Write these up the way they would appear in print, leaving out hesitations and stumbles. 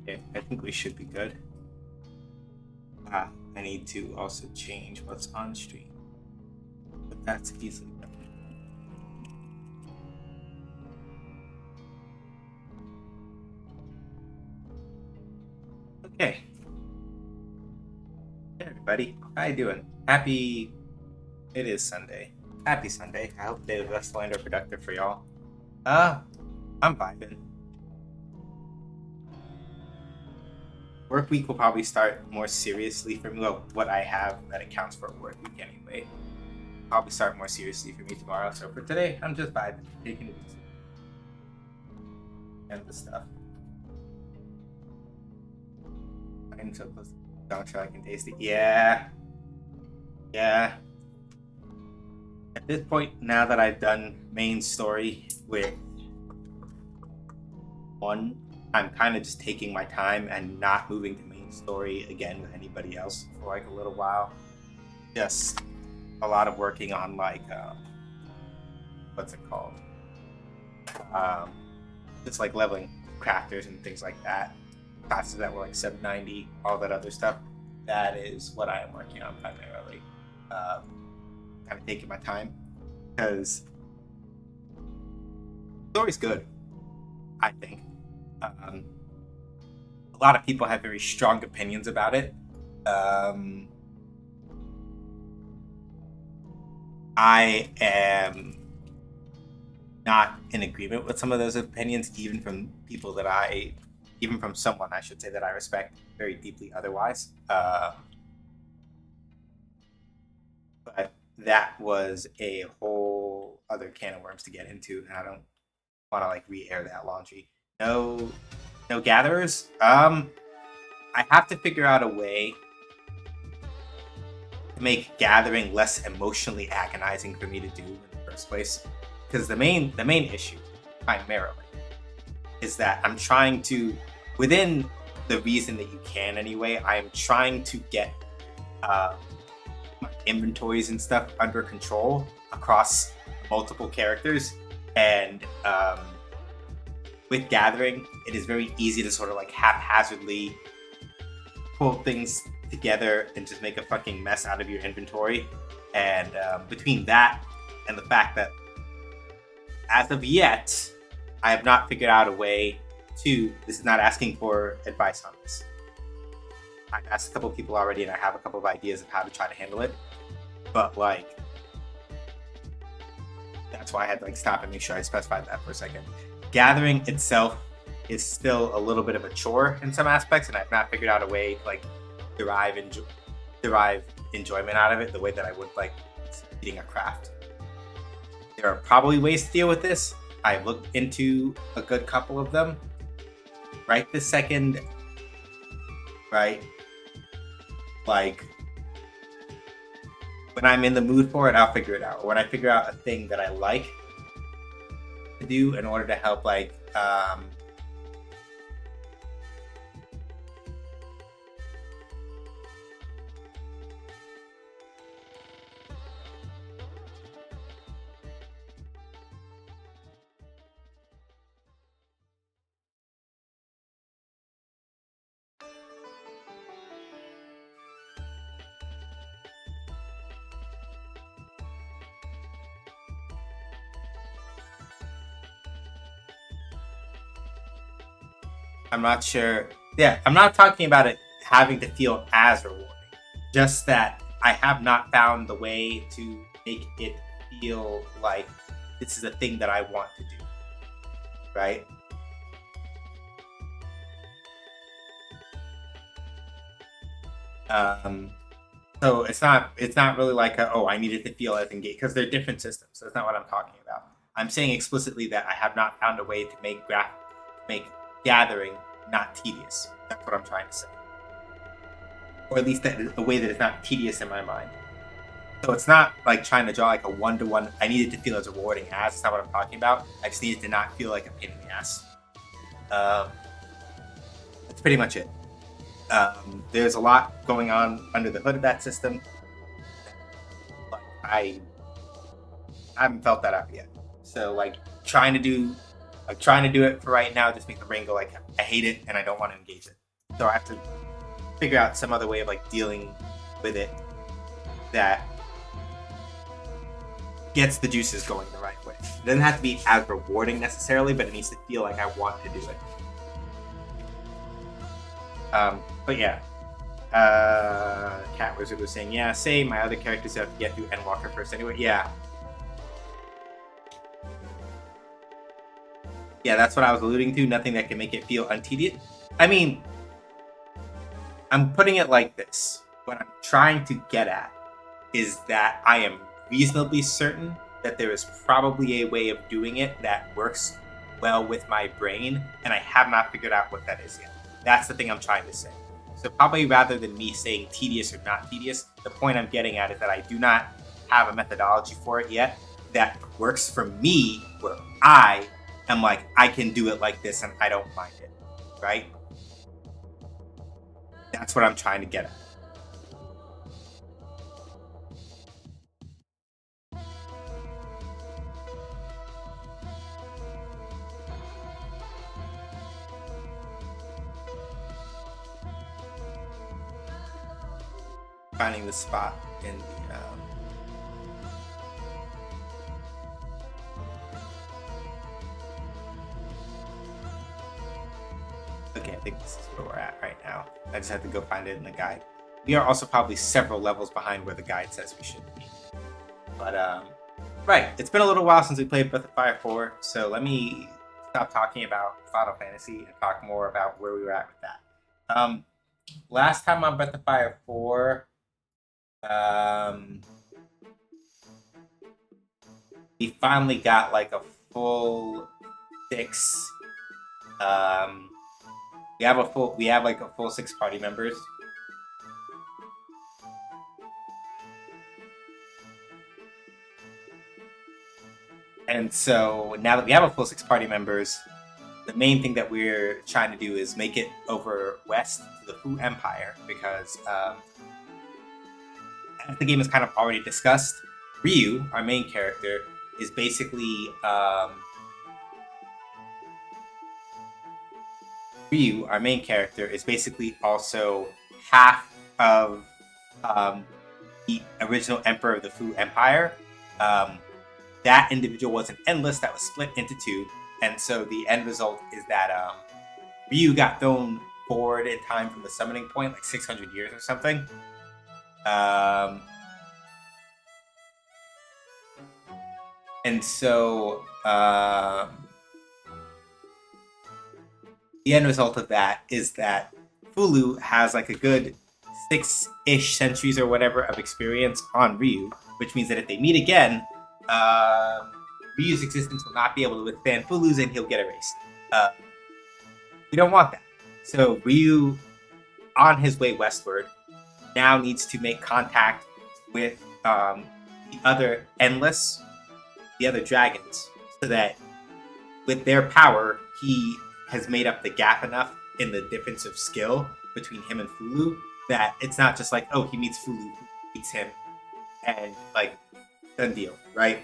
Okay, I think we should be good. I need to also change what's on stream, but that's easily done. Okay. Hey everybody, how you doing? It is Sunday. Happy Sunday. I hope the day was restful and productive for y'all. I'm vibing. Work week will probably start more seriously for me. Well, what I have that accounts for work week anyway. Probably start more seriously for me tomorrow. So for today, I'm just vibing, taking it easy. And the stuff. I'm so close to the juncture I can taste it. Yeah. At this point, now that I've done main story with one, I'm kind of just taking my time and not moving to main story again with anybody else for like a little while. Just a lot of working on like what's it called? Just like leveling crafters and things like that. Classes that were like 790, all that other stuff. That is what I am working on primarily. Kind of taking my time because the story's good, I think. A lot of people have very strong opinions about it. I am not in agreement with some of those opinions, even from someone I should say that I respect very deeply otherwise. But that was a whole other can of worms to get into, and I don't want to like re-air that laundry. No gatherers. I have to figure out a way to make gathering less emotionally agonizing for me to do in the first place. Because the main issue, primarily, is that I'm trying to, within the reason that you can anyway, I am trying to get my inventories and stuff under control across multiple characters, and with gathering, it is very easy to sort of like haphazardly pull things together and just make a fucking mess out of your inventory. And between that and the fact that as of yet, I have not figured out a way to, this is not asking for advice on this. I've asked a couple people already and I have a couple of ideas of how to try to handle it. But like, that's why I had to like stop and make sure I specified that for a second. Gathering itself is still a little bit of a chore in some aspects, and I've not figured out a way to like derive enjoyment out of it the way that I would like eating a craft. There are probably ways to deal with this. I've looked into a good couple of them. Right this second, right? Like, when I'm in the mood for it, I'll figure it out. Or when I figure out a thing that I like to do in order to help like I'm not sure. Yeah, I'm not talking about it having to feel as rewarding. Just that I have not found the way to make it feel like this is a thing that I want to do. Right? So it's not really like I needed to feel as engaged, because they're different systems. That's not what I'm talking about. I'm saying explicitly that I have not found a way to make gathering not tedious. That's what I'm trying to say. Or at least a way that is not tedious in my mind. So it's not like trying to draw like a one-to-one. I need it to feel as rewarding as. It's not what I'm talking about. I just need it to not feel like a pain in the ass. That's pretty much it. There's a lot going on under the hood of that system. But I haven't felt that out yet. So like trying to do it for right now just makes the brain go like, I hate it and I don't want to engage it. So I have to figure out some other way of like dealing with it that gets the juices going the right way. It doesn't have to be as rewarding necessarily, but it needs to feel like I want to do it. But yeah. Cat Wizard was saying, yeah, same. My other characters have to get through Endwalker first anyway. Yeah. Yeah, that's what I was alluding to. Nothing that can make it feel untedious. I mean, I'm putting it like this. What I'm trying to get at is that I am reasonably certain that there is probably a way of doing it that works well with my brain, and I have not figured out what that is yet. That's the thing I'm trying to say. So probably rather than me saying tedious or not tedious, the point I'm getting at is that I do not have a methodology for it yet that works for me, where I am like, I can do it like this and I don't mind it, right? That's what I'm trying to get at. Finding the spot in the okay, I think this is where we're at right now. I just have to go find it in the guide. We are also probably several levels behind where the guide says we should be. But right, it's been a little while since we played Breath of Fire 4, so let me stop talking about Final Fantasy and talk more about where we were at with that. Last time on Breath of Fire 4, we finally got like a full 6. We have like a full 6 party members. And so now that we have a full 6 party members, the main thing that we're trying to do is make it over west to the Fu Empire, because as the game is kind of already discussed, Ryu, our main character, is basically also half of the original Emperor of the Fu Empire. That individual was an endless that was split into 2, and so the end result is that Ryu got thrown forward in time from the summoning point, like 600 years or something. And so the end result of that is that Fulu has like a good 6-ish centuries or whatever of experience on Ryu, which means that if they meet again, Ryu's existence will not be able to withstand Fulu's and he'll get erased. We don't want that. So Ryu, on his way westward, now needs to make contact with the other Endless, the other dragons, so that with their power, he has made up the gap enough in the difference of skill between him and Fulu that it's not just like, oh, he meets Fulu, beats him, and like, done deal, right?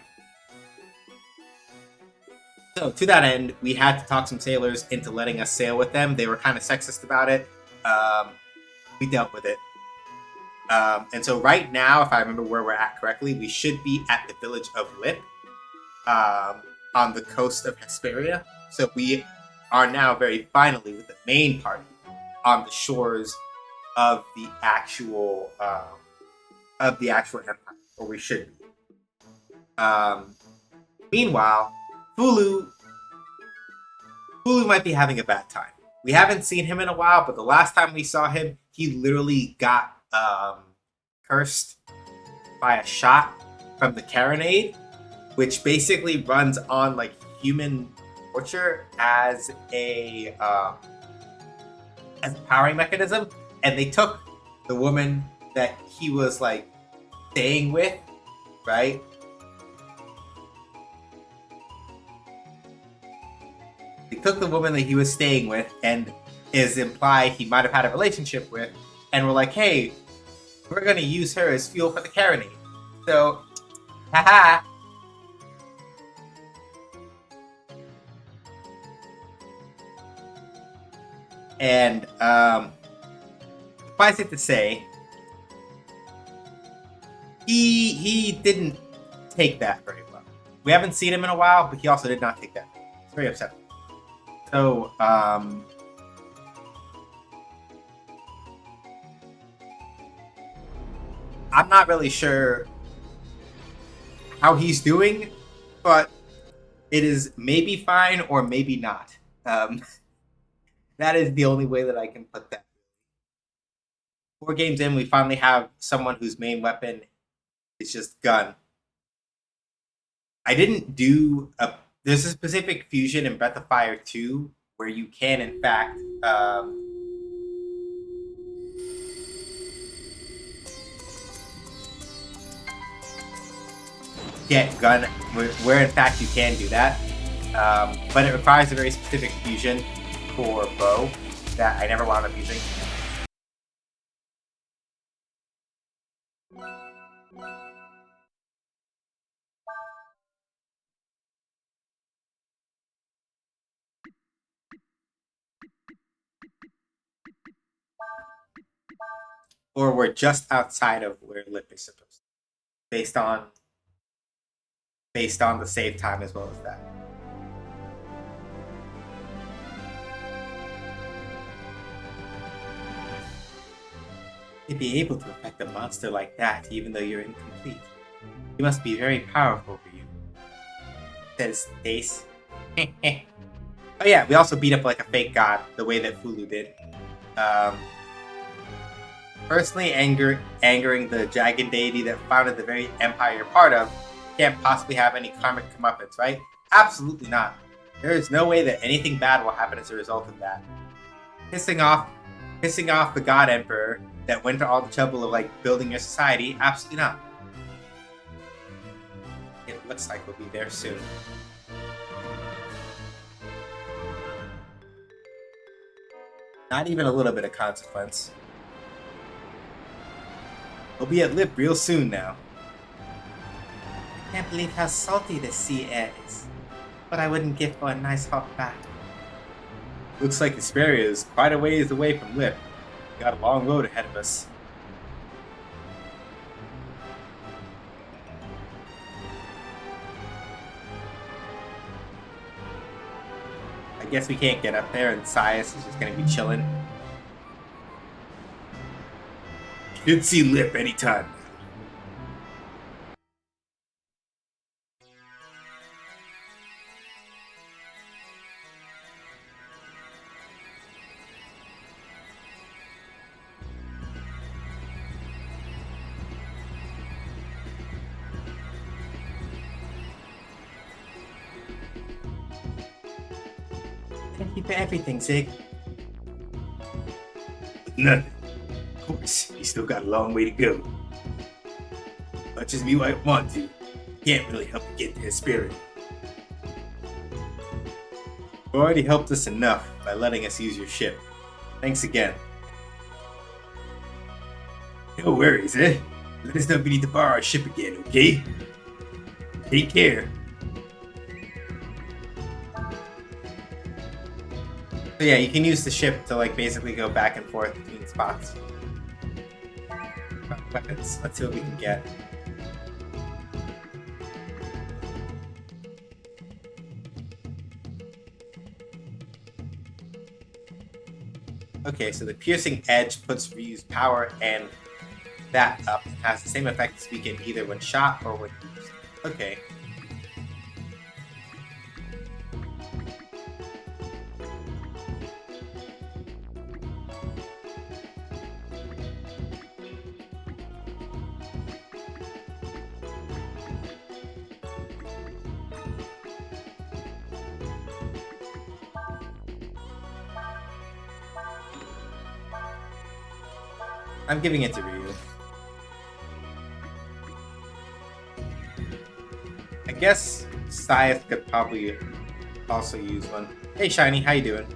So to that end, we had to talk some sailors into letting us sail with them. They were kind of sexist about it. We dealt with it. And so right now, if I remember where we're at correctly, we should be at the village of Lip on the coast of Hesperia. So we are now very finally with the main party on the shores of the actual empire, or we should be. Meanwhile, Fulu might be having a bad time. We haven't seen him in a while, but the last time we saw him, he literally got cursed by a shot from the Carronade, which basically runs on like human torture as a powering mechanism. And they took the woman that he was like staying with, right? They took the woman that he was staying with and is implied he might have had a relationship with, and were like, hey, we're going to use her as fuel for the Carronade. So, haha. And suffice it to say, he didn't take that very well. We haven't seen him in a while, but he also did not take that. It's very upsetting. So, I'm not really sure how he's doing, but it is maybe fine or maybe not. That is the only way that I can put that. 4 games in, we finally have someone whose main weapon is just gun. I didn't do a... There's a specific fusion in Breath of Fire 2 where you can, in fact, get gun, where in fact you can do that. But it requires a very specific fusion for bow that I never wound up using. Or we're just outside of where Lip is supposed to be, based on the save time as well as that. To be able to affect a monster like that, even though you're incomplete, you must be very powerful for you, says Ace. Oh yeah, we also beat up like a fake god, the way that Fulu did. Personally angering the dragon deity that founded the very empire you're part of can't possibly have any karmic comeuppance, right? Absolutely not. There is no way that anything bad will happen as a result of that. Pissing off the god emperor that went to all the trouble of like building your society, absolutely not. It looks like we'll be there soon. Not even a little bit of consequence. We'll be at Lip real soon now. I can't believe how salty the sea air is. But I wouldn't give for a nice hot bath. Looks like Hesperia is quite a ways away from Lip. We got a long road ahead of us. I guess we can't get up there and Sias is just gonna be chilling. You can see Lip anytime. Thank you for everything, Zig. Nothing. Of course, you still got a long way to go. Much as me might want to, can't really help you get to Hesperia. You already helped us enough by letting us use your ship. Thanks again. No worries, eh? Let us know if you need to borrow our ship again, okay? Take care. So yeah, you can use the ship to like basically go back and forth between spots. Weapons. Let's see what we can get. Okay, so the piercing edge puts Ryu's power and that up and has the same effect as weaken either when shot or when used. Okay. I'm giving it to Ryu. I guess Scythe could probably also use one. Hey Shiny, how you doing?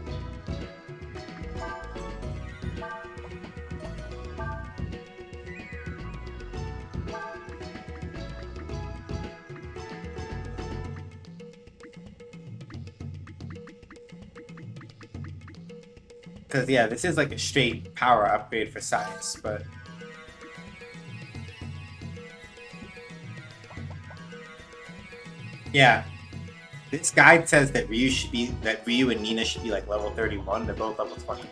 Because, yeah, this is like a straight power upgrade for science, but... Yeah. This guide says that Ryu and Nina should be like level 31. They're both level 23.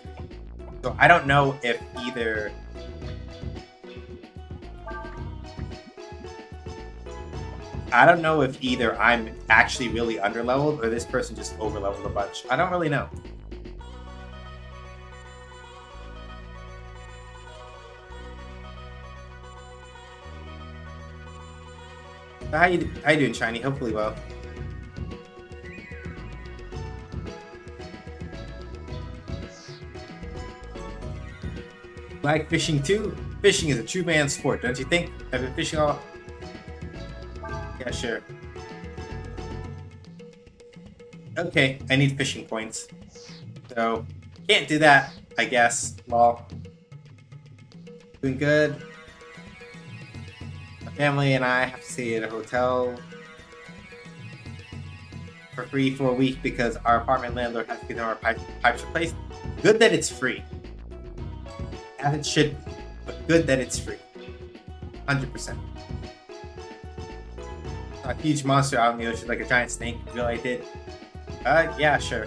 So I don't know if either... I'm actually really underleveled or this person just overleveled a bunch. I don't really know. How you doing, Shiny? Hopefully well. Like fishing too? Fishing is a true man's sport, don't you think? I've been fishing all... Yeah, sure. Okay, I need fishing points. So, can't do that, I guess. Lol. Doing good. My family and I have to stay at a hotel for free for a week because our apartment landlord has to get our pipes replaced. Good that it's free. As it should be, but good that it's free. 100%. A huge monster out in the ocean like a giant snake. You really did? Yeah, sure.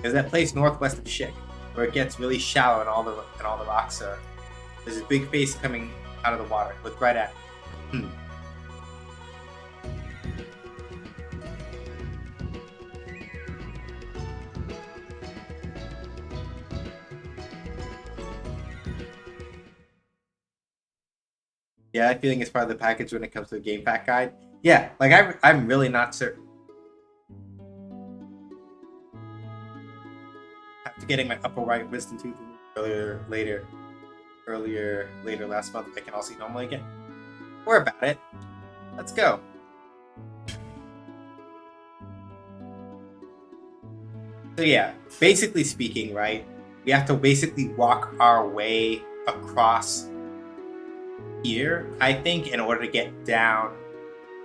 There's that place northwest of Shik where it gets really shallow and all the rocks are. There's a big face coming out of the water. Look right at it. Yeah, that feeling is part of the package when it comes to the game pack guide. Yeah, like I'm really not certain. After getting my upper right wisdom tooth later last month, I can all see normally again. We're about it. Let's go. So yeah, basically speaking, right? We have to basically walk our way across here, I think, in order to get down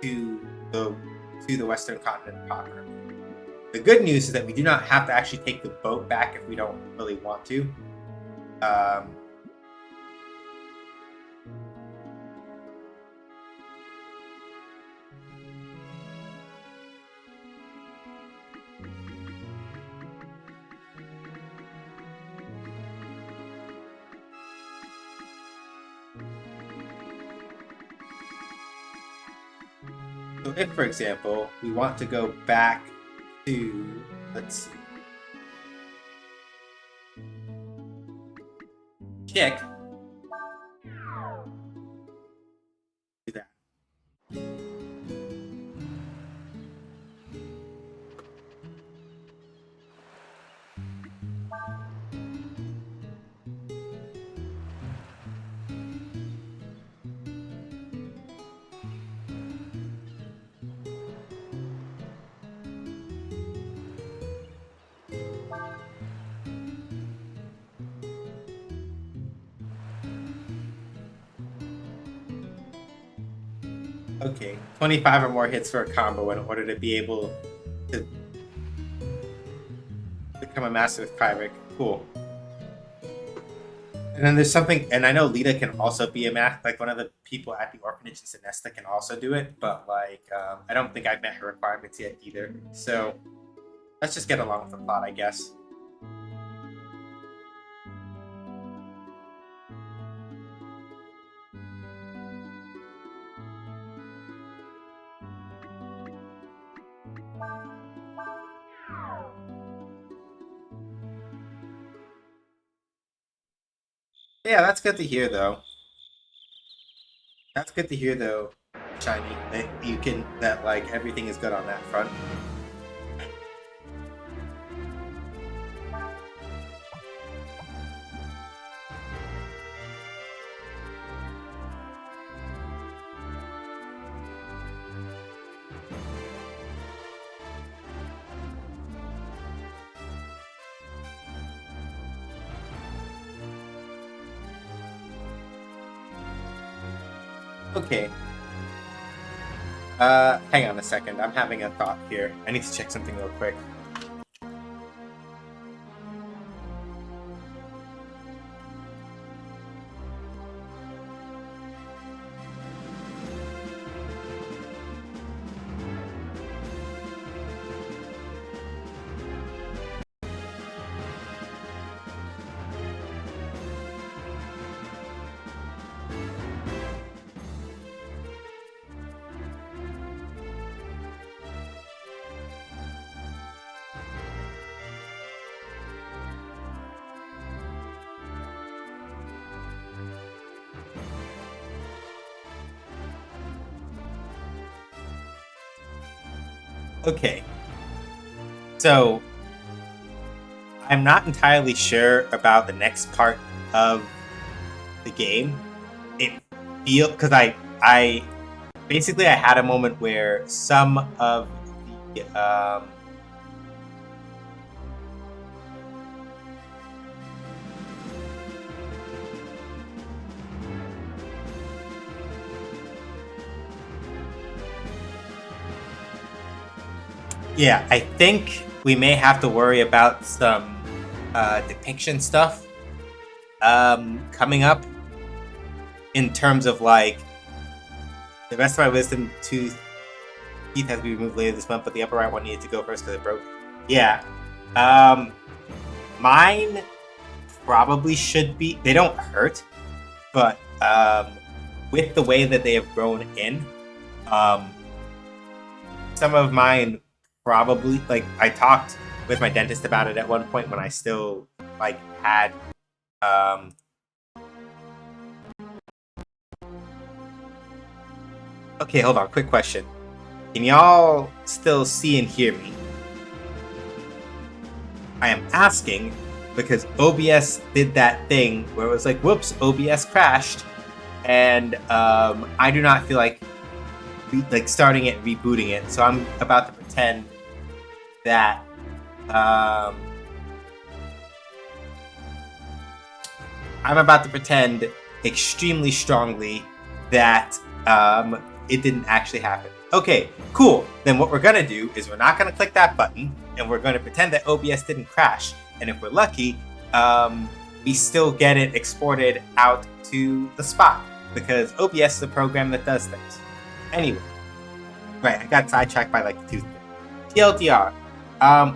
to the Western continent proper. The good news is that we do not have to actually take the boat back if we don't really want to. So if, for example, we want to go back to, let's see, Chick, do that. Okay, 25 or more hits for a combo in order to be able to become a master with Kyrick. Cool. And then there's something, and I know Lita can also be a math, like one of the people at the orphanage in Sinesta can also do it, but like, I don't think I've met her requirements yet either. So let's just get along with the plot, I guess. Yeah, that's good to hear, though. That's good to hear, though, Shiny, that like everything is good on that front. Okay. Hang on a second. I'm having a thought here. I need to check something real quick. Okay, so I'm not entirely sure about the next part of the game. It feel because I basically I had a moment where some of the yeah, I think we may have to worry about some depiction stuff coming up in terms of like the rest of my wisdom tooth teeth has to be removed later this month, but the upper right one needed to go first because it broke. Yeah. Mine probably should be. They don't hurt, but with the way that they have grown in, um, some of mine probably like I talked with my dentist about it at one point when I still like had um okay, hold on, quick question. Can y'all still see and hear me? I am asking because OBS did that thing where it was like, whoops, OBS crashed, and I do not feel like starting it, rebooting it. So I'm about to pretend that I'm about to pretend extremely strongly that it didn't actually happen. Okay, cool. Then what we're gonna do is we're not gonna click that button, and we're gonna pretend that OBS didn't crash. And if we're lucky, we still get it exported out to the spot because OBS is a program that does things. Anyway, right, I got sidetracked by like the tooth thing. TLDR,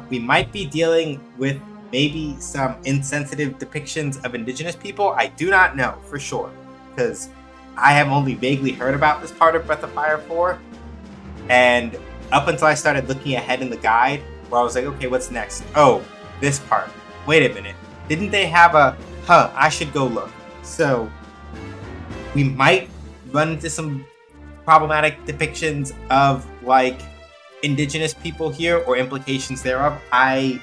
we might be dealing with maybe some insensitive depictions of indigenous people. I do not know for sure because I have only vaguely heard about this part of Breath of Fire 4, and up until I started looking ahead in the guide where I was like, okay, what's next? Oh, this part. Wait a minute. Didn't they have a I should go look. So we might run into some problematic depictions of like indigenous people here or implications thereof. I'm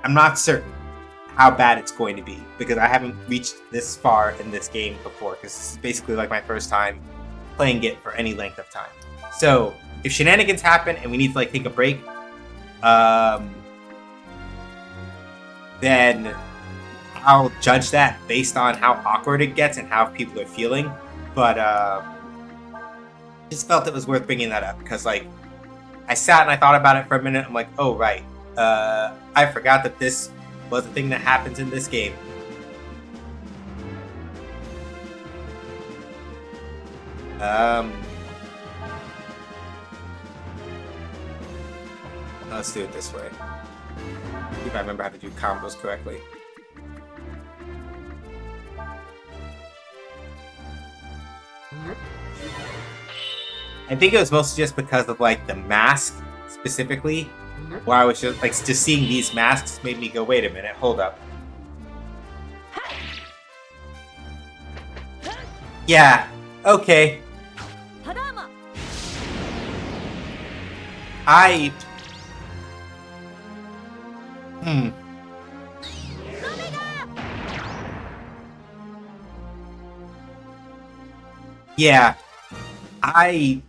not certain how bad it's going to be because I haven't reached this far in this game before because this is basically like my first time playing it for any length of time. So if shenanigans happen and we need to like take a break, then I'll judge that based on how awkward it gets and how people are feeling. But just felt it was worth bringing that up because like I sat and I thought about it for a minute. I'm like, oh right, I forgot that this was a thing that happens in this game. Let's do it this way. If I remember how to do combos correctly. I think it was mostly just because of like the mask specifically, where I was just seeing these masks made me go, wait a minute, hold up. Yeah, okay. Yeah, I'm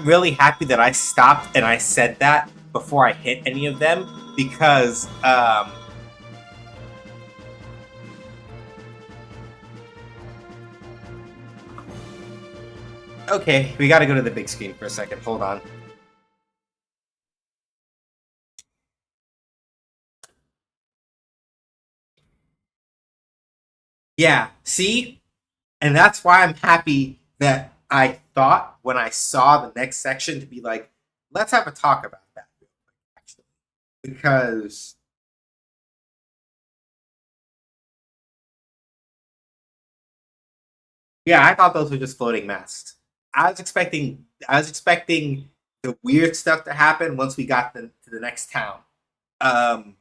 really happy that I stopped and I said that before I hit any of them because okay, we gotta go to the big screen for a second. Hold on. Yeah, see? And that's why I'm happy that I thought when I saw the next section to be like, let's have a talk about that. Actually. Because yeah, I thought those were just floating masks. I was expecting the weird stuff to happen once we got to the next town. Um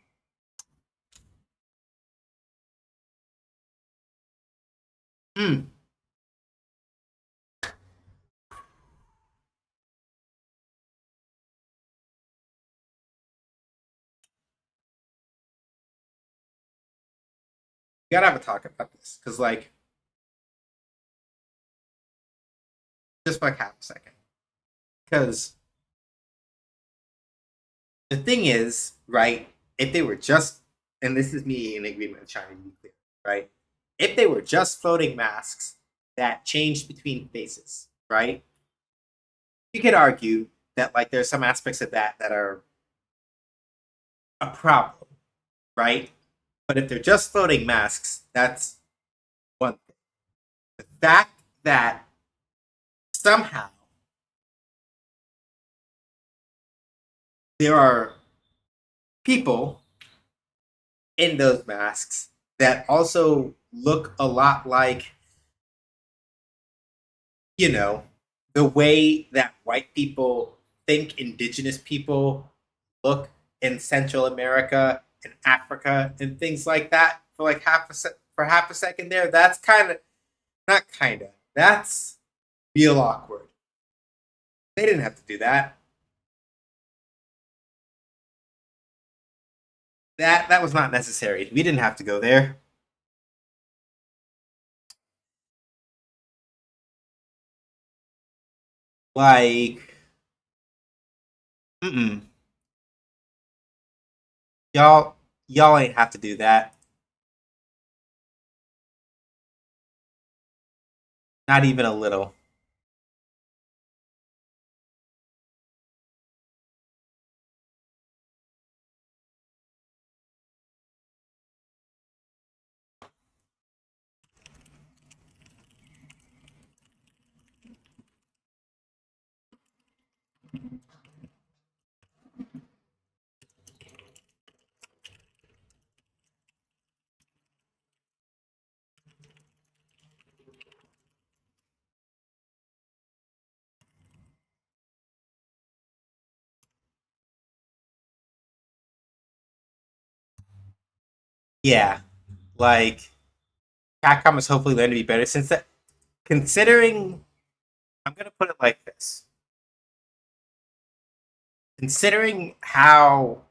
hmm. We gotta have a talk about this because, like, just for like half a second, because the thing is, right? If they were just, and this is me in agreement with China, to be clear, right? If they were just floating masks that changed between faces, right? You could argue that like there's some aspects of that that are a problem, right? But if they're just floating masks, that's one thing. The fact that somehow there are people in those masks that also look a lot like, you know, the way that white people think indigenous people look in Central America and Africa and things like that for like for half a second there. That's kind of not kind of. That's real awkward. They didn't have to do that. That was not necessary. We didn't have to go there. Like, mm-mm. y'all, y'all ain't have to do that. Not even a little. Yeah, like Capcom is hopefully going to be better since that. Considering, I'm gonna put it like this: considering how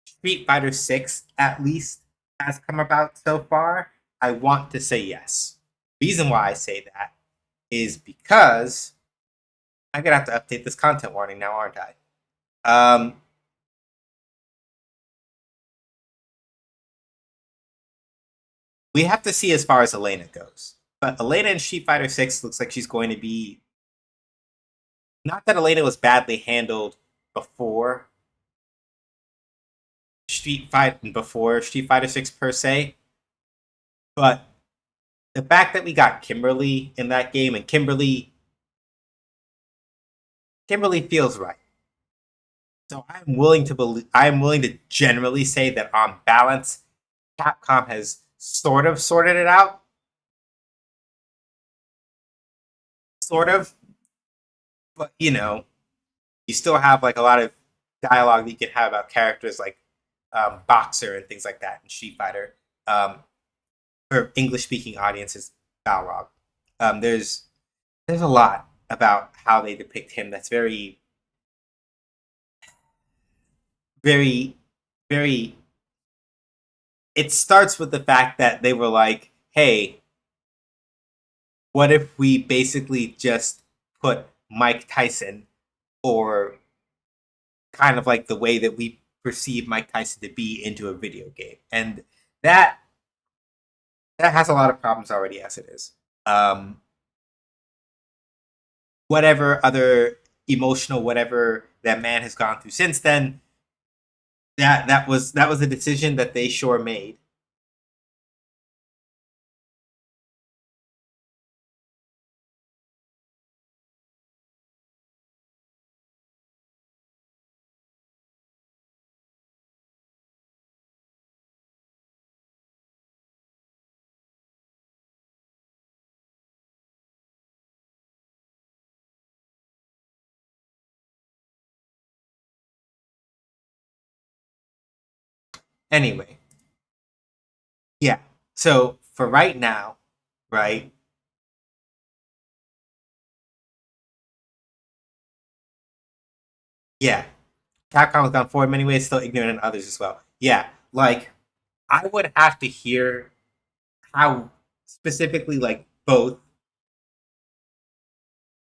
Street Fighter Six at least has come about so far, I want to say yes. Reason why I say that is because I'm gonna have to update this content warning now, aren't I? Um, we have to see as far as Elena goes, but Elena in Street Fighter Six looks like she's going to be. Not that Elena was badly handled before Street Fighter Six per se, but the fact that we got Kimberly in that game and Kimberly feels right. So I'm willing to generally say that on balance, Capcom has sort of sorted it out, sort of. But you still have like a lot of dialogue that you can have about characters like Boxer and things like that in Street Fighter. Um, for English speaking audiences, Balrog. There's a lot about how they depict him that's very, very. It starts with the fact that they were like, "Hey, what if we basically just put Mike Tyson or kind of like the way that we perceive Mike Tyson to be into a video game?" And that that has a lot of problems already as it is. Um, whatever other emotional whatever that man has gone through since then, that was a decision that they sure made. Anyway, yeah. So for right now, right? Yeah, Capcom has gone forward in many ways, still ignorant in others as well. Yeah, like I would have to hear how specifically like both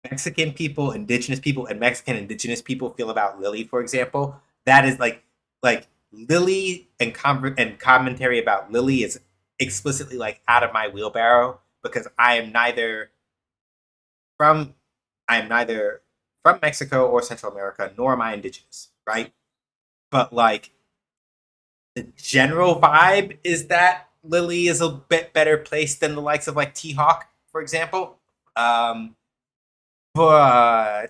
Mexican people, indigenous people, and Mexican indigenous people feel about Lily, for example. That is like Lily and commentary about Lily is explicitly like out of my wheelbarrow because from I am neither from Mexico or Central America, nor am I indigenous, right? But like the general vibe is that Lily is a bit better placed than the likes of like T Hawk, for example. Um, but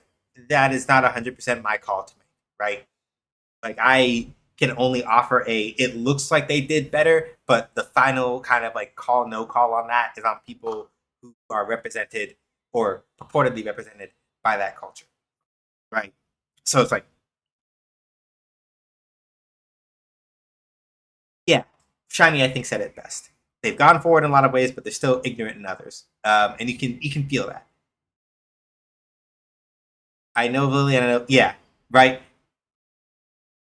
that is not 100% my call to make, right? Like I can only offer a it looks like they did better, but the final kind of like call no call on that is on people who are represented or purportedly represented by that culture, right? So it's like, yeah, Shiny I think said it best. They've gone forward in a lot of ways, but they're still ignorant in others, and you can feel that. I know Lily, and I know, yeah, right.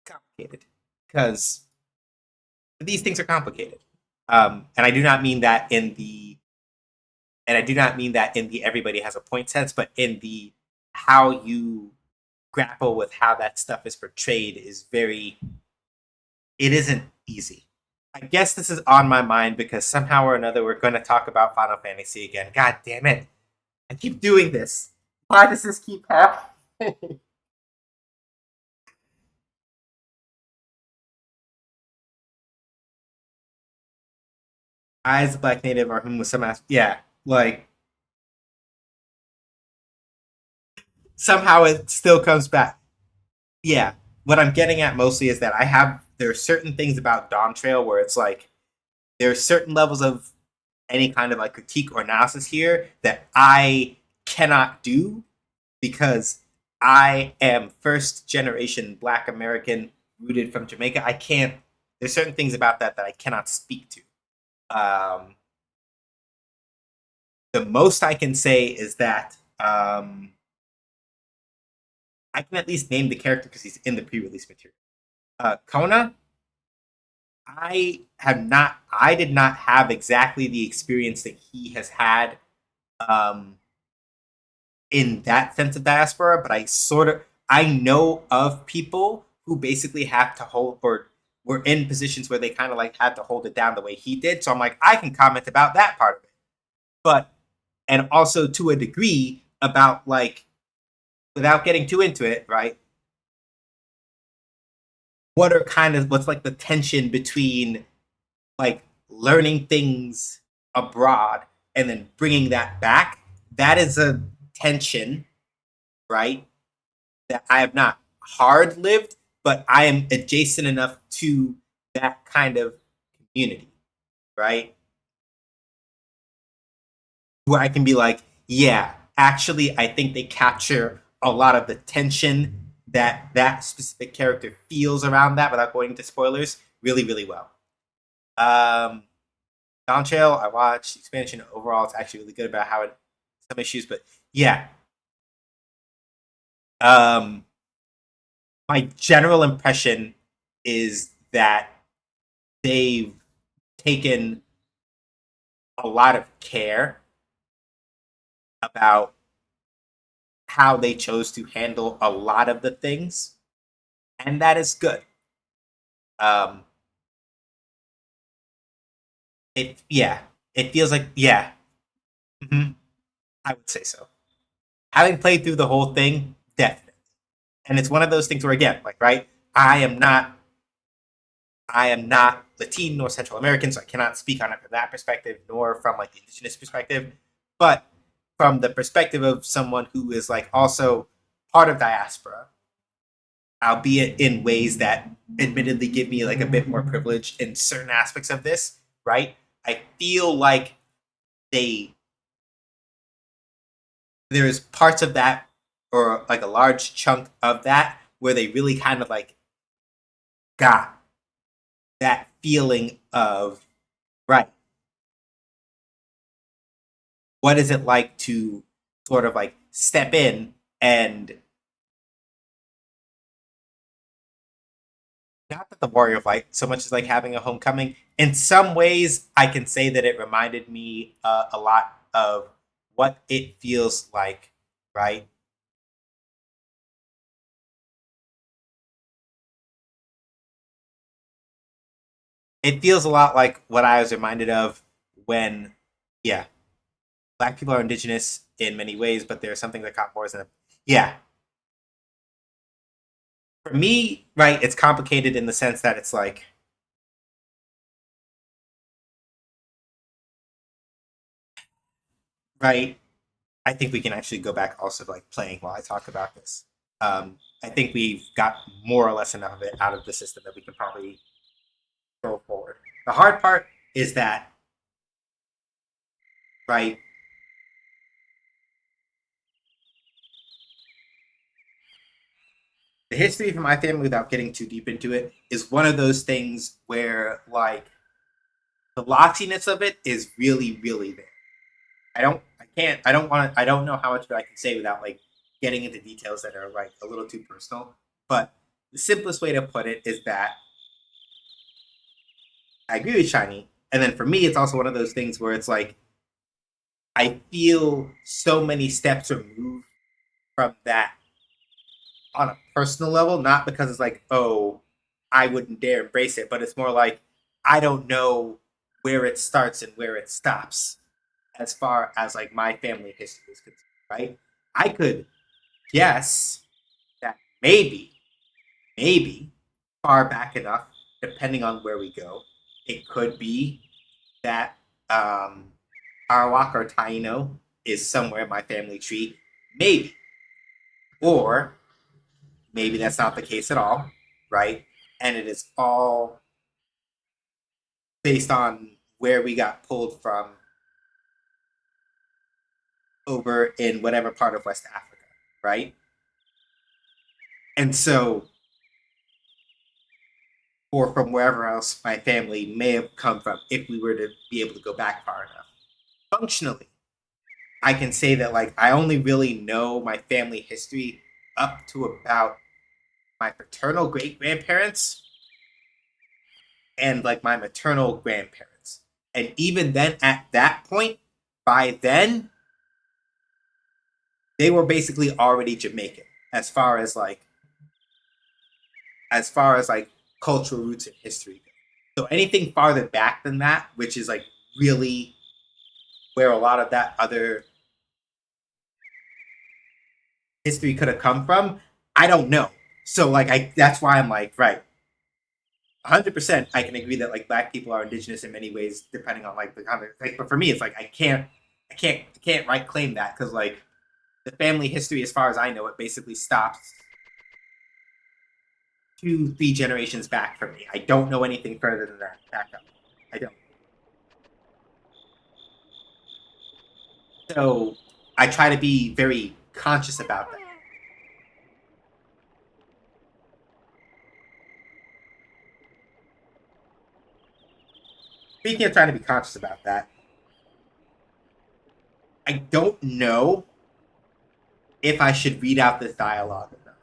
Complicated because these things are complicated. And I do not mean that in the everybody has a point sense, but in the how you grapple with how that stuff is portrayed is very it isn't easy. I guess this is on my mind because somehow or another we're going to talk about Final Fantasy again. God damn it. I keep doing this. Why does this keep happening? I, as a black native, or whom with some ass. Yeah, like somehow it still comes back. Yeah, what I'm getting at mostly is that there are certain things about Dawn Trail where it's like there are certain levels of any kind of like critique or analysis here that I cannot do because I am first generation Black American rooted from Jamaica. I can't. There's certain things about that I cannot speak to. Um, the most I can say is that I can at least name the character because he's in the pre-release material. Kona, I did not have exactly the experience that he has had um, in that sense of diaspora, but I know of people who basically have to hold or were in positions where they kind of like had to hold it down the way he did. So I'm like, I can comment about that part of it. But and also to a degree about like without getting too into it, right? What's like the tension between like learning things abroad and then bringing that back? That is a tension, right? That I have not hard lived, but I am adjacent enough to that kind of community, right? Where I can be like, yeah, actually, I think they capture a lot of the tension that specific character feels around that without going into spoilers really, really well. Um, Dawn Trail, I watched the expansion overall. It's actually really good about how it some issues, but yeah. Um, my general impression is that they've taken a lot of care about how they chose to handle a lot of the things, and that is good. Um, it feels like mhm, I would say so. Having played through the whole thing, definitely, and it's one of those things where again, like right, I am not I am not Latino nor Central American, so I cannot speak on it from that perspective, nor from like the indigenous perspective. But from the perspective of someone who is like also part of diaspora, albeit in ways that admittedly give me like a bit more privilege in certain aspects of this, right? I feel like they there's parts of that or like a large chunk of that where they really kind of like got that feeling of right, what is it like to sort of like step in and not that the Warrior of Light so much as like having a homecoming. In some ways, I can say that it reminded me a lot of what it feels like, right? It feels a lot like what I was reminded of when, yeah, Black people are indigenous in many ways, but there's something that caught more than, yeah. For me, right, it's complicated in the sense that it's like, right, I think we can actually go back also to like playing while I talk about this. I think we've got more or less enough of it out of the system that we can probably go forward. The hard part is that, right, the history of my family, without getting too deep into it, is one of those things where like the loftiness of it is really, really there. I can't, I don't want to, I don't know how much I can say without like getting into details that are like a little too personal. But the simplest way to put it is that I agree with Shiny. And then for me, it's also one of those things where it's like, I feel so many steps removed from that on a personal level, not because it's like, oh, I wouldn't dare embrace it, but it's more like, I don't know where it starts and where it stops as far as like my family history is concerned, right? I could guess that maybe far back enough, depending on where we go, it could be that Arawak or Taino is somewhere in my family tree. Maybe. Or maybe that's not the case at all, right? And it is all based on where we got pulled from over in whatever part of West Africa, right? And so, or from wherever else my family may have come from, if we were to be able to go back far enough. Functionally, I can say that like I only really know my family history up to about my paternal great grandparents and like my maternal grandparents. And even then, at that point, by then, they were basically already Jamaican as far as like cultural roots and history go. So anything farther back than that, which is like really where a lot of that other history could have come from, I don't know. So like I that's why I'm like, right, 100% I can agree that like black people are indigenous in many ways depending on like the kind of like, but for me it's like I can't right claim that because like the family history as far as I know it basically stops 2-3 generations back from me. I don't know anything further than that back up. I don't. So I try to be very conscious about that. Speaking of trying to be conscious about that, I don't know if I should read out this dialogue or not.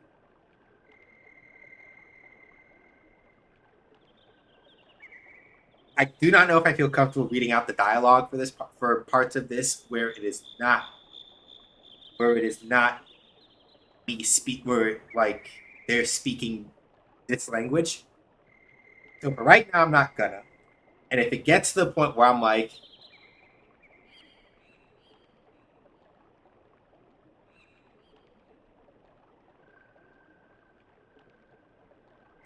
I do not know if I feel comfortable reading out the dialogue for this for parts of this where it is not me speak where like they're speaking this language. So for right now, I'm not gonna. And if it gets to the point where I'm like,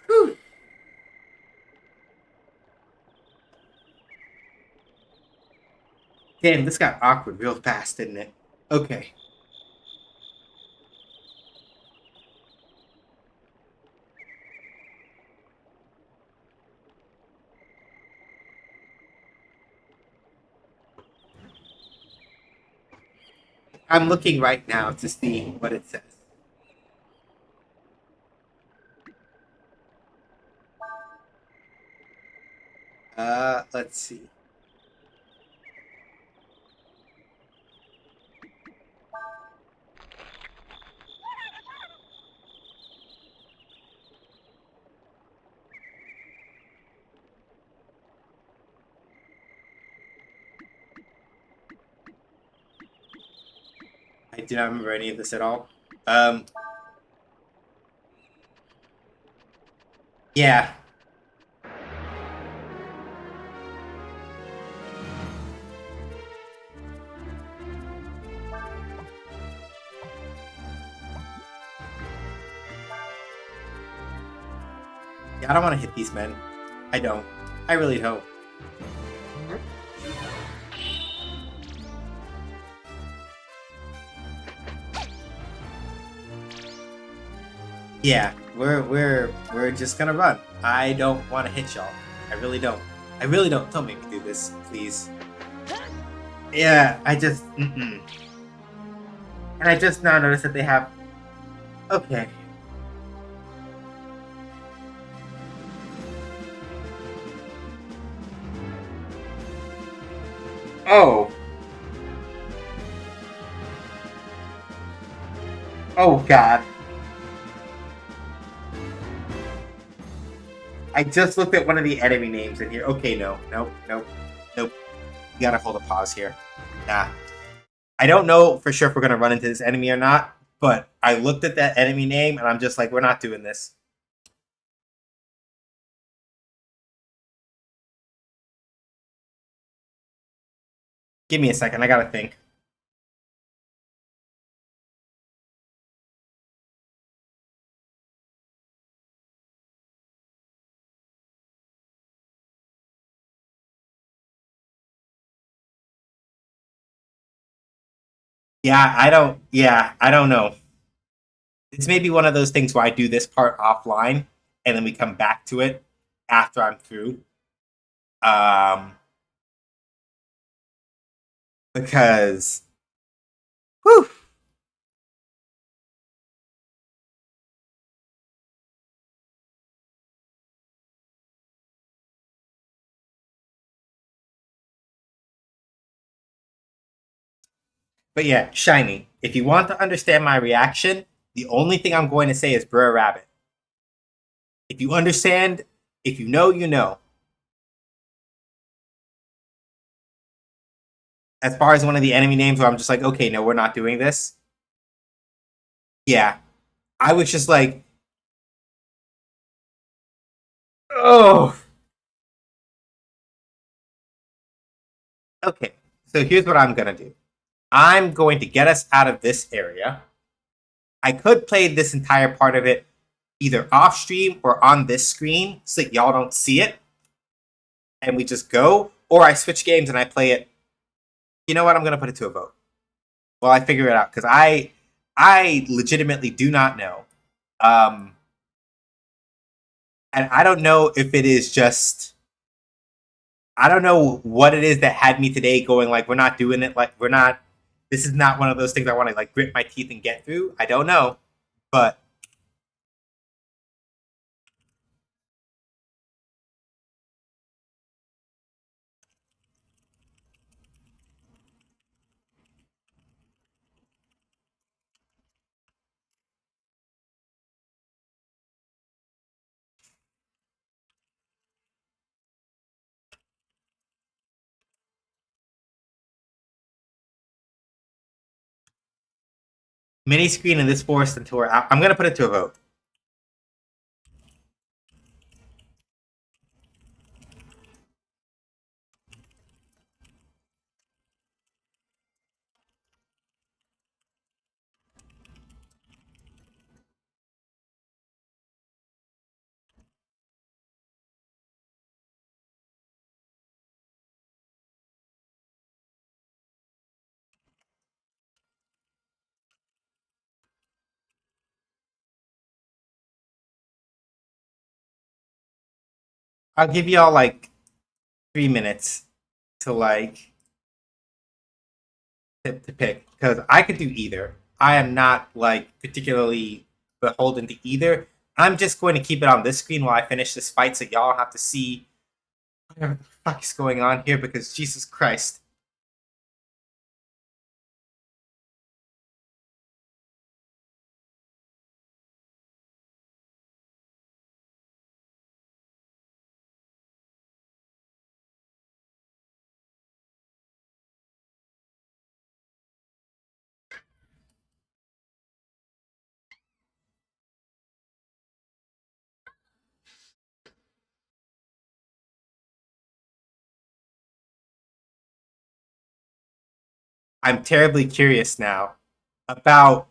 whew, damn, this got awkward real fast, didn't it? Okay. I'm looking right now to see what it says. Let's see. I do not remember any of this at all. Yeah. Yeah, I don't want to hit these men. I don't. I really don't. Yeah, we're just gonna run. I don't want to hit y'all. I really don't. I really don't. Don't make me do this, please. Yeah, I just. Mm-mm. And I just now noticed that they have. Okay. Oh. Oh God. I just looked at one of the enemy names in here. Okay, no, nope, nope, nope. You gotta hold a pause here. Nah. I don't know for sure if we're gonna run into this enemy or not, but I looked at that enemy name and I'm just like, we're not doing this. Give me a second, I gotta think. Yeah, I don't know. It's maybe one of those things where I do this part offline and then we come back to it after I'm through. Um because whew, but yeah, shiny. If you want to understand my reaction, the only thing I'm going to say is Brer Rabbit. If you understand, if you know, you know. As far as one of the enemy names where I'm just like, okay, no, we're not doing this. Yeah. I was just like, oh. Okay. So here's what I'm gonna do. I'm going to get us out of this area. I could play this entire part of it either off stream or on this screen so that y'all don't see it and we just go, or I switch games and I play it. You know what? I'm gonna put it to a vote. Well, I figure it out because I legitimately do not know. Um, and I don't know if it is just I don't know what it is that had me today going like we're not doing it like we're not this is not one of those things I want to like grit my teeth and get through. I don't know. But mini screen in this forest until we're out. I'm gonna put it to a vote. I'll give y'all like 3 minutes to like to pick because I could do either. I am not like particularly beholden to either. I'm just going to keep it on this screen while I finish this fight so y'all have to see whatever the fuck is going on here because Jesus Christ. I'm terribly curious now about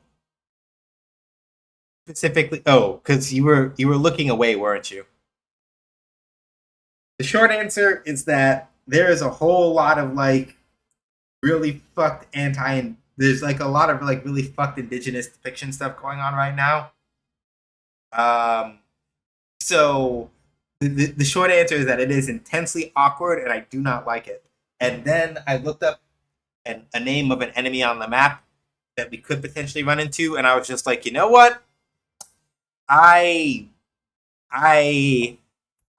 specifically. Oh, because you were looking away, weren't you? The short answer is that there is a whole lot of like really fucked anti. There's like a lot of like really fucked indigenous depiction stuff going on right now. Um, so the short answer is that it is intensely awkward, and I do not like it. And then I looked up a name of an enemy on the map that we could potentially run into, and I was just like, you know what? I I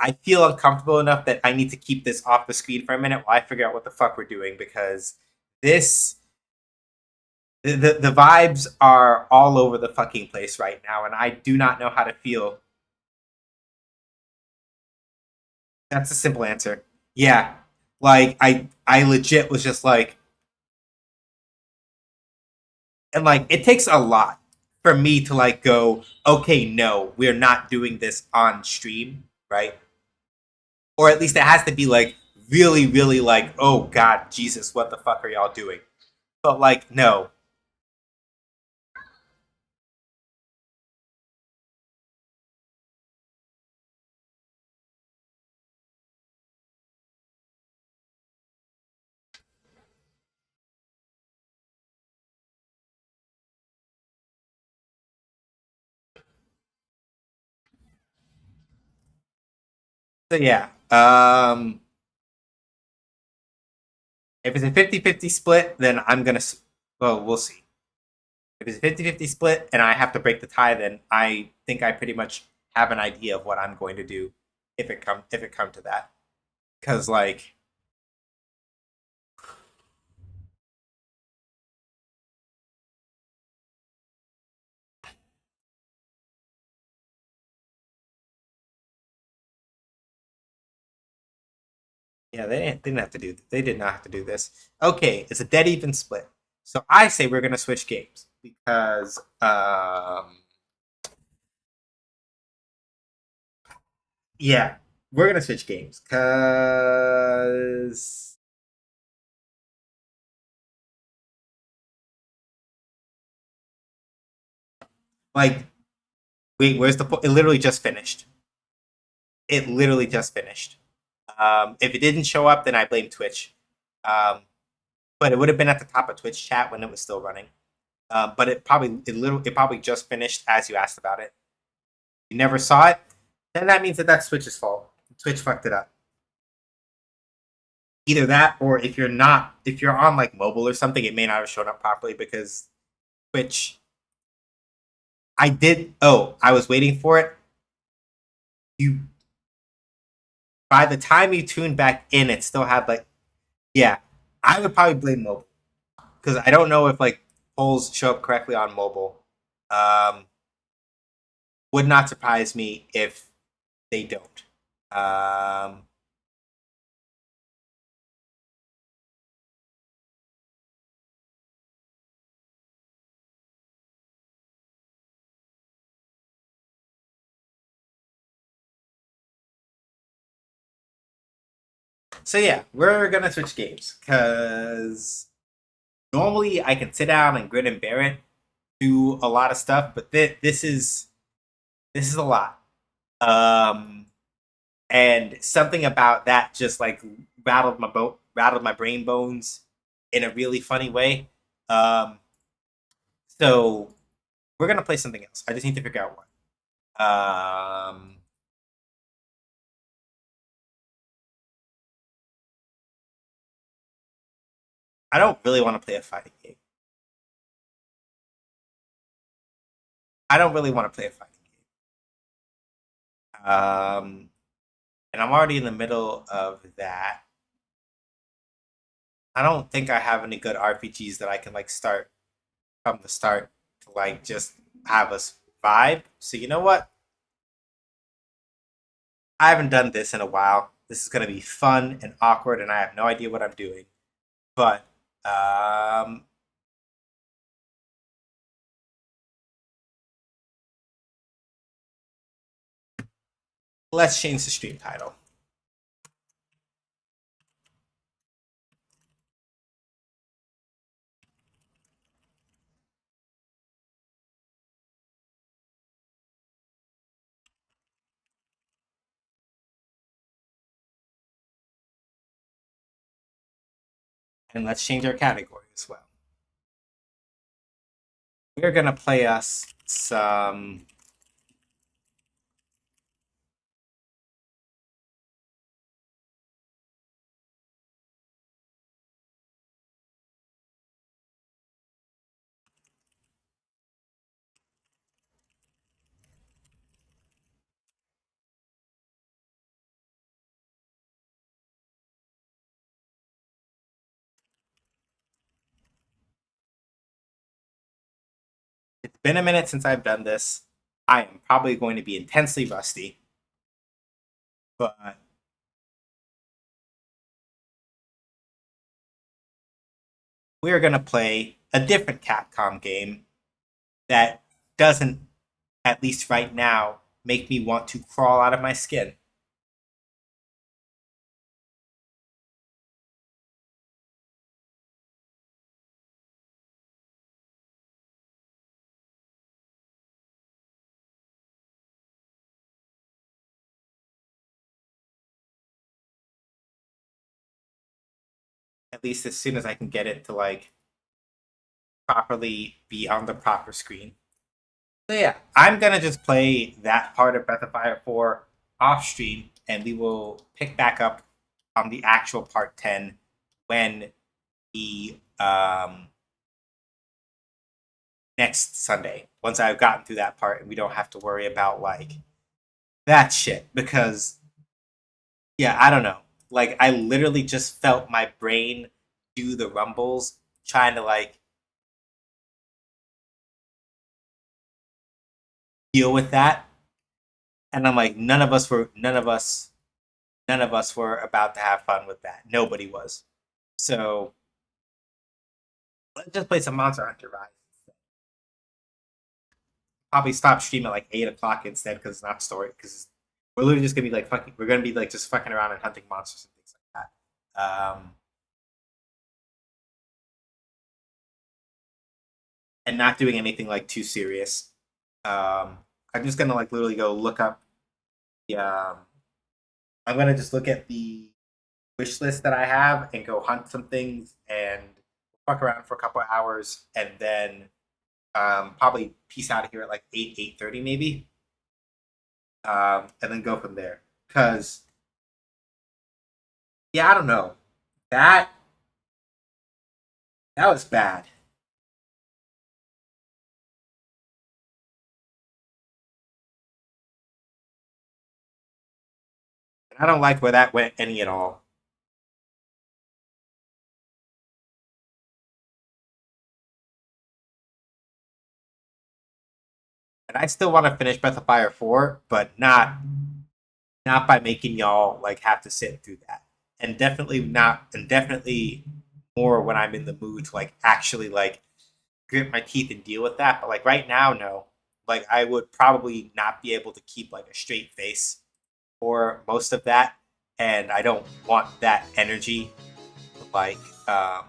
I feel uncomfortable enough that I need to keep this off the screen for a minute while I figure out what the fuck we're doing because this the vibes are all over the fucking place right now, and I do not know how to feel. That's a simple answer. Yeah, like I legit was just like, and like it takes a lot for me to like go, okay, no, we're not doing this on stream, right? Or at least it has to be like really, really like, oh God, Jesus, what the fuck are y'all doing? But like, no. So yeah, if it's a 50-50 split, then I'm gonna. Well, we'll see. If it's a 50-50 split and I have to break the tie, then I think I pretty much have an idea of what I'm going to do if it come to that. Because like, yeah, they didn't have to do. They did not have to do this. Okay, it's a dead even split. So I say we're gonna switch games because yeah, we're gonna switch games because like wait, where's the it literally just finished. It literally just finished. If it didn't show up, then I blame Twitch. Um, but it would have been at the top of Twitch chat when it was still running. But it probably just finished as you asked about it. You never saw it, then that means that that's Twitch's fault. Twitch fucked it up. Either that, or if you're on like mobile or something, it may not have shown up properly because Twitch. I did. Oh, I was waiting for it. You by the time you tuned back in, it still had like yeah. I would probably blame mobile because I don't know if like polls show up correctly on mobile. Um, would not surprise me if they don't. Um, so yeah, we're gonna switch games because normally I can sit down and grin and bear it, do a lot of stuff, but this is a lot. Um, and something about that just like rattled my brain bones in a really funny way. Um, so we're gonna play something else. I just need to figure out what. Um, I don't really want to play a fighting game. I don't really want to play a fighting game. And I'm already in the middle of that. I don't think I have any good RPGs that I can like start from the start to like just have us vibe. So you know what? I haven't done this in a while. This is gonna be fun and awkward, and I have no idea what I'm doing. But um, let's change the stream title. And let's change our category as well. We're gonna play us some. It's been a minute since I've done this. I am probably going to be intensely rusty, but we're gonna play a different Capcom game that doesn't, at least right now, make me want to crawl out of my skin. At least as soon as I can get it to like properly be on the proper screen. So yeah, I'm gonna just play that part of Breath of Fire 4 off stream, and we will pick back up on the actual part 10 when the next Sunday. Once I've gotten through that part, and we don't have to worry about like that shit because yeah, I don't know. Like I literally just felt my brain do the rumbles trying to like deal with that, and I'm like, none of us were about to have fun with that. Nobody was. So let's just play some Monster Hunter Rise. Probably stop streaming at like 8 o'clock instead because it's not story. Because we're literally just gonna be like fucking. We're gonna be like just fucking around and hunting monsters and things like that. And not doing anything like too serious. I'm just gonna like literally go look up the. I'm gonna just look at the wish list that I have and go hunt some things and fuck around for a couple of hours and then probably peace out of here at like 8:30 maybe, and then go from there. Cause yeah, I don't know that that was bad. I don't like where that went any at all. And I still want to finish Breath of Fire 4, but not by making y'all like have to sit through that. And definitely not, and definitely more when I'm in the mood to like actually like grit my teeth and deal with that. But like right now, no. Like I would probably not be able to keep like a straight face for most of that, and I don't want that energy. Like I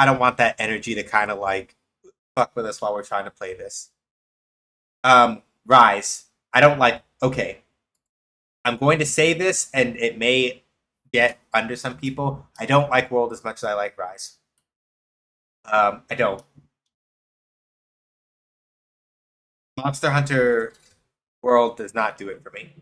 don't want that energy to kind of like fuck with us while we're trying to play this. Rise. I don't like. Okay, I'm going to say this, and it may get under some people. I don't like World as much as I like Rise. I don't. Monster Hunter World does not do it for me.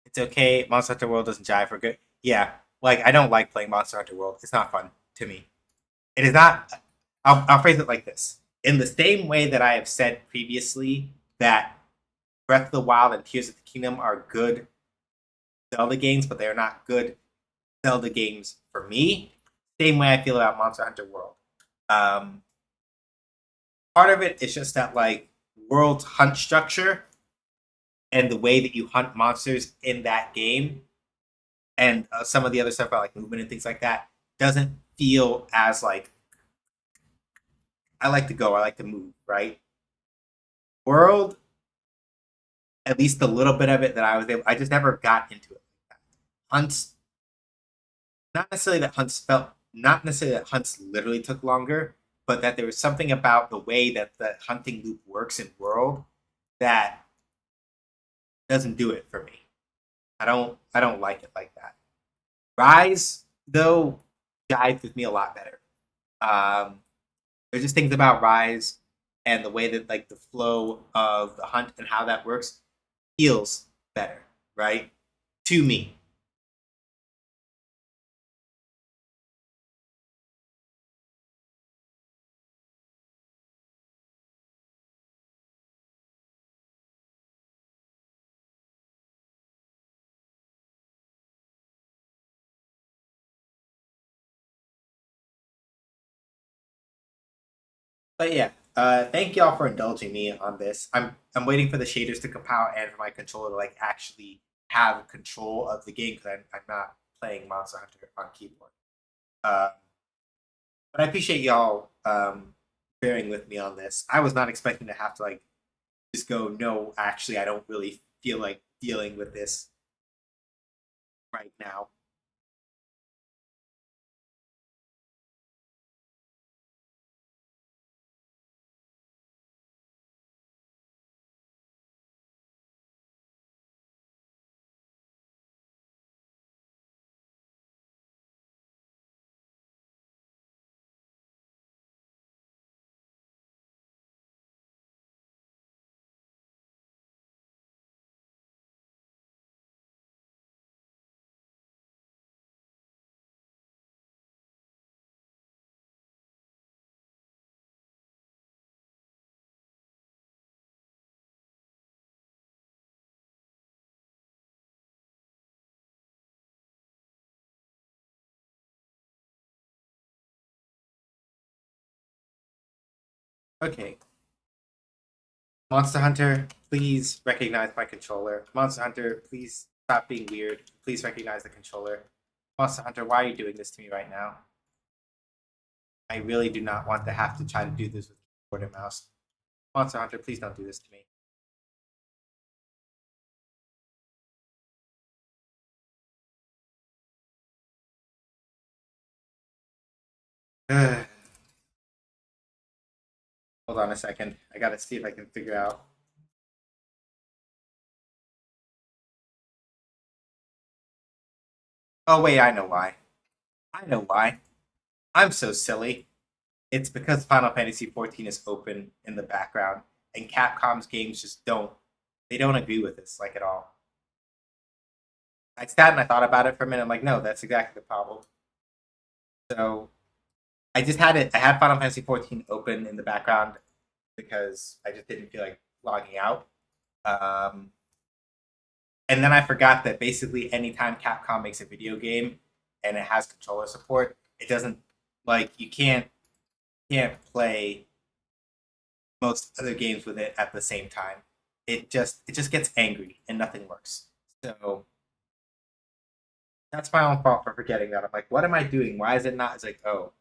It's okay. Monster Hunter World doesn't jive for good. Yeah, like I don't like playing Monster Hunter World. It's not fun to me. It is not. I'll phrase it like this: in the same way that I have said previously that Breath of the Wild and Tears of the Kingdom are good Zelda games, but they are not good Zelda games for me. Same way I feel about Monster Hunter World. Um, Part of it is just that like World's hunt structure and the way that you hunt monsters in that game, and some of the other stuff about like movement and things like that, doesn't feel as like I like to go, I like to move, right? World, at least the little bit of it that I was able, I just never got into it. Hunts, not necessarily that hunts literally took longer, but that there was something about the way that the hunting loop works in World that doesn't do it for me. I don't like it like that. Rise though jives with me a lot better. Um, there's just things about Rise and the way that like the flow of the hunt and how that works feels better, right? To me. But yeah, thank y'all for indulging me on this. I'm waiting for the shaders to compile and for my controller to like actually have control of the game because I'm not playing Monster Hunter on keyboard. Uh, but I appreciate y'all bearing with me on this. I was not expecting to have to like just go, no, actually, I don't really feel like dealing with this right now. Okay, Monster Hunter, please recognize my controller. Monster Hunter, please stop being weird. Please recognize the controller. Monster Hunter, why are you doing this to me right now? I really do not want to have to try to do this with keyboard and mouse. Monster Hunter, please don't do this to me. Hold on a second. I gotta see if I can figure out. Oh, wait, I know why. I know why. I'm so silly. It's because Final Fantasy 14 is open in the background, and Capcom's games just don't. They don't agree with this, like, at all. I sat and I thought about it for a minute. I'm like, no, that's exactly the problem. So I just had it. I had Final Fantasy 14 open in the background because I just didn't feel like logging out. Um, and then I forgot that basically anytime Capcom makes a video game and it has controller support, it doesn't like you can't play most other games with it at the same time. It just gets angry and nothing works. So that's my own fault for forgetting that. I'm like, what am I doing? Why is it not? It's like, oh,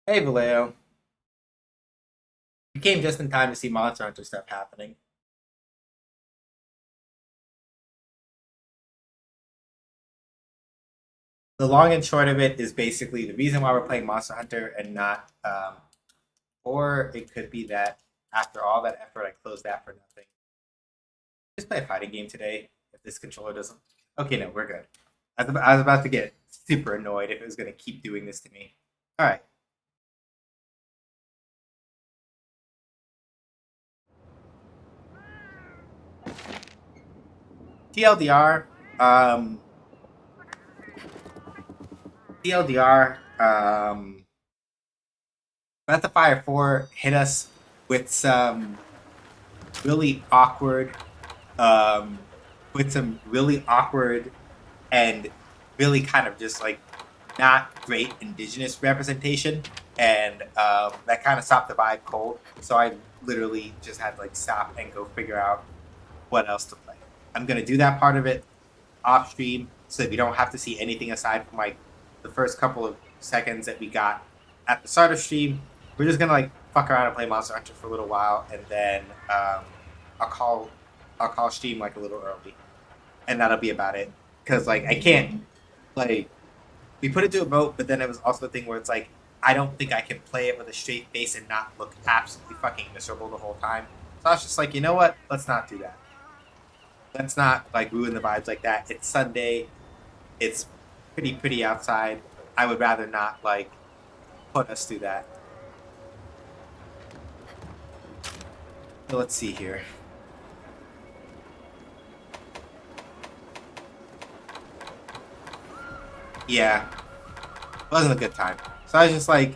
hey Vallejo, you came just in time to see Monster Hunter stuff happening. The long and short of it is basically the reason why we're playing Monster Hunter and not, or it could be that after all that effort, I closed that for nothing. Just play a fighting game today. If this controller doesn't, okay, no, we're good. I was about to get super annoyed if it was going to keep doing this to me. All right, TLDR. Um, TLDR, Breath of Fire 4 hit us with some really awkward, um, and really kind of just like not great indigenous representation, and that kind of stopped the vibe cold. So I literally just had to like stop and go figure out what else to play. I'm gonna do that part of it off stream, so that we don't have to see anything aside from like the first couple of seconds that we got at the start of stream. We're just gonna like fuck around and play Monster Hunter for a little while, and then I'll call stream like a little early, and that'll be about it. Because like I can't like we put it to a vote, but then it was also the thing where it's like I don't think I can play it with a straight face and not look absolutely fucking miserable the whole time. So I was just like, you know what? Let's not do that. Let's not like ruin the vibes like that. It's Sunday. It's pretty outside. I would rather not like put us through that. So let's see here. Yeah, it wasn't a good time. So I was just like,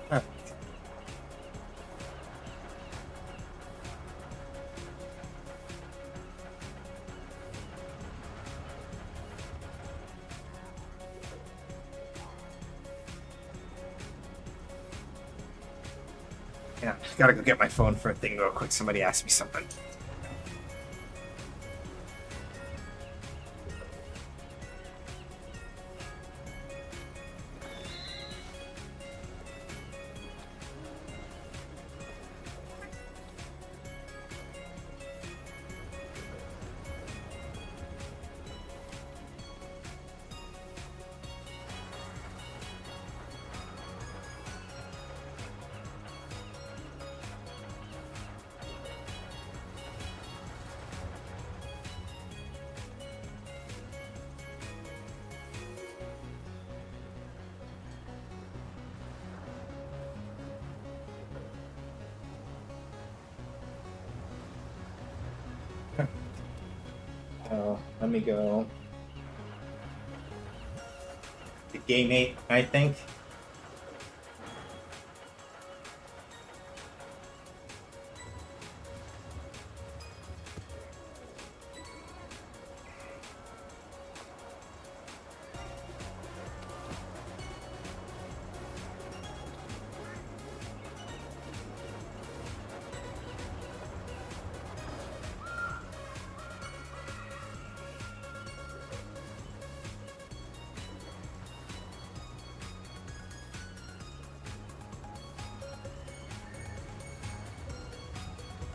huh. Yeah, gotta go get my phone for a thing real quick. Somebody asked me something. Oh, let me go. The game 8, I think.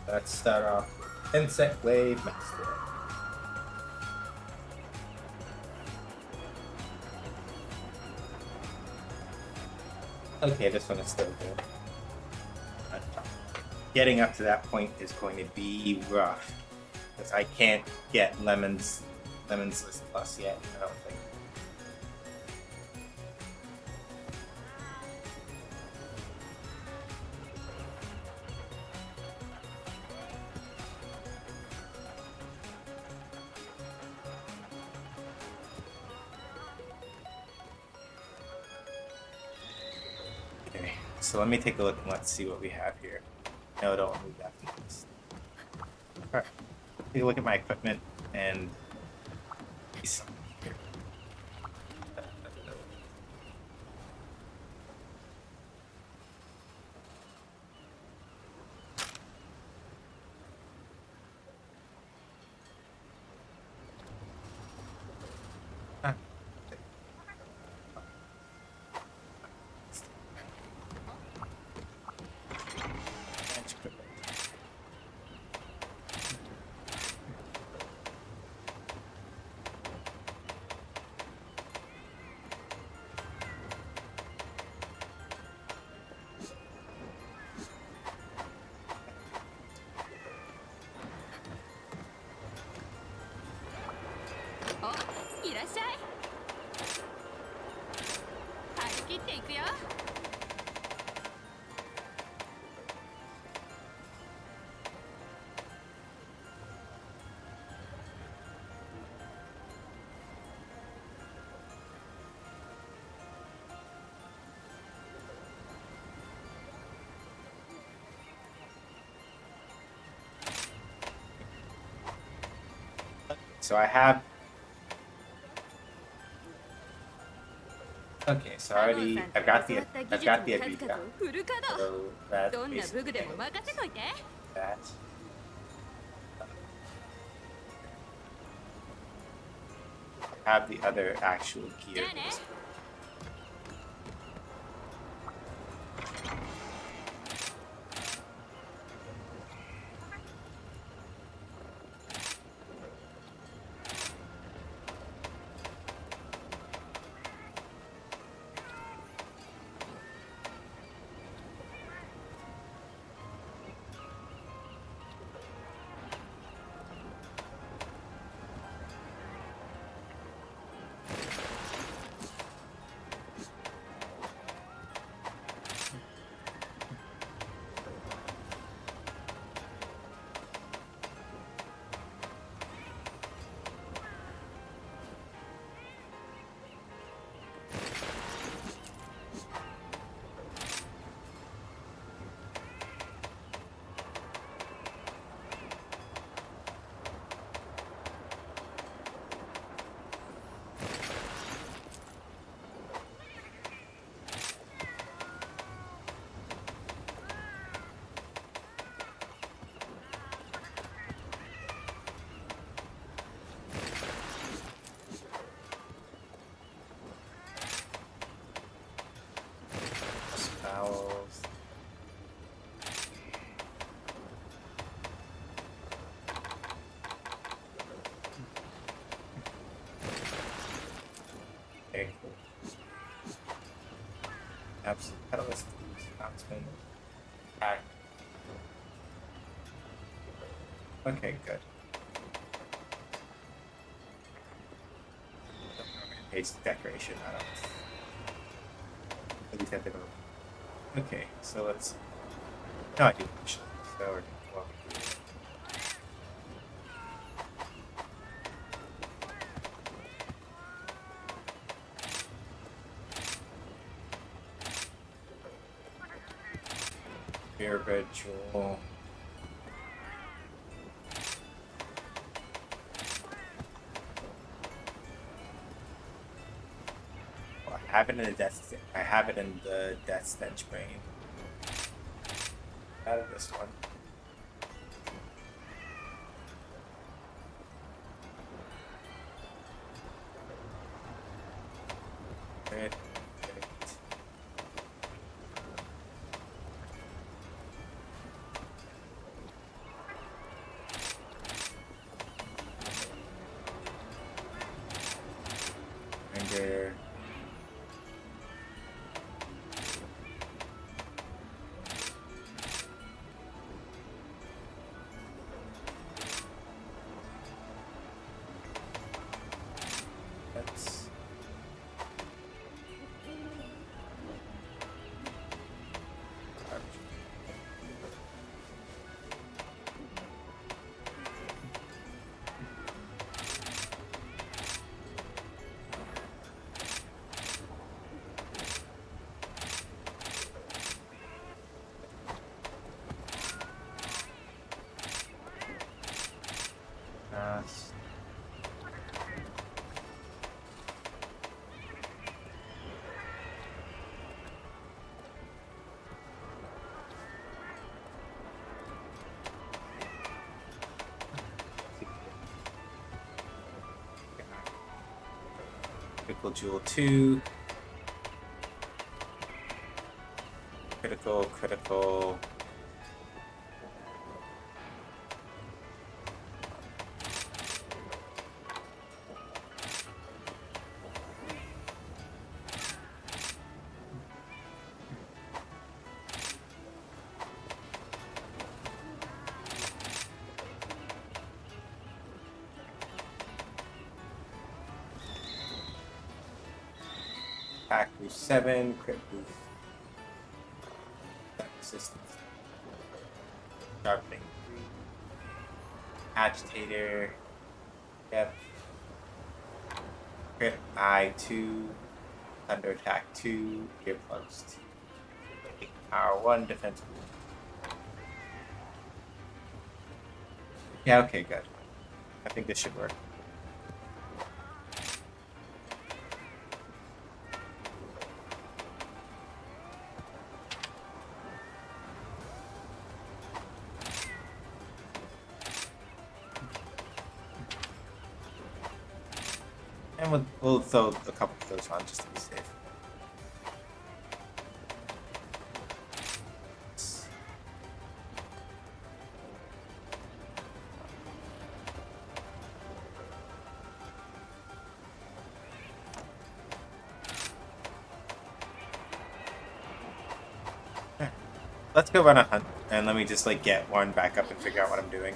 Let's start off with Insect Wave Master. Okay, this one is still good. Getting up to that point is going to be rough, because I can't get Lemon's List Plus yet, I don't think. So let me take a look and let's see what we have here. No, don't move that from this. Alright, take a look at my equipment and see something here. らっしゃい。張り切っていくよ。So I have. Okay, so already I've got the Avita. So that's どんな武具で basically も任せといて。 that. I have the other actual gear. Spells. Okay, cool. Absolute Petalist. Bounceman. Attack. Okay, good. Page decoration. I don't. At least I did a. Okay, so let's. No, I do actually. So we're well. Purebred Jewel. Well, I have it in the death. I have it in the Death Stench Brain. Out of this one. Great. Anger. That's garbage. Critical Jewel 2. Critical. Attack boost 7, crit boost. Resistance. Sharpening 3. Agitator. Yep. Crit I 2. Thunder attack 2. Earplugs 2. Power 1. Defense 1. Yeah, okay, good. I think this should work. And we'll throw a couple of those on just to be safe. Let's go run a hunt, and let me just like get one back up and figure out what I'm doing.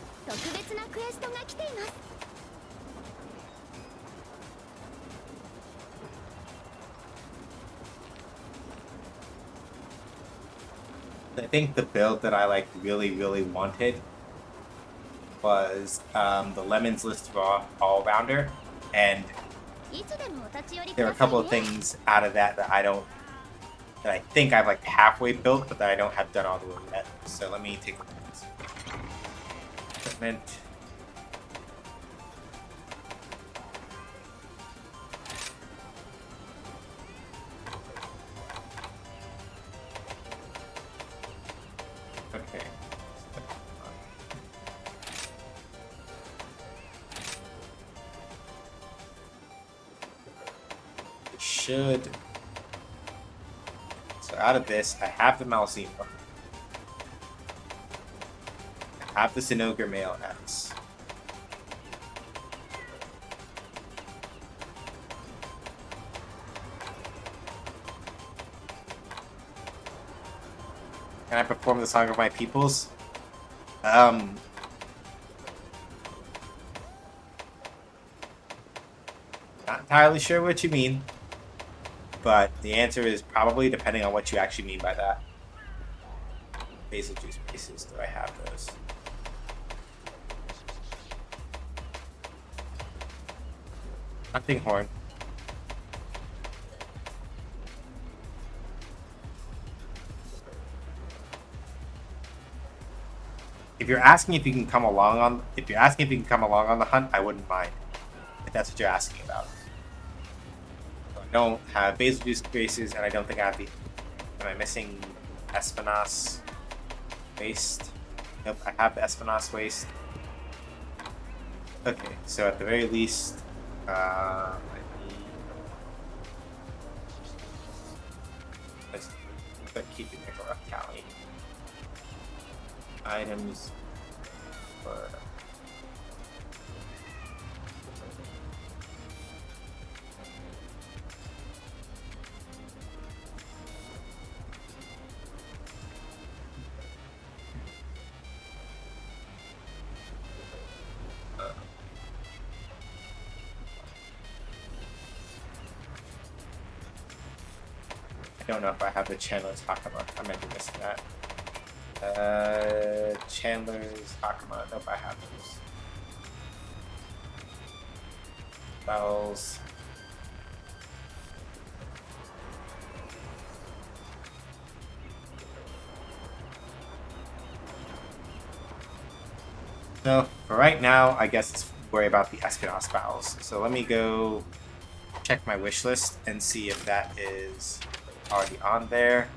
I think the build that I like really wanted was the Lemons List Raw All-Rounder, and there are a couple of things out of that that I think I've like halfway built, but that I don't have done all the way yet. So let me take a look at this. Equipment. Okay. It should. So out of this, I have the Malzeno. I have the Sinogre Male X. Can I perform the Song of My Peoples? Not entirely sure what you mean, but the answer is probably, depending on what you actually mean by that. Basil juice pieces, do I have those? Hunting horn. If you're asking if you can come along on the hunt, I wouldn't mind. If that's what you're asking about. So I don't have basil juice bases, and I don't think I have the. Am I missing Espinasse waste? Nope, I have the Espinasse waste. Okay, so at the very least, I need. Let's keep it a rough tally. Items for I don't know if I have the Chandler's Hakama. I might be missing that. Chandler's Hakama. Nope, I have those. Spells. So, for right now, I guess let's worry about the Espionage spells. So let me go check my wish list and see if that is already on there.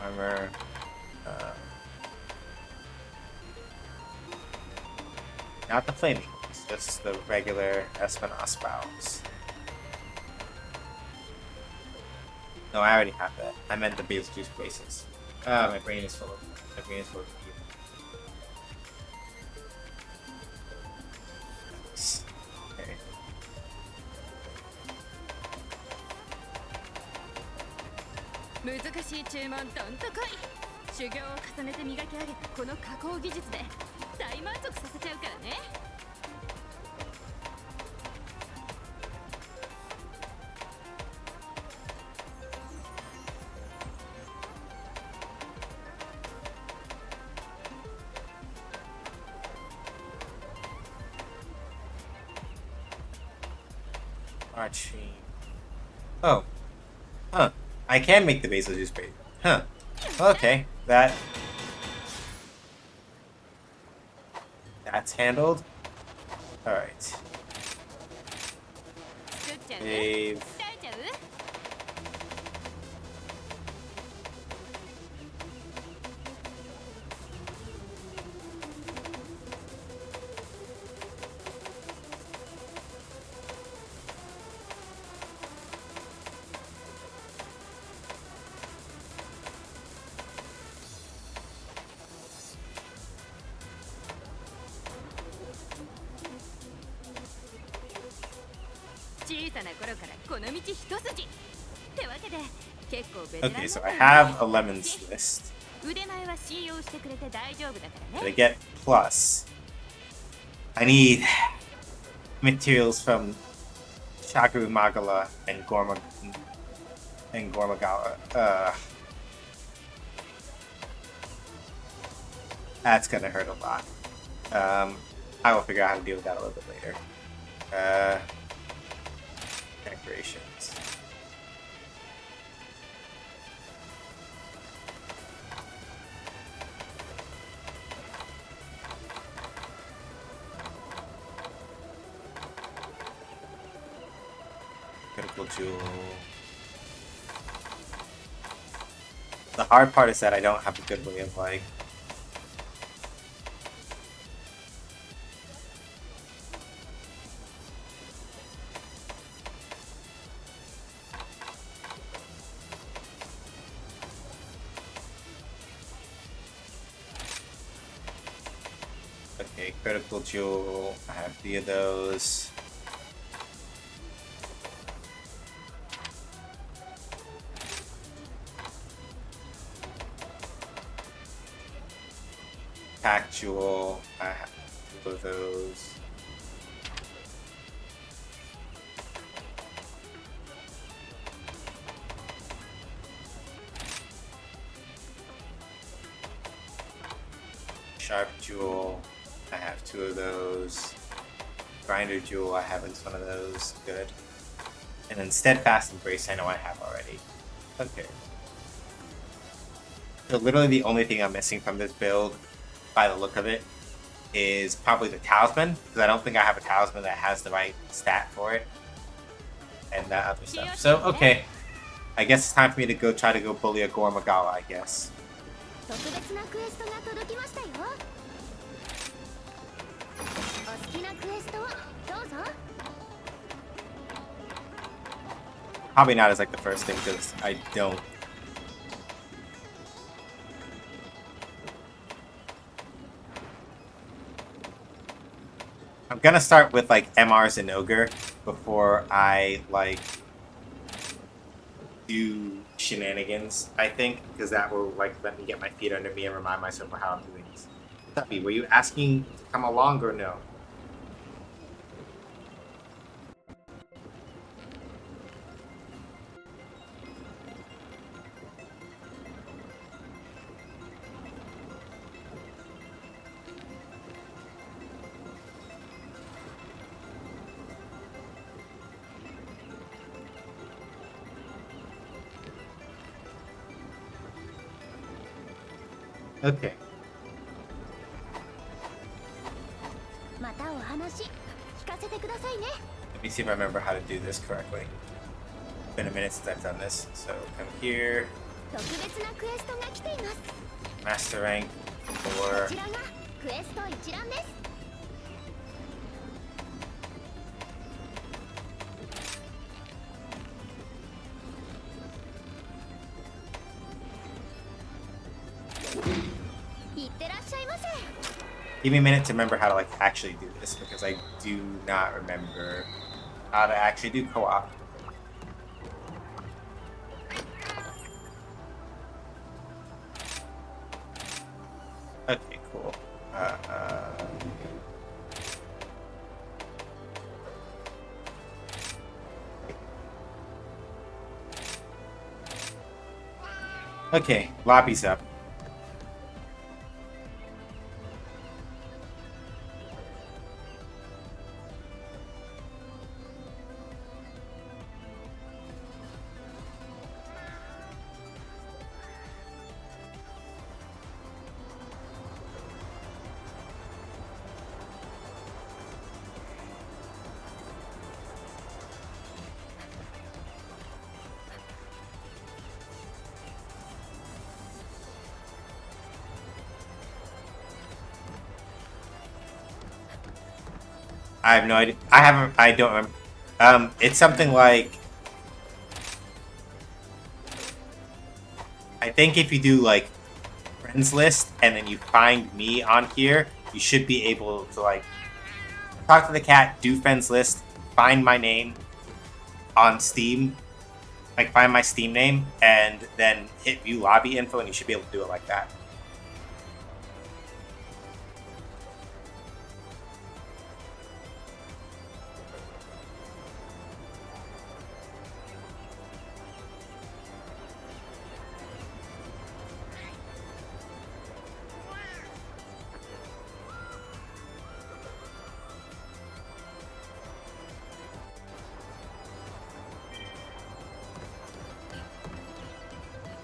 Armor. Not the flaming ones, just the regular Espionage spells. No, I already have that. I meant the basil juice bases. My brain is full of 難しい注文どんと来い。修行を重ねて磨き上げたこの加工技術で大満足させちゃうからね。Archie. Oh. Huh. I can make the basil juice bait. Huh. Okay. That's handled. Alright. 作っちゃう？ Save. 鍛えちゃう？ 小さな頃からこの道一筋ってわけで結構ベテラン Okay, だ so った I ん have だ a lemons list. 腕前は信用してくれて大丈夫だから Did I ね get plus? I need materials from Shagru Magala and Gormagawa. That's gonna hurt a lot. I will figure out how to deal with that a little bit later. Decorations. Critical jewel. The hard part is that I don't have a good way of like. Okay, critical jewel. I have 3 of those. Pack jewel. I have 2 of those. Sharp jewel. I have 2 of those. Grinder jewel. I have at least 1 of those. Good. And then steadfast embrace. I know I have already. Okay. So literally the only thing I'm missing from this build, by the look of it, is probably the talisman, because I don't think I have a talisman that has the right stat for it, and that other stuff. So, okay. I guess it's time for me to go try to go bully a Gormagawa, I guess. 特別なクエストが届きましたよ。お好きなクエストをどうぞ。 Probably not as like the first thing, because I don't. I'm gonna start with like MRs and Ogre before I like do shenanigans, I think, because that will like let me get my feet under me and remind myself of how I'm doing these. Tuppy, were you asking to come along or no? Okay. またお話聞かせてくださいね。 Let me see if I remember how to do this correctly. It's been a minute since I've done this. So come here. 特別なクエストが来ています。 Master rank こ for ちらがクエスト一覧です。 いってらっしゃいませ。 Give me a minute to remember how to like actually do this, because I do not remember how to actually do co-op. Okay, cool. Okay, lobby's up. I have no idea. I don't remember. It's something like, I think if you do like friends list and then you find me on here, you should be able to like talk to the cat, do friends list, find my name on Steam, like find my Steam name, and then hit view lobby info, and you should be able to do it like that.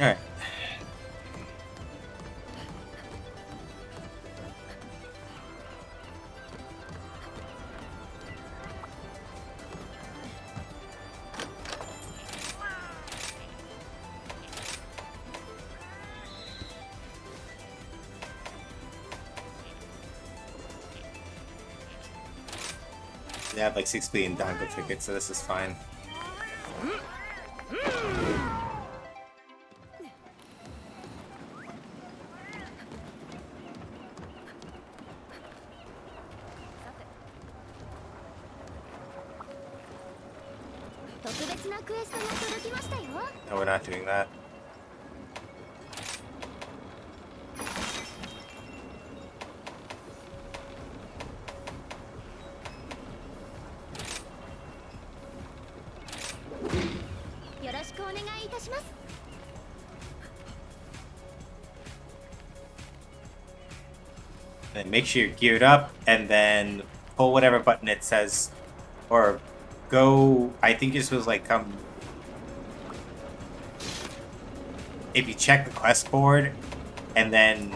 Alright. They have like 6 billion Dango tickets, so this is fine. No, we're not doing that. Then make sure you're geared up, and then pull whatever button it says, or go. I think you're supposed to like come. If you check the quest board, and then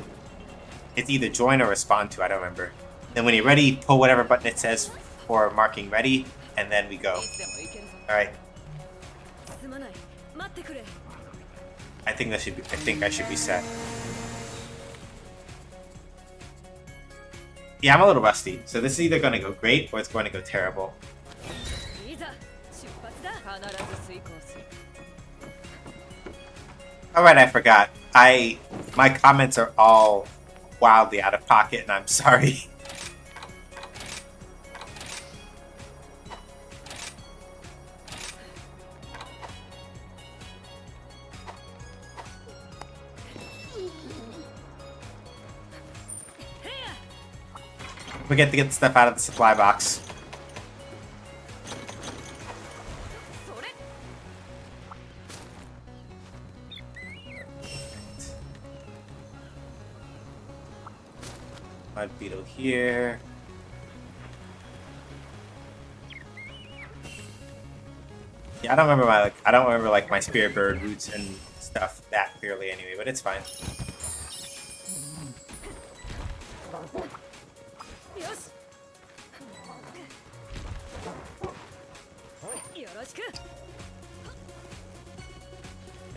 it's either join or respond to. I don't remember. Then when you're ready, pull whatever button it says for marking ready, and then we go. All right. I think that should be. I think I should be set. Yeah, I'm a little rusty, so this is either going to go great or it's going to go terrible. Alright, I forgot. My comments are all wildly out of pocket, and I'm sorry. We get to get the stuff out of the supply box. Mud beetle here. Yeah, I don't remember like my spirit bird roots and stuff that clearly anyway, but it's fine.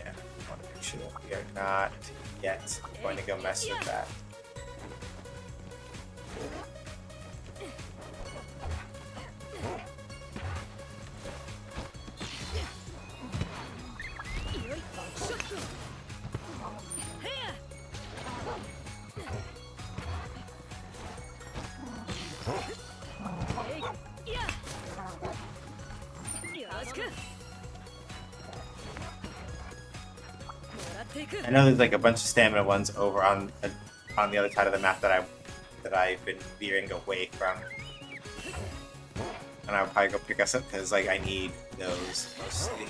Yeah, I want to make sure that we are not yet going to go mess with that. I know there's like a bunch of stamina ones over on on the other side of the map that I've been veering away from. And I'll probably go pick us up because like I need those mostly.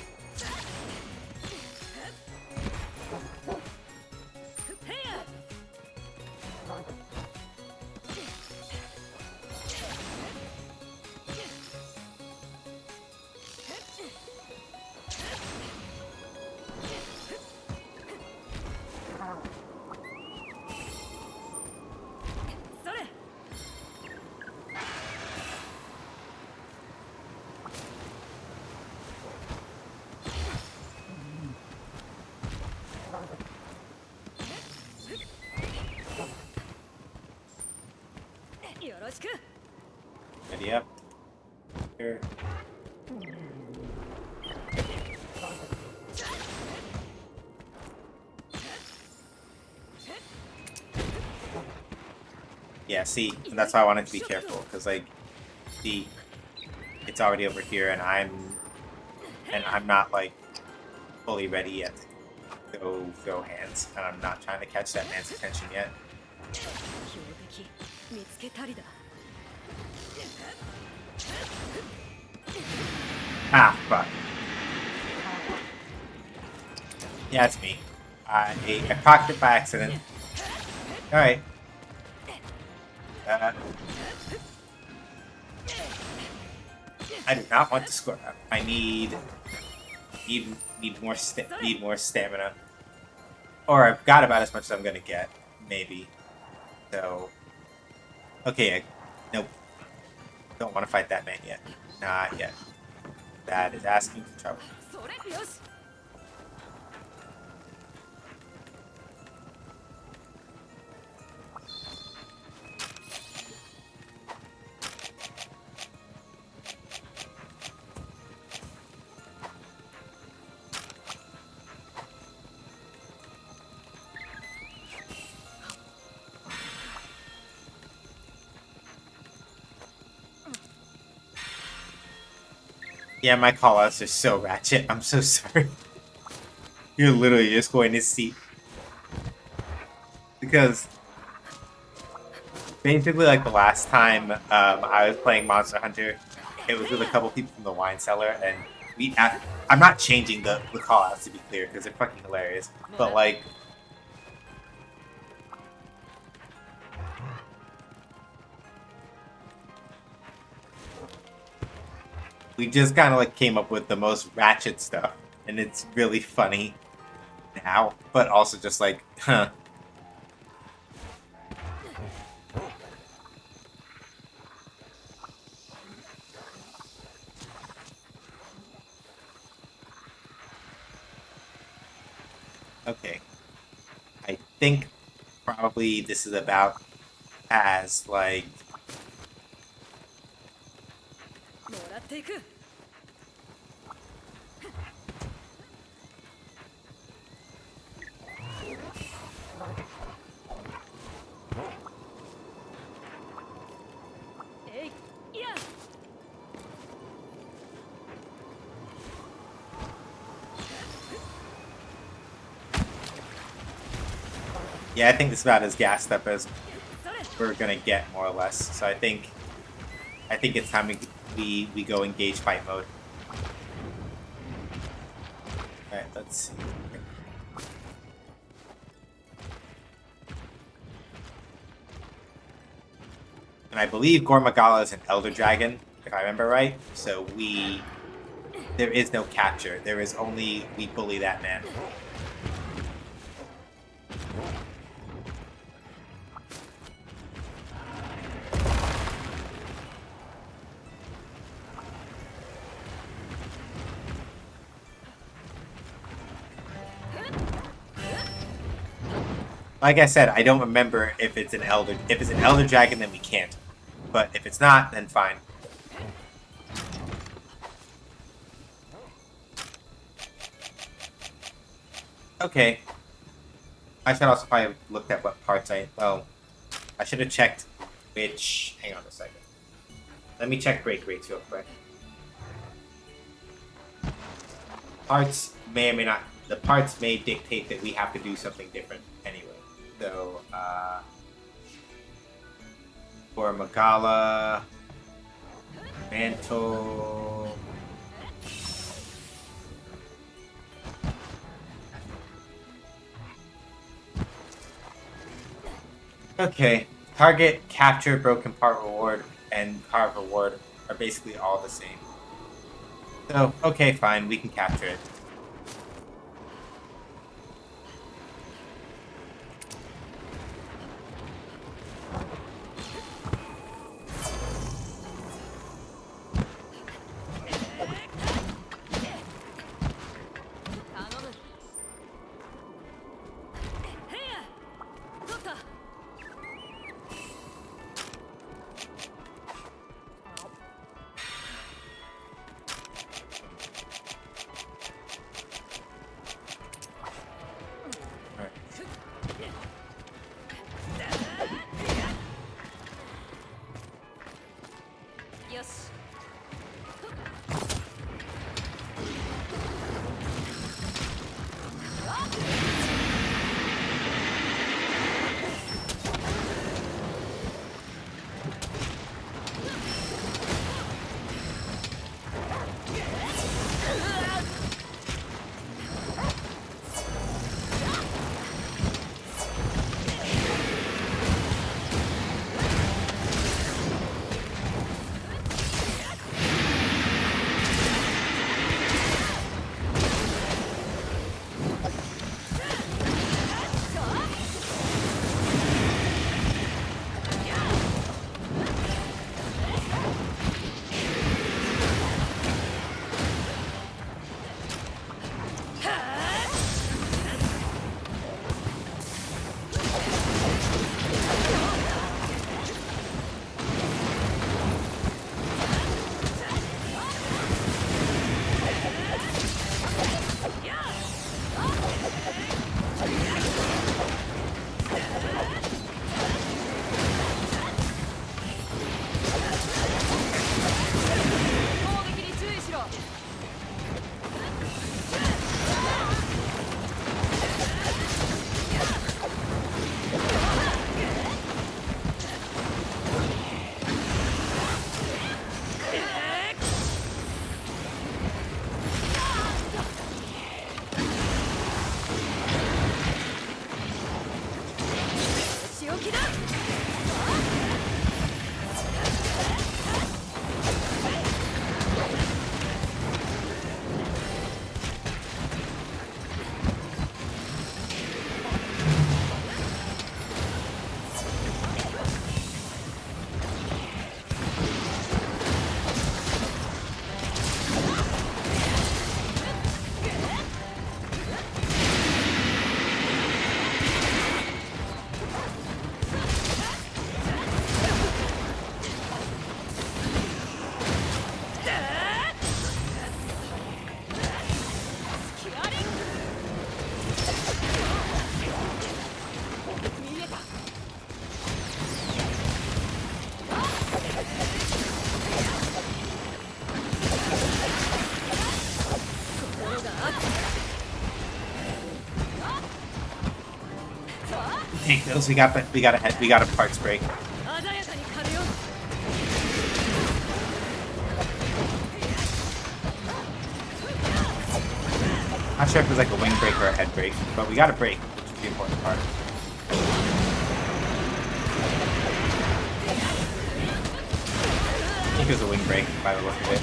Ready up. Here. Yeah, see, and that's why I wanted to be careful, because like, see, it's already over here, and I'm not like fully ready yet to go throw hands, and I'm not trying to catch that man's attention yet. Ah, fuck. Yeah, it's me. I procced it by accident. Alright. I do not want to score up. I need more stamina. Or I've got about as much as I'm gonna get, maybe. So, okay, nope. Don't want to fight that man yet. Not yet. That is asking for trouble. Yeah, my callouts are so ratchet. I'm so sorry. You're literally just going to see. Because basically, like the last time I was playing Monster Hunter, it was with a couple people from the wine cellar, and I'm not changing the callouts to be clear because they're fucking hilarious. But like, we just kind of like came up with the most ratchet stuff, and it's really funny now, but also just like, huh. Okay. I think probably this is about as like yeah, I think this is about as gassed up as we're gonna get, more or less. So I think it's time we go engage fight mode. All right, let's see. And I believe Gormagala is an Elder Dragon, if I remember right. So there is no capture. There is only we bully that man. Like I said, I don't remember if it's an elder dragon, then we can't. But if it's not, then fine. Okay. I should also probably have looked at what parts I should have checked which. Hang on a second. Let me check break rates real quick. Parts may or may not. The parts may dictate that we have to do something different anyway. So, for Magala, Mantle. Okay, target, capture, broken part reward, and carve reward are basically all the same. So, okay, fine, we can capture it. Take those. We got a parts break. Not sure if it was like a wing break or a head break, but we got a break, which is the important part. I think it was a wing break by the look of it.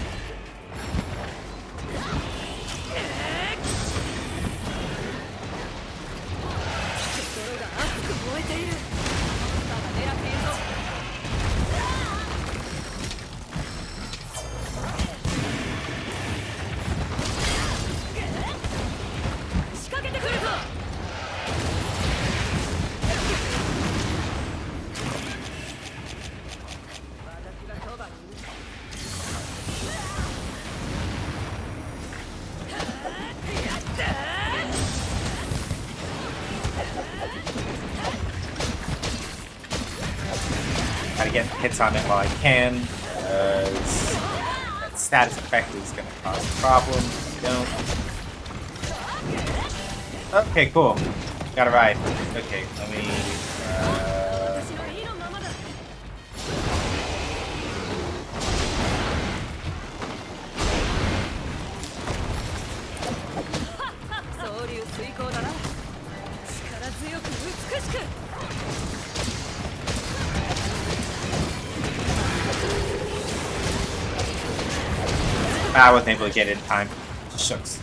Gotta get hits on it while I can, because that status effect is gonna cause a problem if you don't. Okay, cool. Gotta ride. Okay, let me. 私の意のままだ。総流遂行だな。力強く美しく。I wasn't able to get it in time. Just shucks.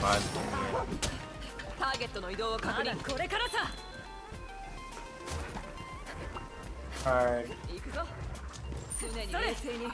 on. ターゲットの移動を確認。これからさ。Alright. 行くぞ。常に冷静に。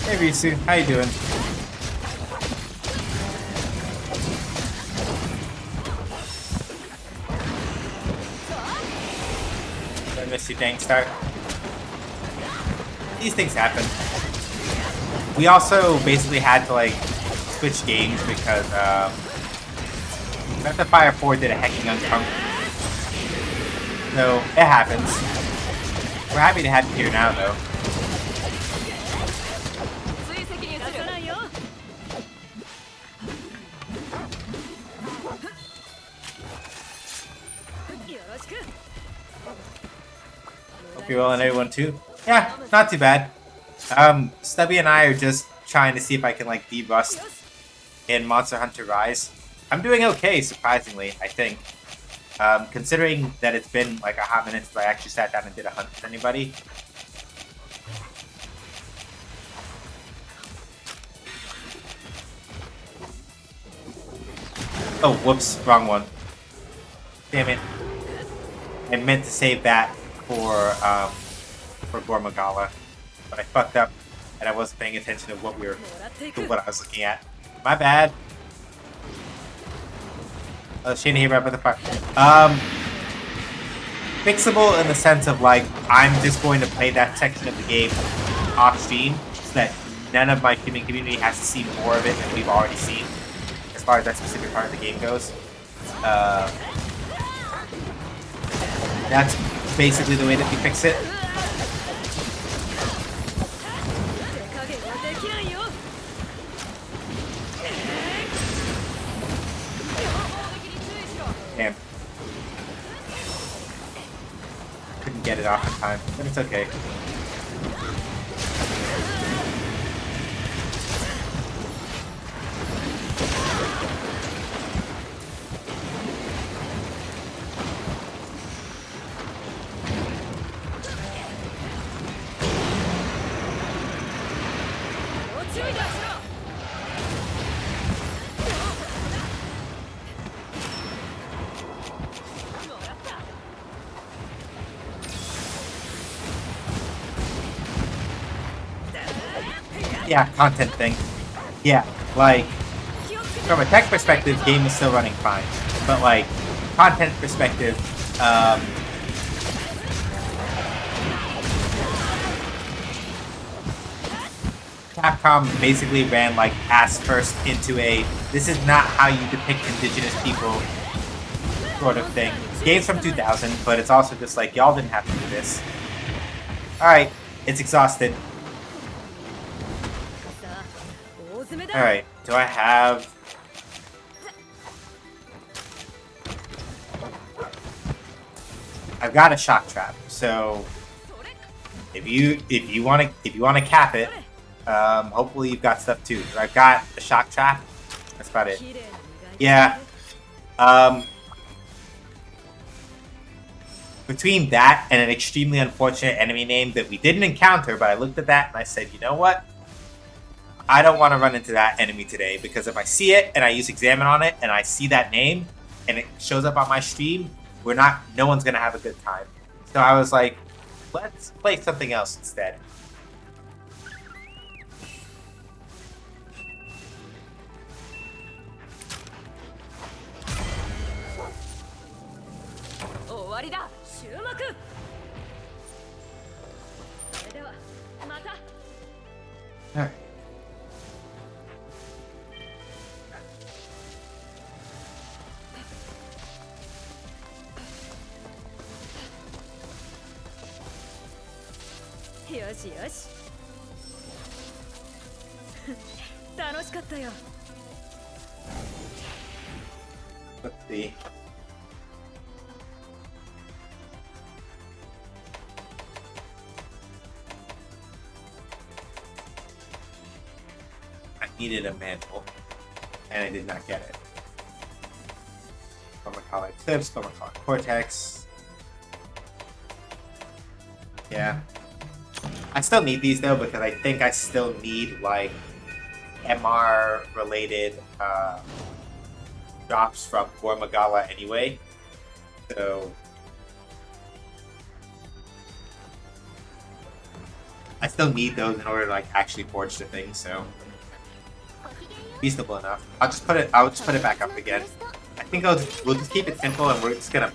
Hey Risu, how you doing? I miss you, dang start. These things happen. We also basically had to like switch games because Breath of Fire 4 did a hecking uncomfortable. So it happens. We're happy to have you here now though. Hope you're well and everyone too. Yeah, not too bad. Stubby and I are just trying to see if I can like de-rust in Monster Hunter Rise. I'm doing okay, surprisingly, I think. Considering that it's been like a hot minute since I actually sat down and did a hunt with anybody. Oh, whoops, wrong one. Damn it. I meant to save that for Gormagala, but I fucked up and I wasn't paying attention to what what I was looking at. My bad. Shane here right by the fire. Fixable in the sense of like I'm just going to play that section of the game off stream so that none of my human community has to see more of it than we've already seen as far as that specific part of the game goes. That's basically the way that we fix it. Damn. Couldn't get it off in time, but it's okay. Yeah, content thing. Yeah, like, from a tech perspective, game is still running fine. But, like, content perspective, Capcom basically ran, like, ass first into a, this is not how you depict indigenous people sort of thing. Game's from 2000, but it's also just like, y'all didn't have to do this. Alright, it's exhausted. Alright, do I have... I've got a shock trap, so if you want to cap it, hopefully you've got stuff too. I've got a shock trap. That's about it. Yeah. Between that and an extremely unfortunate enemy name that we didn't encounter, but I looked at that and I said, you know what? I don't want to run into that enemy today, because if I see it and I use Examine on it and I see that name and it shows up on my stream, no one's gonna have a good time. So I was like, let's play something else instead. Alright. Let's see. I needed a mantle, and I did not get it. Pharmacologic tips, pharmacologic cortex. Yeah. I still need these though, because I think I still need like MR related drops from Gormagala anyway. So I still need those in order to like actually forge the thing, so reasonable enough. I'll just put it back up again. I think we'll just keep it simple, and we're gonna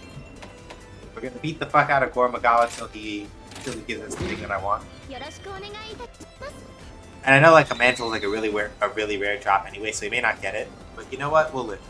beat the fuck out of Gormagala till he gives us the thing that I want. And I know like a mantle is like a really rare drop anyway, so he may not get it. But you know what? We'll live.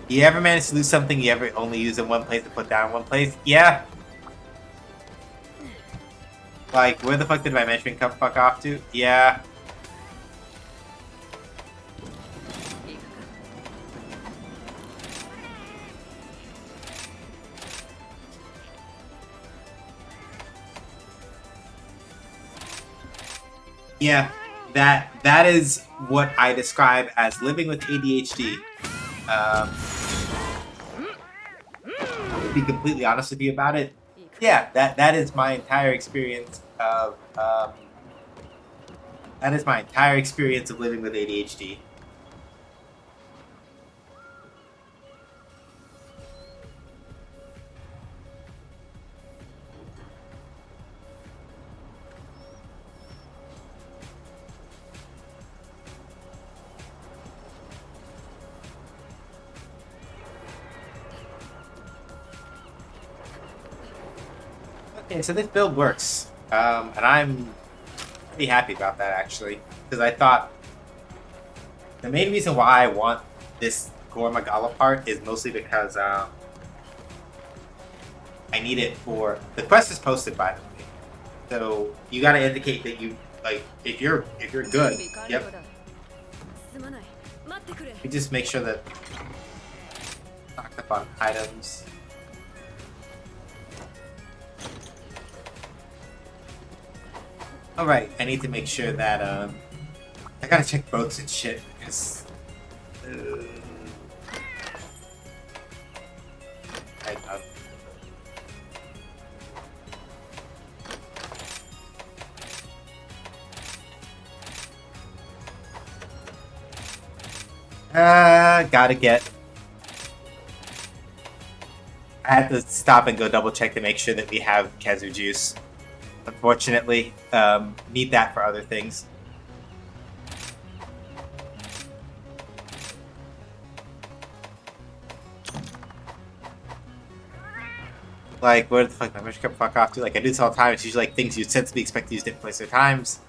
You ever manage to lose something you ever only use in one place to put down in one place? Yeah. Like, where the fuck did my measuring cup fuck off to? Yeah. Yeah, that is what I describe as living with ADHD. To be completely honest with you about it, yeah, that is my entire experience of living with ADHD. Okay, so this build works, and I'm pretty happy about that actually, because I thought the main reason why I want this Gormagala part is mostly because I need it for the quest is posted by the way, so you got to indicate that you like if you're good. Yep. You just make sure that stocked up on items. Alright, I need to make sure that, I gotta check boats and shit, because... I gotta get... I had to stop and go double check to make sure that we have Kezu juice. Unfortunately, need that for other things. Like, where the fuck my measure cup fuck off to? Like, I do this all the time. It's usually like things you'd sensibly expect to use different places or times.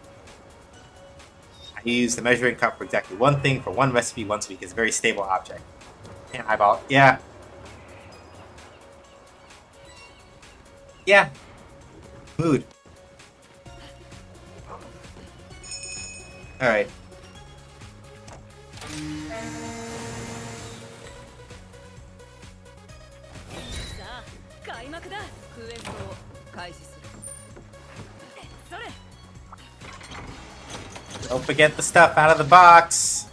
I use the measuring cup for exactly one thing for one recipe once a week. It's a very stable object. Can't eyeball. Yeah. Yeah. Mood. Alright. さあ開幕だ。クエストを開始する。それ。 Don't forget the stuff out of the box.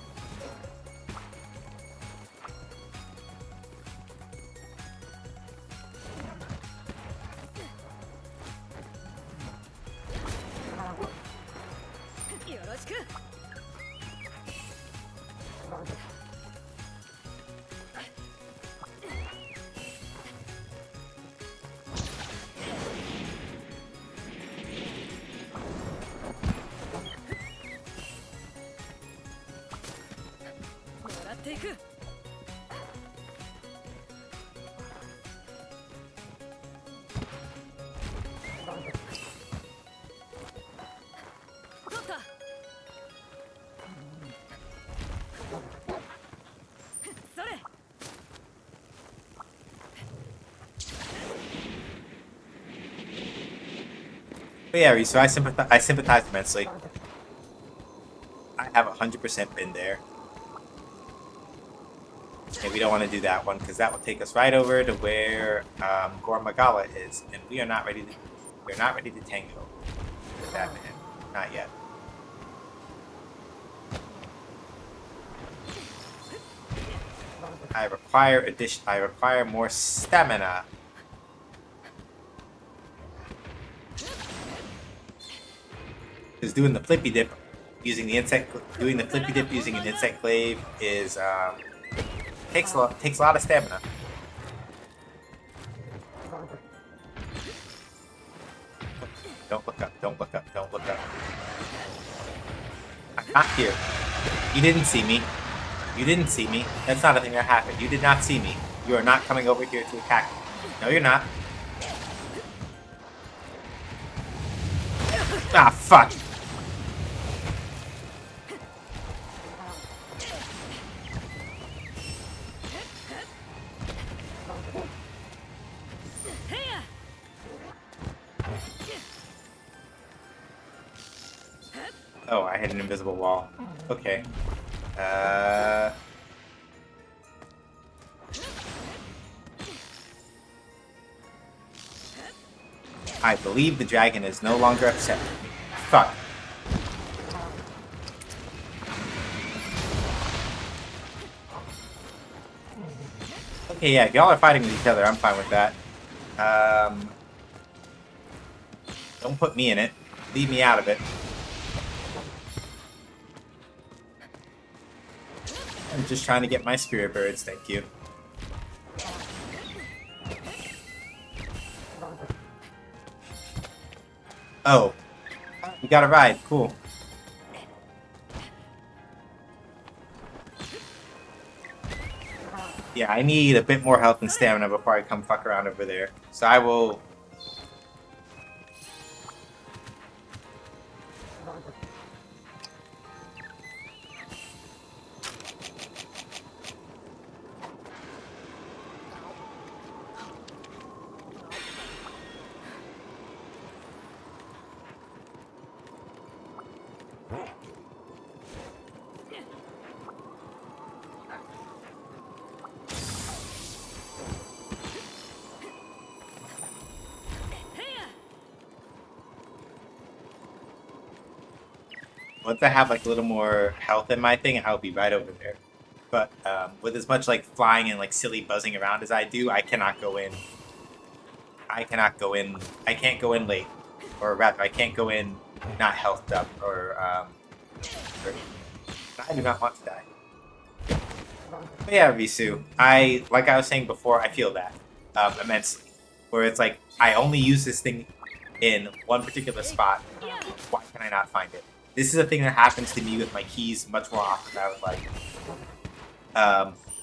But yeah, Riso, I sympathize immensely. I have 100% been there. And we don't want to do that one because that will take us right over to where Gormagala is, and we are not ready to tango with that man. Not yet. I require more stamina. Because doing the flippy dip using an insect glaive is takes a lot of stamina. Don't look up, don't look up, don't look up. I'm not here. You didn't see me. You didn't see me. That's not a thing that happened. You did not see me. You are not coming over here to attack me. No, you're not. Ah, fuck. Oh, I hit an invisible wall. Okay. I believe the dragon is no longer upset with me. Fuck. Okay, yeah, if y'all are fighting with each other, I'm fine with that. Don't put me in it. Leave me out of it. I'm just trying to get my spirit birds, thank you. Oh. We got a ride, cool. Yeah, I need a bit more health and stamina before I come fuck around over there. So I will... once I have like a little more health in my thing, I'll be right over there. But with as much like flying and like silly buzzing around as I do, I cannot go in. I cannot go in. I can't go in late, or rather, I can't go in not healthed up, or I do not want to die. But yeah, Risu, like I was saying before, I feel that immensely. Where it's like I only use this thing in one particular spot. Why can I not find it? This is a thing that happens to me with my keys much more often than I would like.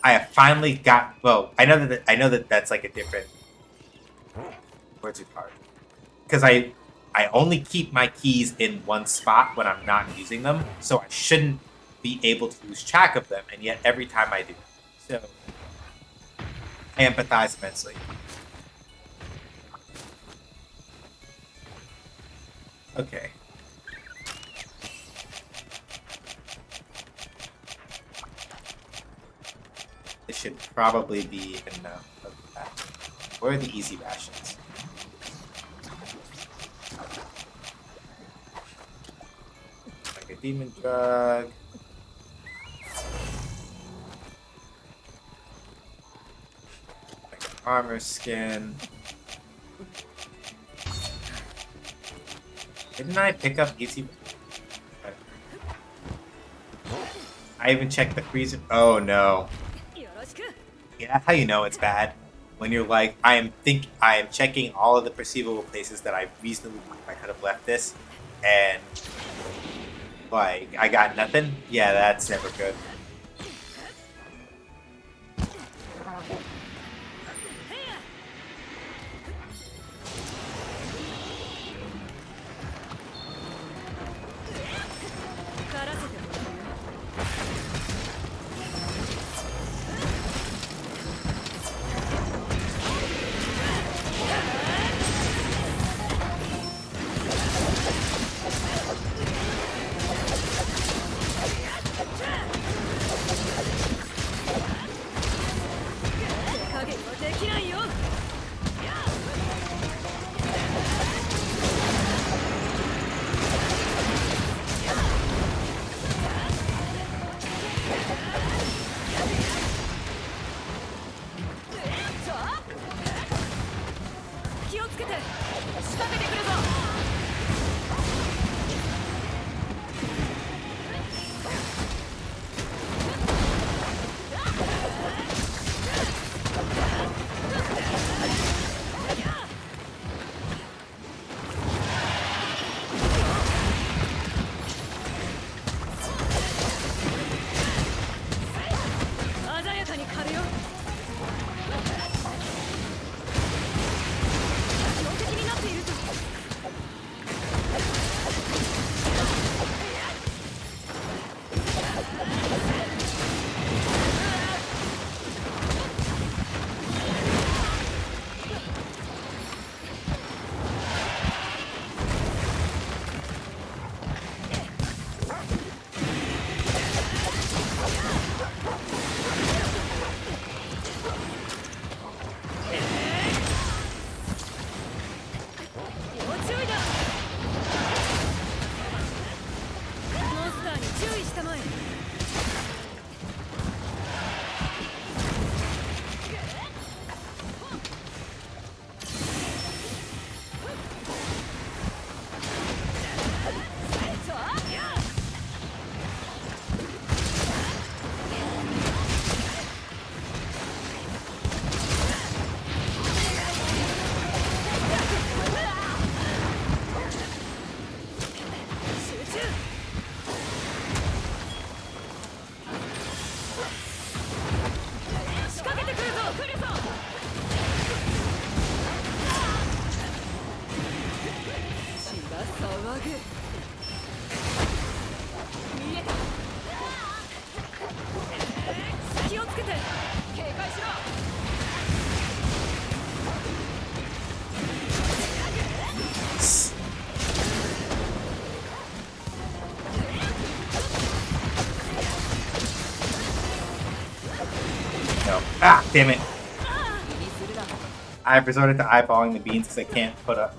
I have finally got. Well, I know that that's like a different. Where's your card? Because I only keep my keys in one spot when I'm not using them, so I shouldn't be able to lose track of them, and yet every time I do. So I empathize immensely. Okay. This should probably be enough of that. Where are the easy rations? Like a demon drug. Like an armor skin. Didn't I pick up easy? I even checked the freezer. Oh no. Yeah, that's how you know it's bad. When you're like, I am checking all of the perceivable places that I reasonably believe I could have left this, and like I got nothing. Yeah, that's never good. No. Ah, damn it. I've resorted to eyeballing the beans because I can't put up.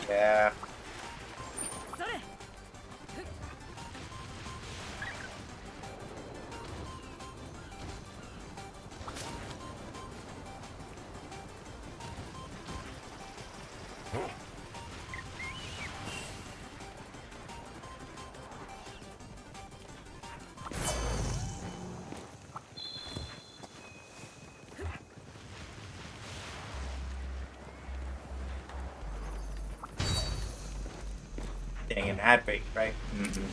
Yeah. Dang, an ad break, right? Mm-hmm.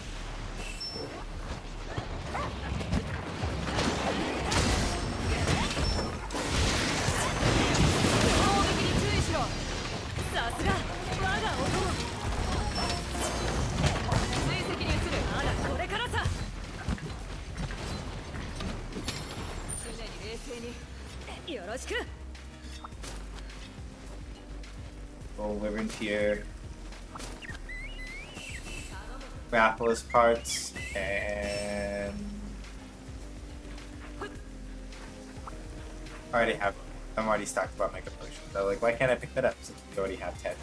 Well, we're in here. Grappler's parts and I'm already stocked about Mega Potions. So like, why can't I pick that up since we already have 10?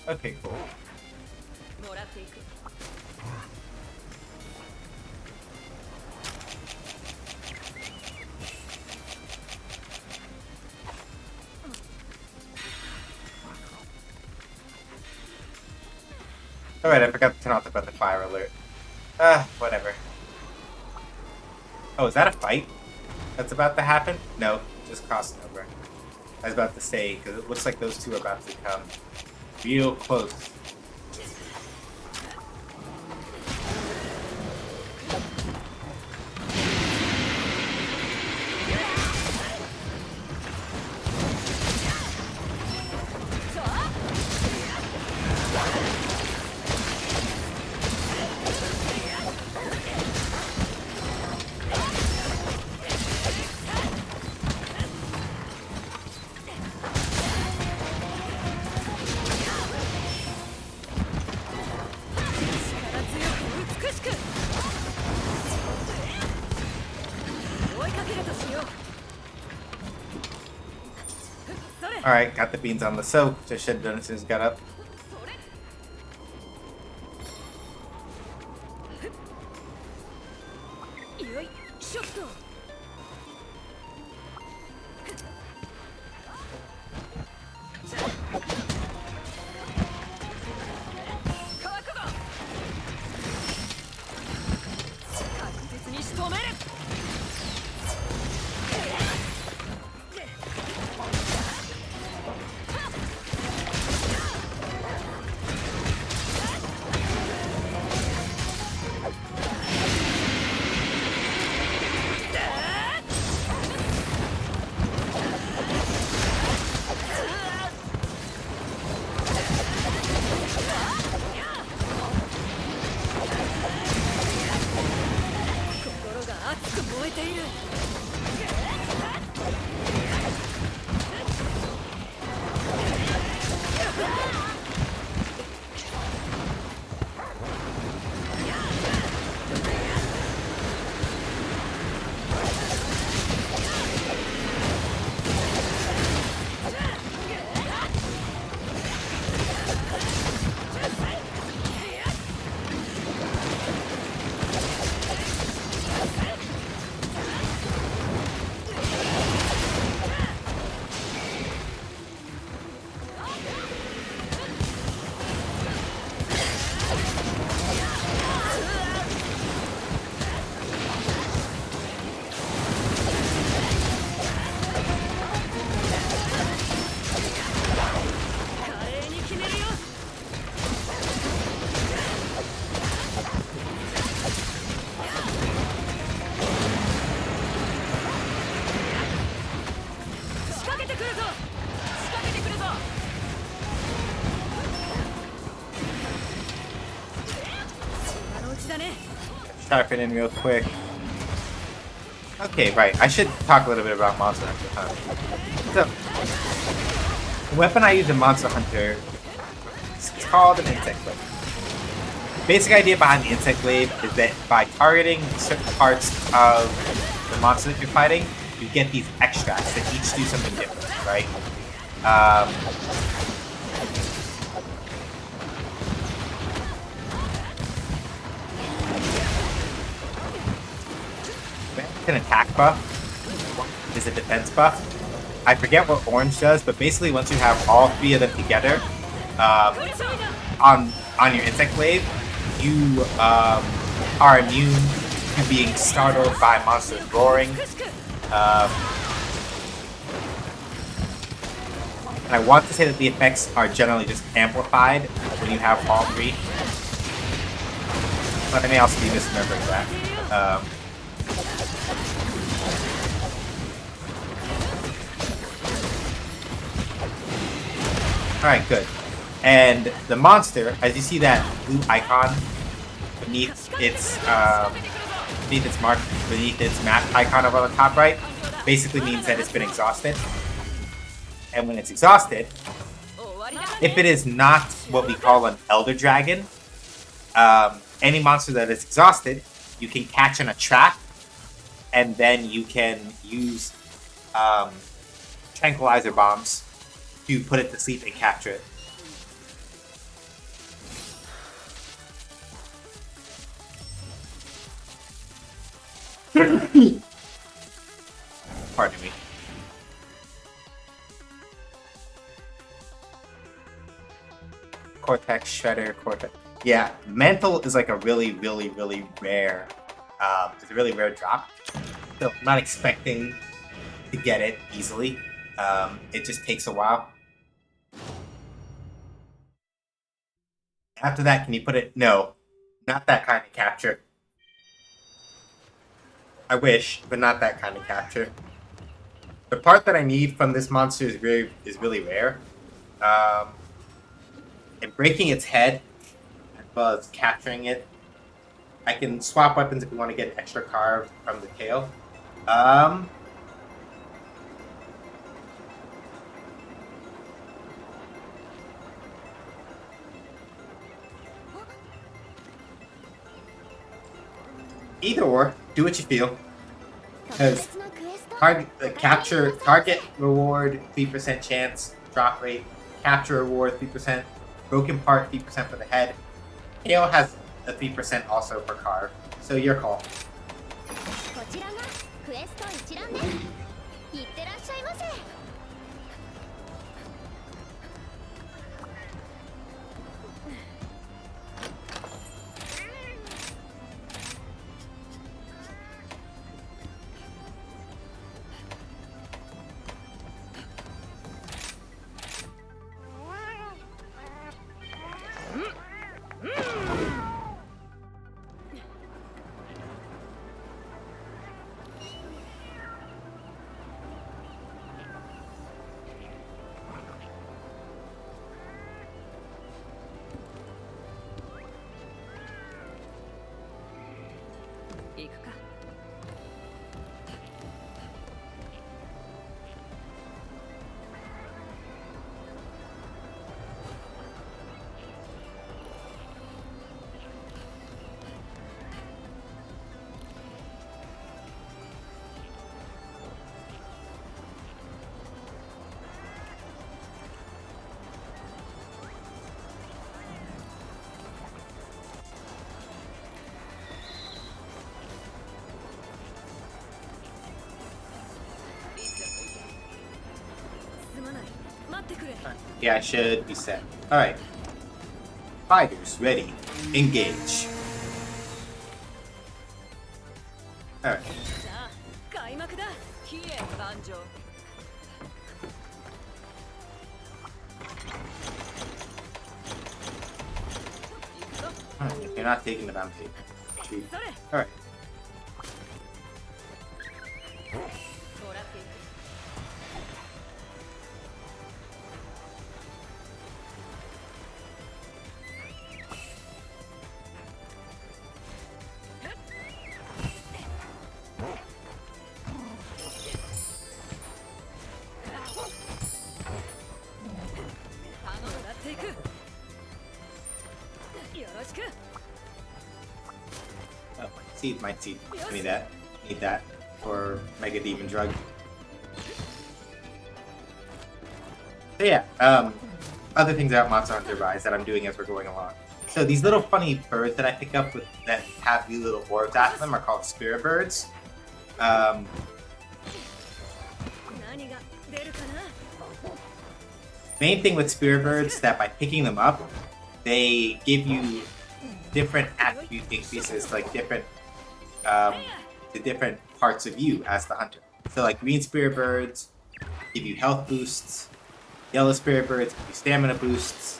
Okay, cool. Alright, I forgot to turn off about the fire alert. Whatever. Oh, is that a fight that's about to happen? No, just crossing over. I was about to say, because it looks like those two are about to come real close. Alright, got the beans on the soak. Just should have done as soon as got up. Type it in real quick. Okay, right. I should talk a little bit about Monster Hunter. So, the weapon I use in Monster Hunter is called an Insect Blade. The basic idea behind the Insect Blade is that by targeting certain parts of the monster that you're fighting, you get these extracts that each do something different, right? an attack buff. Is a defense buff. I forget what orange does, but basically once you have all 3 of them together on your insect wave, you are immune to being startled by monsters roaring. And I want to say that the effects are generally just amplified when you have all 3. But I may also be misremembering that. Alright, good. And the monster, as you see that blue icon beneath its map icon over on the top right, basically means that it's been exhausted. And when it's exhausted, if it is not what we call an Elder Dragon, any monster that is exhausted, you can catch in a trap, and then you can use tranquilizer bombs to put it to sleep and capture it. Pardon me. Cortex, Shredder, Cortex. Yeah, Mantle is like a really, really, really rare. It's a really rare drop. So I'm not expecting to get it easily. It just takes a while. After that, can you put it? No, not that kind of capture. I wish, but not that kind of capture. The part that I need from this monster is really rare. And breaking its head, as well as capturing it. I can swap weapons if we want to get an extra carve from the tail. Either or, do what you feel. Because target reward 3% chance, drop rate, capture reward 3%, broken part 3% for the head. Tail has a 3% also for carve. So your call. こちらがクエスト一覧です。いってらっしゃいませ。行くか。Yeah, I should be set. Alright. Fighters ready. Engage. Alright. You're not taking the bounty. Alright. Oh, my seed. Give me that. Need that for Mega Demon Drug. So yeah, other things about Monster Hunter Rise that I'm doing as we're going along. So these little funny birds that I pick up that have these little orbs at them are called spirit birds. Um, 何が出るかな。 main thing with spirit birds that by picking them up, they give you different attribute increases, like different to different parts of you as the hunter. So like green spirit birds give you health boosts, yellow spirit birds give you stamina boosts,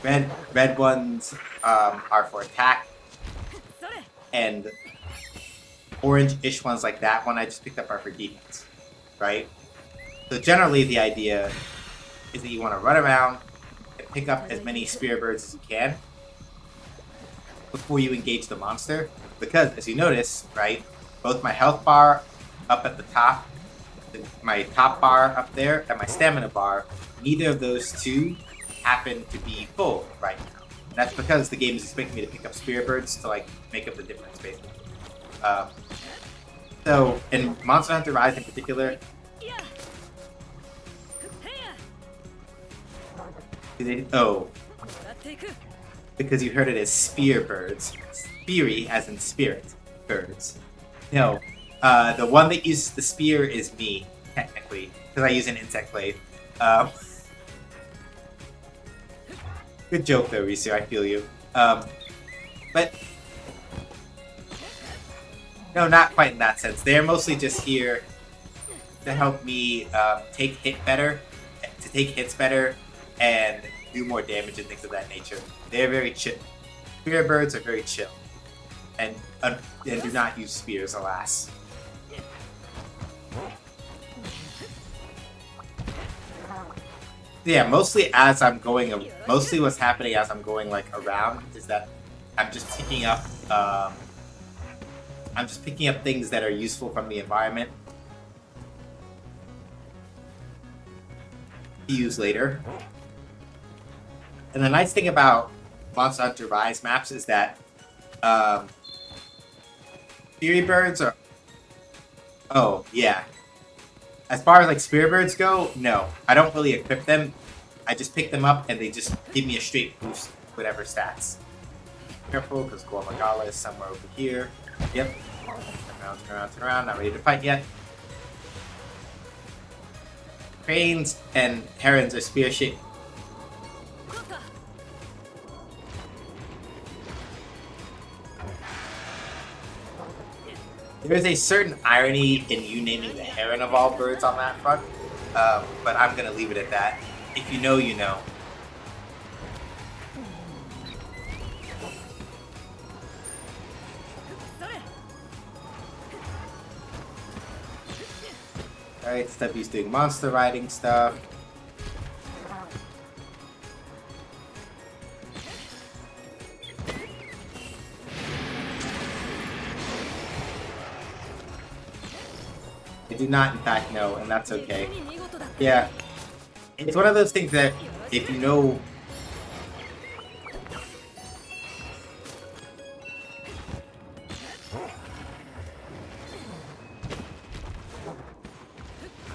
red ones are for attack, and orange-ish ones like that one I just picked up are for defense, right? So generally the idea is that you want to run around and pick up as many spirit birds as you can before you engage the monster, because as you notice, right, both my health bar up at the top, my top bar up there, and my stamina bar, neither of those two happen to be full right now. And that's because the game is expecting me to pick up spirit birds to like make up the difference, basically. So in Monster Hunter Rise in particular, because you heard it as spear birds, speary as in spirit birds. No, the one that uses the spear is me, technically, because I use an insect blade. Good joke though, Risu, I feel you. But no, not quite in that sense. They're mostly just here to help me take hits better, and do more damage and things of that nature. They're very chill. Spear birds are very chill, and do not use spears, alas. Yeah, mostly what's happening as I'm going like around is that I'm just picking up things that are useful from the environment to use later. And the nice thing about Monster Hunter Rise maps is that Fury Birds are... Oh, yeah. As far as like Spirit Birds go, no. I don't really equip them. I just pick them up and they just give me a straight boost, whatever stats. Careful, because Gormagala is somewhere over here. Yep. Turn around. Not ready to fight yet. Cranes and herons are spear-shaped. There is a certain irony in you naming the heron of all birds on that front, but I'm going to leave it at that. If you know, you know. Alright, Stubby's doing monster riding stuff. I do not, in fact, know, and that's okay. Yeah. It's one of those things that, if you know...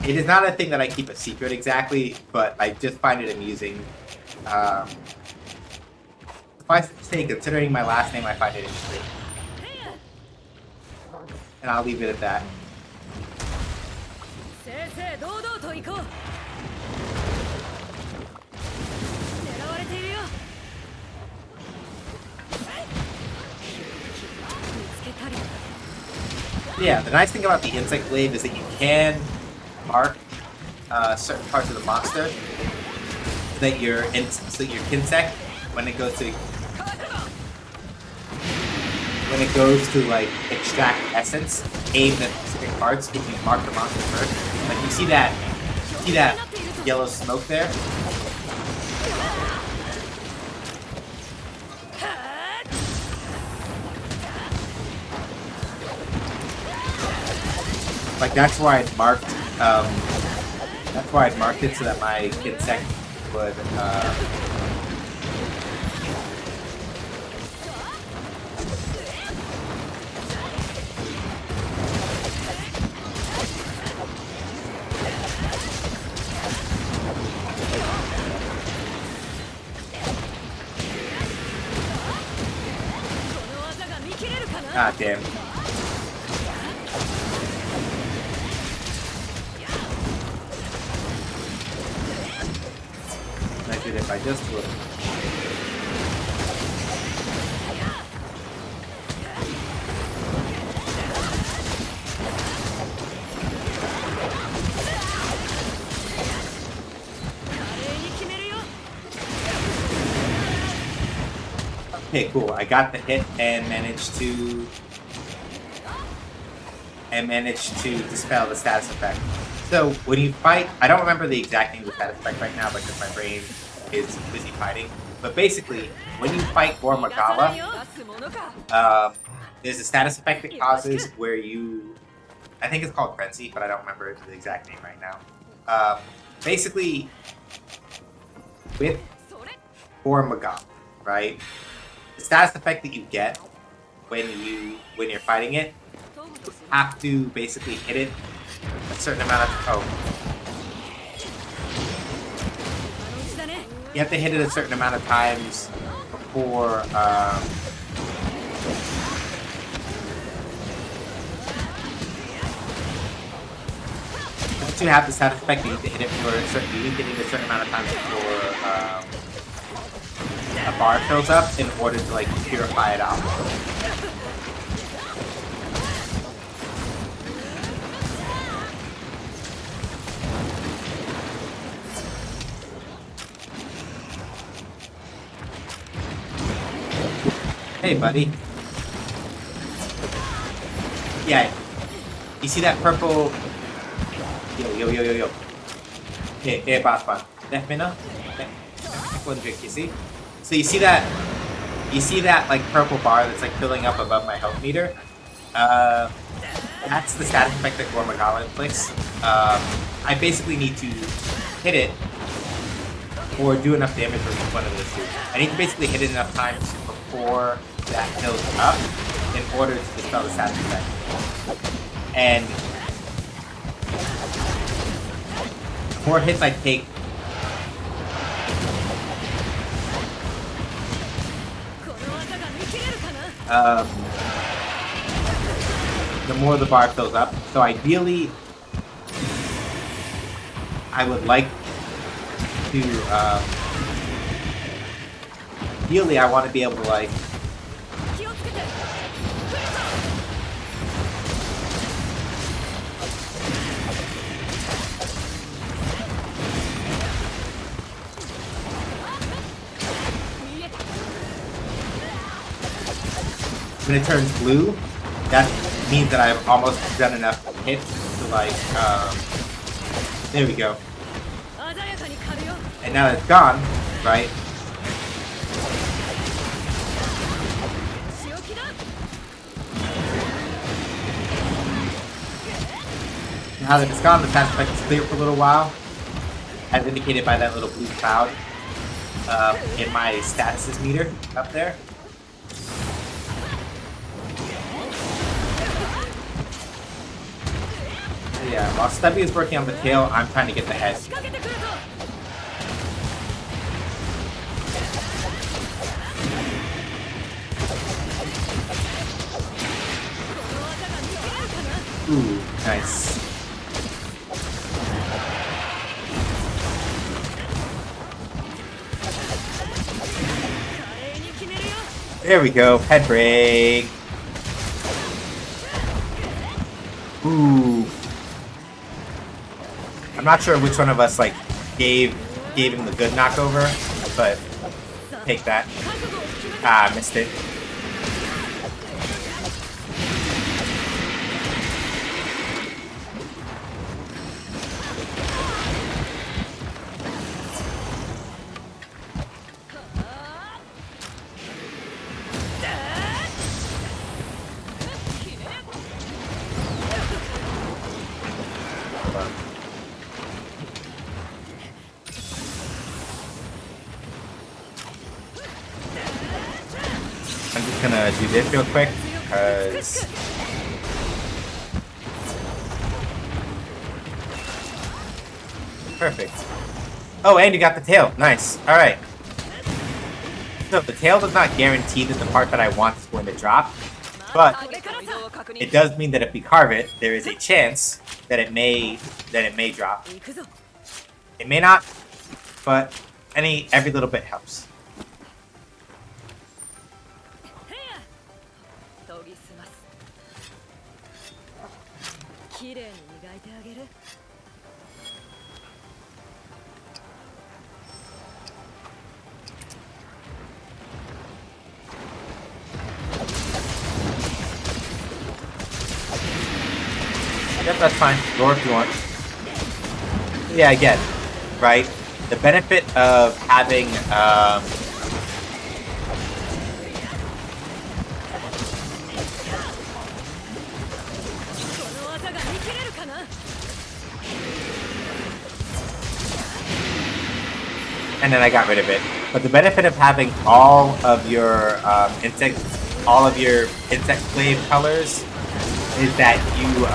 It is not a thing that I keep a secret exactly, but I just find it amusing. If I say, considering my last name, I find it interesting. And I'll leave it at that. Yeah, the nice thing about the insect blade is that you can mark certain parts of the monster so that your insect, when it goes to like extract essence, aim at specific parts. If you mark the monster first, like you see that yellow smoke there. Like that's why I'd marked. That's why I'd marked it so that my insect would. Ah, damn. I did it by just a little. Okay, cool. I got the hit and managed to dispel the status effect. So when you fight, I don't remember the exact name of the status effect right now because my brain is busy fighting. But basically, when you fight Gormagala, there's a status effect it causes where you, I think it's called Frenzy, but I don't remember the exact name right now. Basically, with Gormagala, right? The status effect that you get when you're fighting it, you have to basically hit it a certain amount of you have to hit it a certain amount of times before once you have the status effect, you need to hit it for a certain amount of times before a bar fills up in order to like purify it out. Hey, buddy. Yeah. You see that purple? Yo. Hey, boss. Let me know. You see? So you see that like purple bar that's like filling up above my health meter? That's the status effect that Gormagala inflicts. I basically need to hit it or do enough damage for each one of those two. I need to basically hit it enough times before that fills up in order to dispel the status effect. And the more hits I take, the more the bar fills up. So ideally, I would like to, ideally I want to be able to like, when it turns blue, that means that I've almost done enough hits to like, there we go. And now that it's gone, right? Now that it's gone, the status effect is clear for a little while, as indicated by that little blue cloud in my statuses meter up there. Yeah, while Stubby is working on the tail, I'm trying to get the head. Ooh, nice. There we go, head break. Ooh. I'm not sure which one of us like gave him the good knockover, but take that. Ah, missed it. I'm just gonna do this real quick, because perfect. Oh, and you got the tail. Nice. Alright. So the tail does not guarantee that the part that I want is going to drop, But it does mean that if we carve it, there is a chance that it may drop. It may not, but every little bit helps. Yep, that's fine. Roar if you want. Yeah, again, right? The benefit of having and then I got rid of it. But the benefit of having all of your insect glaive colors is that you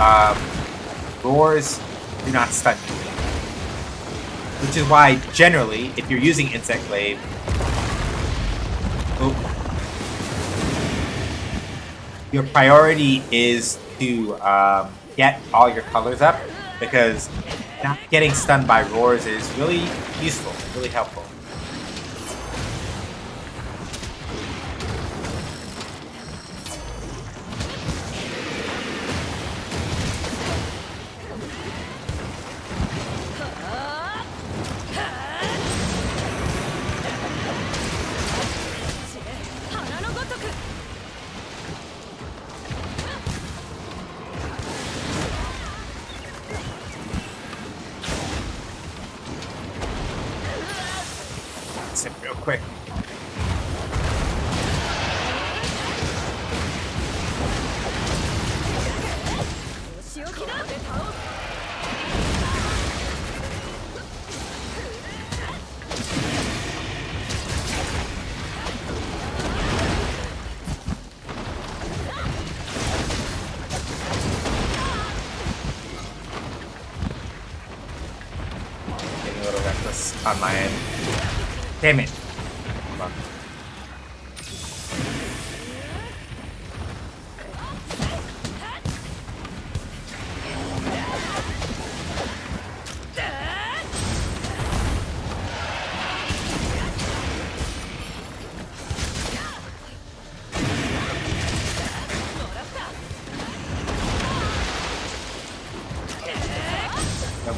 roars do not stun you. Which is why generally, if you're using insect glaive, your priority is to get all your colors up, because not getting stunned by roars is really useful, really helpful. Sip real quick. Getting a little reckless on my end. Damn it. Hold on. Nope.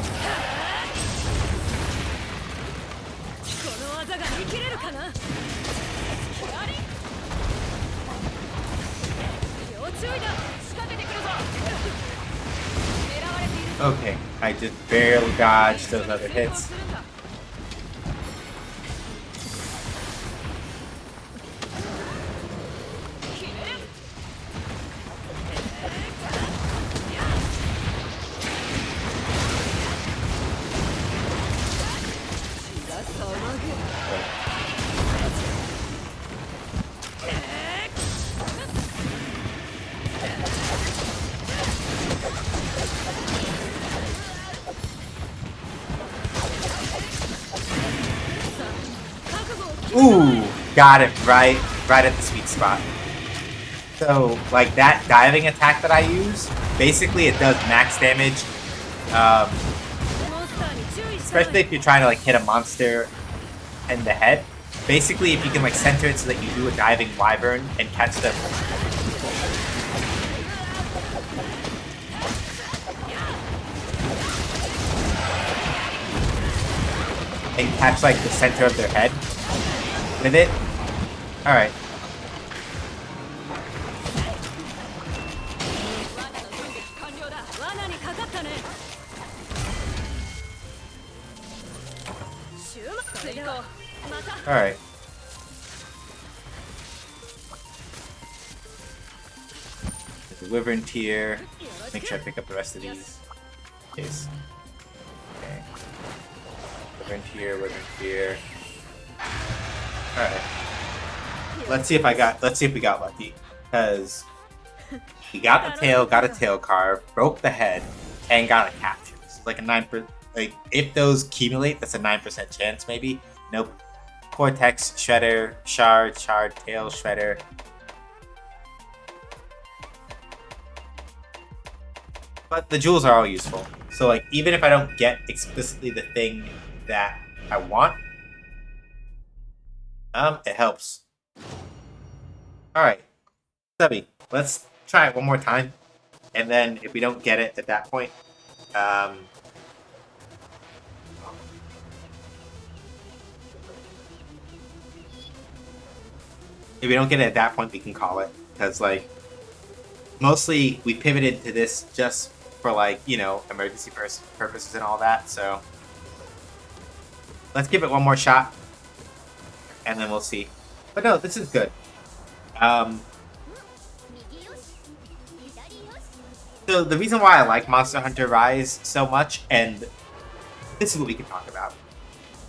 Okay, I just barely dodged those other hits. Ooh, got it right at the sweet spot. So, like that diving attack that I use, basically it does max damage. Especially if you're trying to like hit a monster in the head. Basically, if you can like center it so that you do a diving wyvern and catch them. And catch like the center of their head with it. Alright. Alright. There's a wyvern tier. Make sure I pick up the rest of these. Case. Okay. Wyvern tier. Alright. Let's see if we got lucky. Because we got the tail, got a tail carve, broke the head, and got a capture. It's like a 9%. Like, if those accumulate, that's a 9% chance, maybe. Nope. Cortex, Shredder, Shard, Tail, Shredder. But the jewels are all useful. So like even if I don't get explicitly the thing that I want, it helps. Alright. Stubby, let's try it one more time. And then if we don't get it at that point, if we don't get it at that point, we can call it. Because, like, mostly we pivoted to this just for, like, you know, emergency purposes and all that. So let's give it one more shot. And then we'll see. But no, this is good. So the reason why I like Monster Hunter Rise so much, and this is what we can talk about.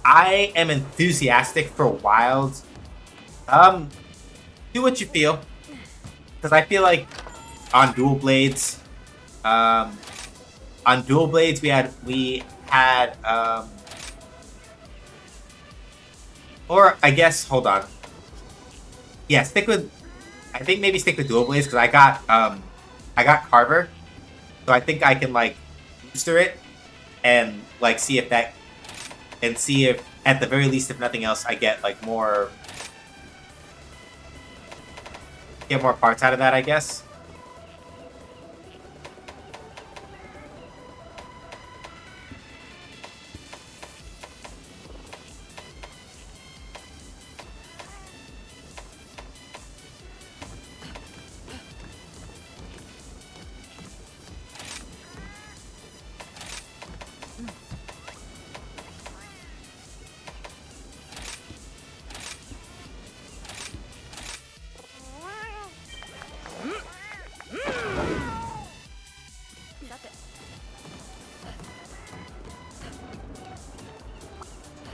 I am enthusiastic for Wild. Do what you feel. Because I feel like on Dual Blades, we had, or I guess, hold on. Yeah, I think maybe stick with Dual Blades, because I got Carver. So I think I can, like, booster it and, like, see if, at the very least, if nothing else, I get, like, more parts out of that, I guess.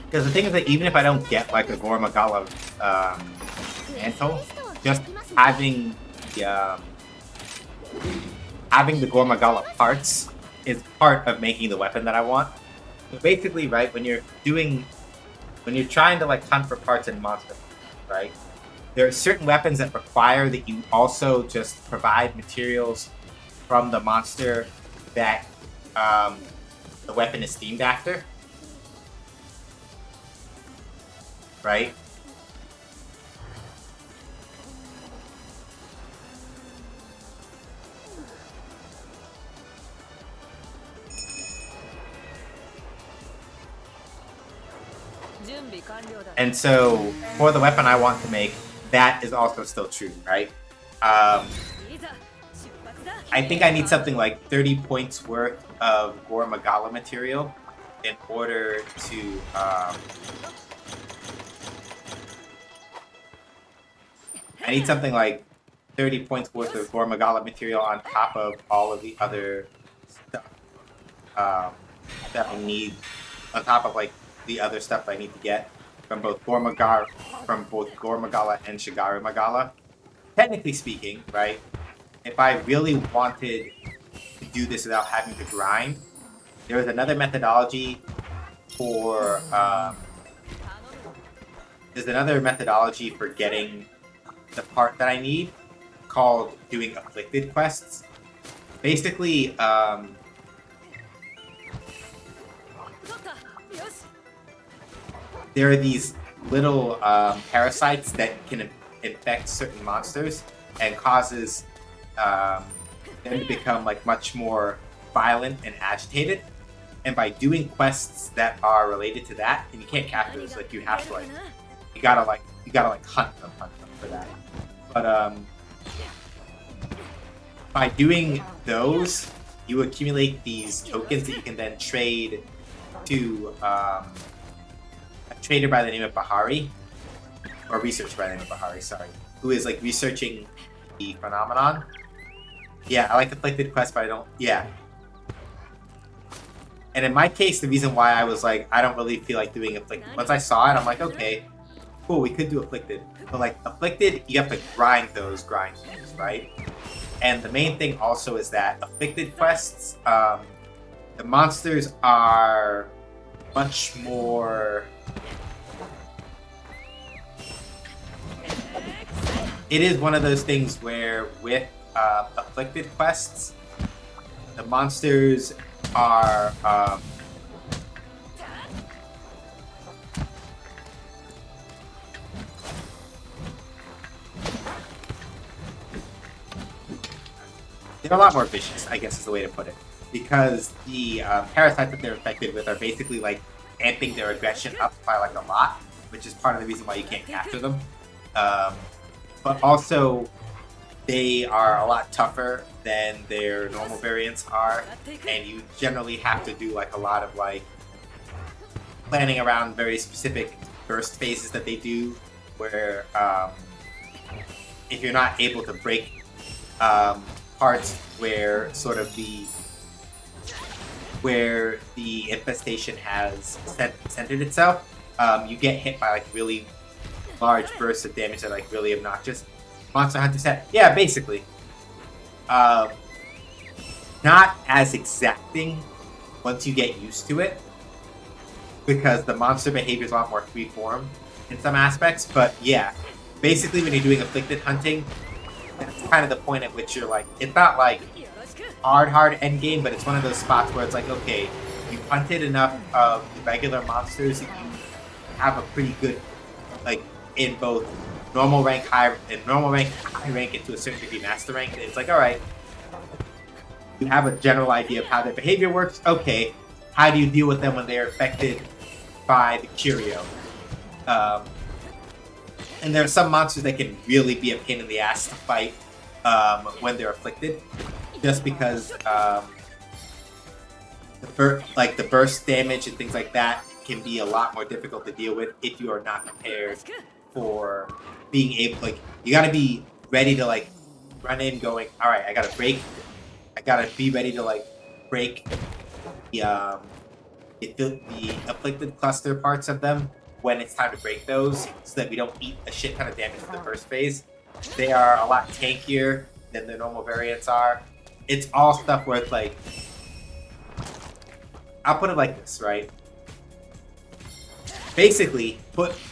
Because the thing is that even if I don't get like a Gore Magala mantle, just having the Gore Magala parts is part of making the weapon that I want. So basically, right, when you're trying to like hunt for parts in Monster, right, there are certain weapons that require that you also just provide materials from the monster that the weapon is themed after. Right? And so, for the weapon I want to make, that is also still true, right? I think I need something like 30 points worth of Gore Magala material in order to I need something like 30 points worth of Gore Magala material on top of all of the other stuff that I need, on top of like the other stuff I need to get from both Gore Magala and Shigaru Magala. Technically speaking, right, if I really wanted to do this without having to grind, there was another methodology for getting the part that I need, called doing afflicted quests. Basically, there are these little parasites that can infect certain monsters and causes them to become like much more violent and agitated. And by doing quests that are related to that, and you can't capture those, like you have to you gotta hunt them for that. But by doing those, you accumulate these tokens that you can then trade to a trader by the name of Bahari, or researcher by the name of Bahari, sorry, who is like researching the phenomenon. Yeah, I like afflicted quests, but I don't. Yeah. And in my case, the reason why I was like, I don't really feel like doing afflicted. Once I saw it, I'm like, okay, cool, we could do afflicted. But like afflicted, you have to grind things, right? And the main thing also is that afflicted quests, the monsters are much more. It is one of those things where with afflicted quests, The monsters are they're a lot more vicious, I guess is the way to put it, because the parasites that they're infected with are basically like amping their aggression up by like a lot, which is part of the reason why you can't capture them. But also, they are a lot tougher than their normal variants are, and you generally have to do like a lot of like planning around very specific burst phases that they do, where if you're not able to break parts where sort of where the infestation has centered itself, you get hit by like really large bursts of damage that are like really obnoxious. Monster Hunter set, yeah, basically. Not as exacting once you get used to it, because the monster behavior is a lot more freeform in some aspects. But yeah, basically when you're doing afflicted hunting, that's kind of the point at which you're like, it's not like hard endgame, but it's one of those spots where it's like, okay, you've hunted enough of the regular monsters that you have a pretty good, like, in both normal rank, high rank, and to a certain degree master rank. And it's like, all right, you have a general idea of how their behavior works. Okay, how do you deal with them when they're affected by the curio? And there are some monsters that can really be a pain in the ass to fight when they're afflicted, just because the burst damage and things like that can be a lot more difficult to deal with if you are not prepared for being able, like, you gotta be ready to like run in going, all right, I gotta be ready to like break the afflicted cluster parts of them when it's time to break those, so that we don't eat a shit ton of damage in the first phase. They are a lot tankier than the normal variants are. It's all stuff where it's like, I'll put it like this, right? Basically,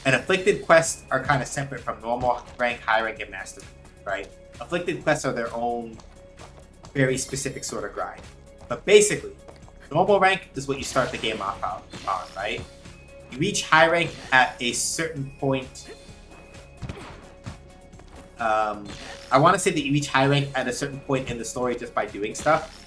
an afflicted quests are kind of separate from normal rank, high rank, and master rank, right? Afflicted quests are their own very specific sort of grind. But basically, normal rank is what you start the game off on, right? You reach high rank at a certain point. I want to say that you reach high rank at a certain point in the story just by doing stuff.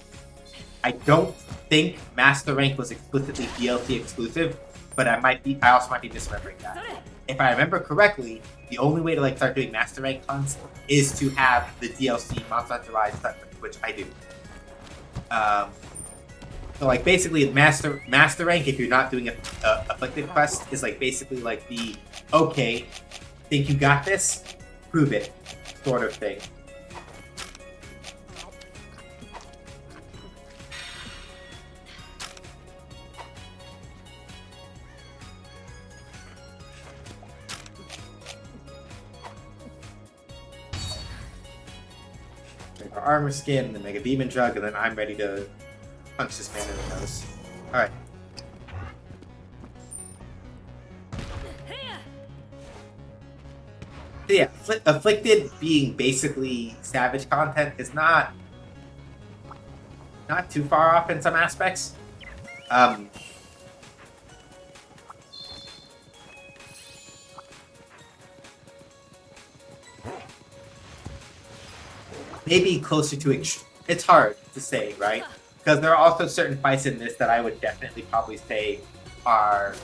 I don't think master rank was explicitly DLC exclusive, but I also might be misremembering that. If I remember correctly, the only way to like start doing master rank hunts is to have the DLC Monster Hunter Rise stuff, which I do. So like basically master rank, if you're not doing a afflicted quest, is like basically like the okay, think you got this, prove it sort of thing. Make our armor skin, then make a demon drug, and then I'm ready to punch this man in the nose. Alright. So yeah, afflicted being basically savage content is not too far off in some aspects. Maybe closer to it's hard to say, right? Because there are also certain fights in this that I would definitely probably say are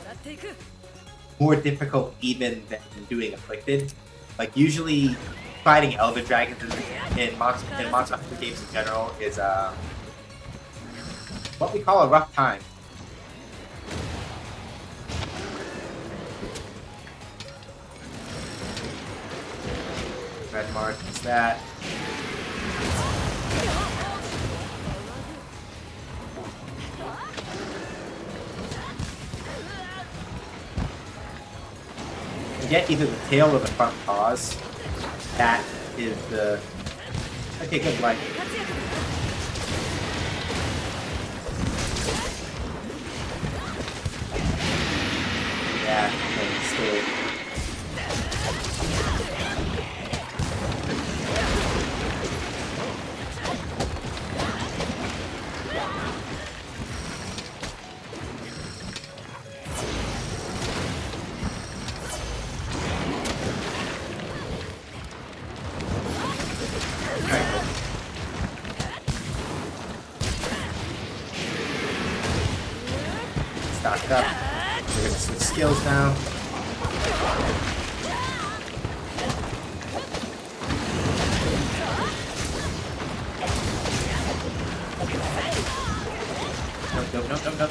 more difficult even than doing afflicted. Like usually, fighting Elder Dragons in Monster Hunter games in general is what we call a rough time. Red mark is that. Get either the tail or the front paws. That is the... Okay, good luck. Yeah, still... stocked up. We're gonna switch skills now.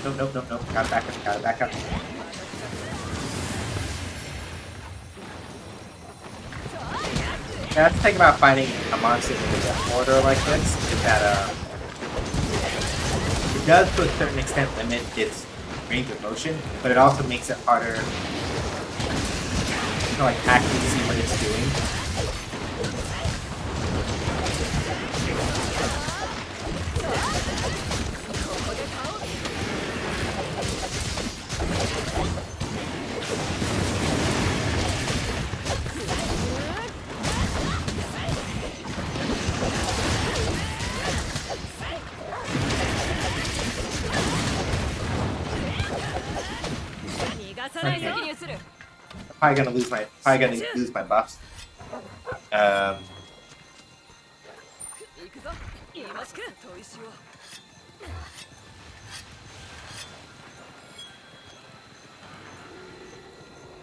Nope. Gotta back up. Yeah, that's the thing about fighting a monster in a order like this, is that it does to a certain extent limit its range of motion, but it also makes it harder to like actually see what it's doing. Okay. I'm probably gonna lose my buffs.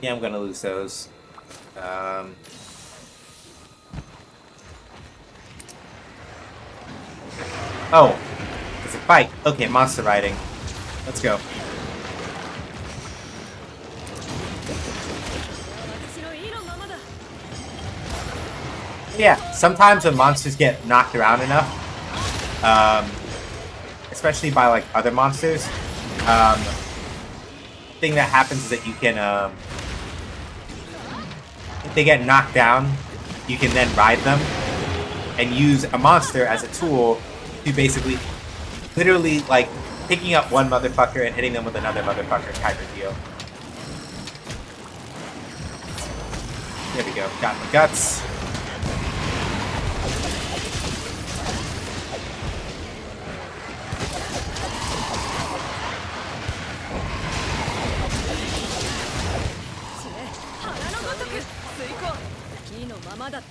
Yeah, I'm gonna lose those. Oh, it's a fight. Okay, monster riding. Let's go. Yeah, sometimes when monsters get knocked around enough, especially by like other monsters, thing that happens is that you can, if they get knocked down, you can then ride them and use a monster as a tool to basically, literally like picking up one motherfucker and hitting them with another motherfucker type of deal. There we go, got my guts.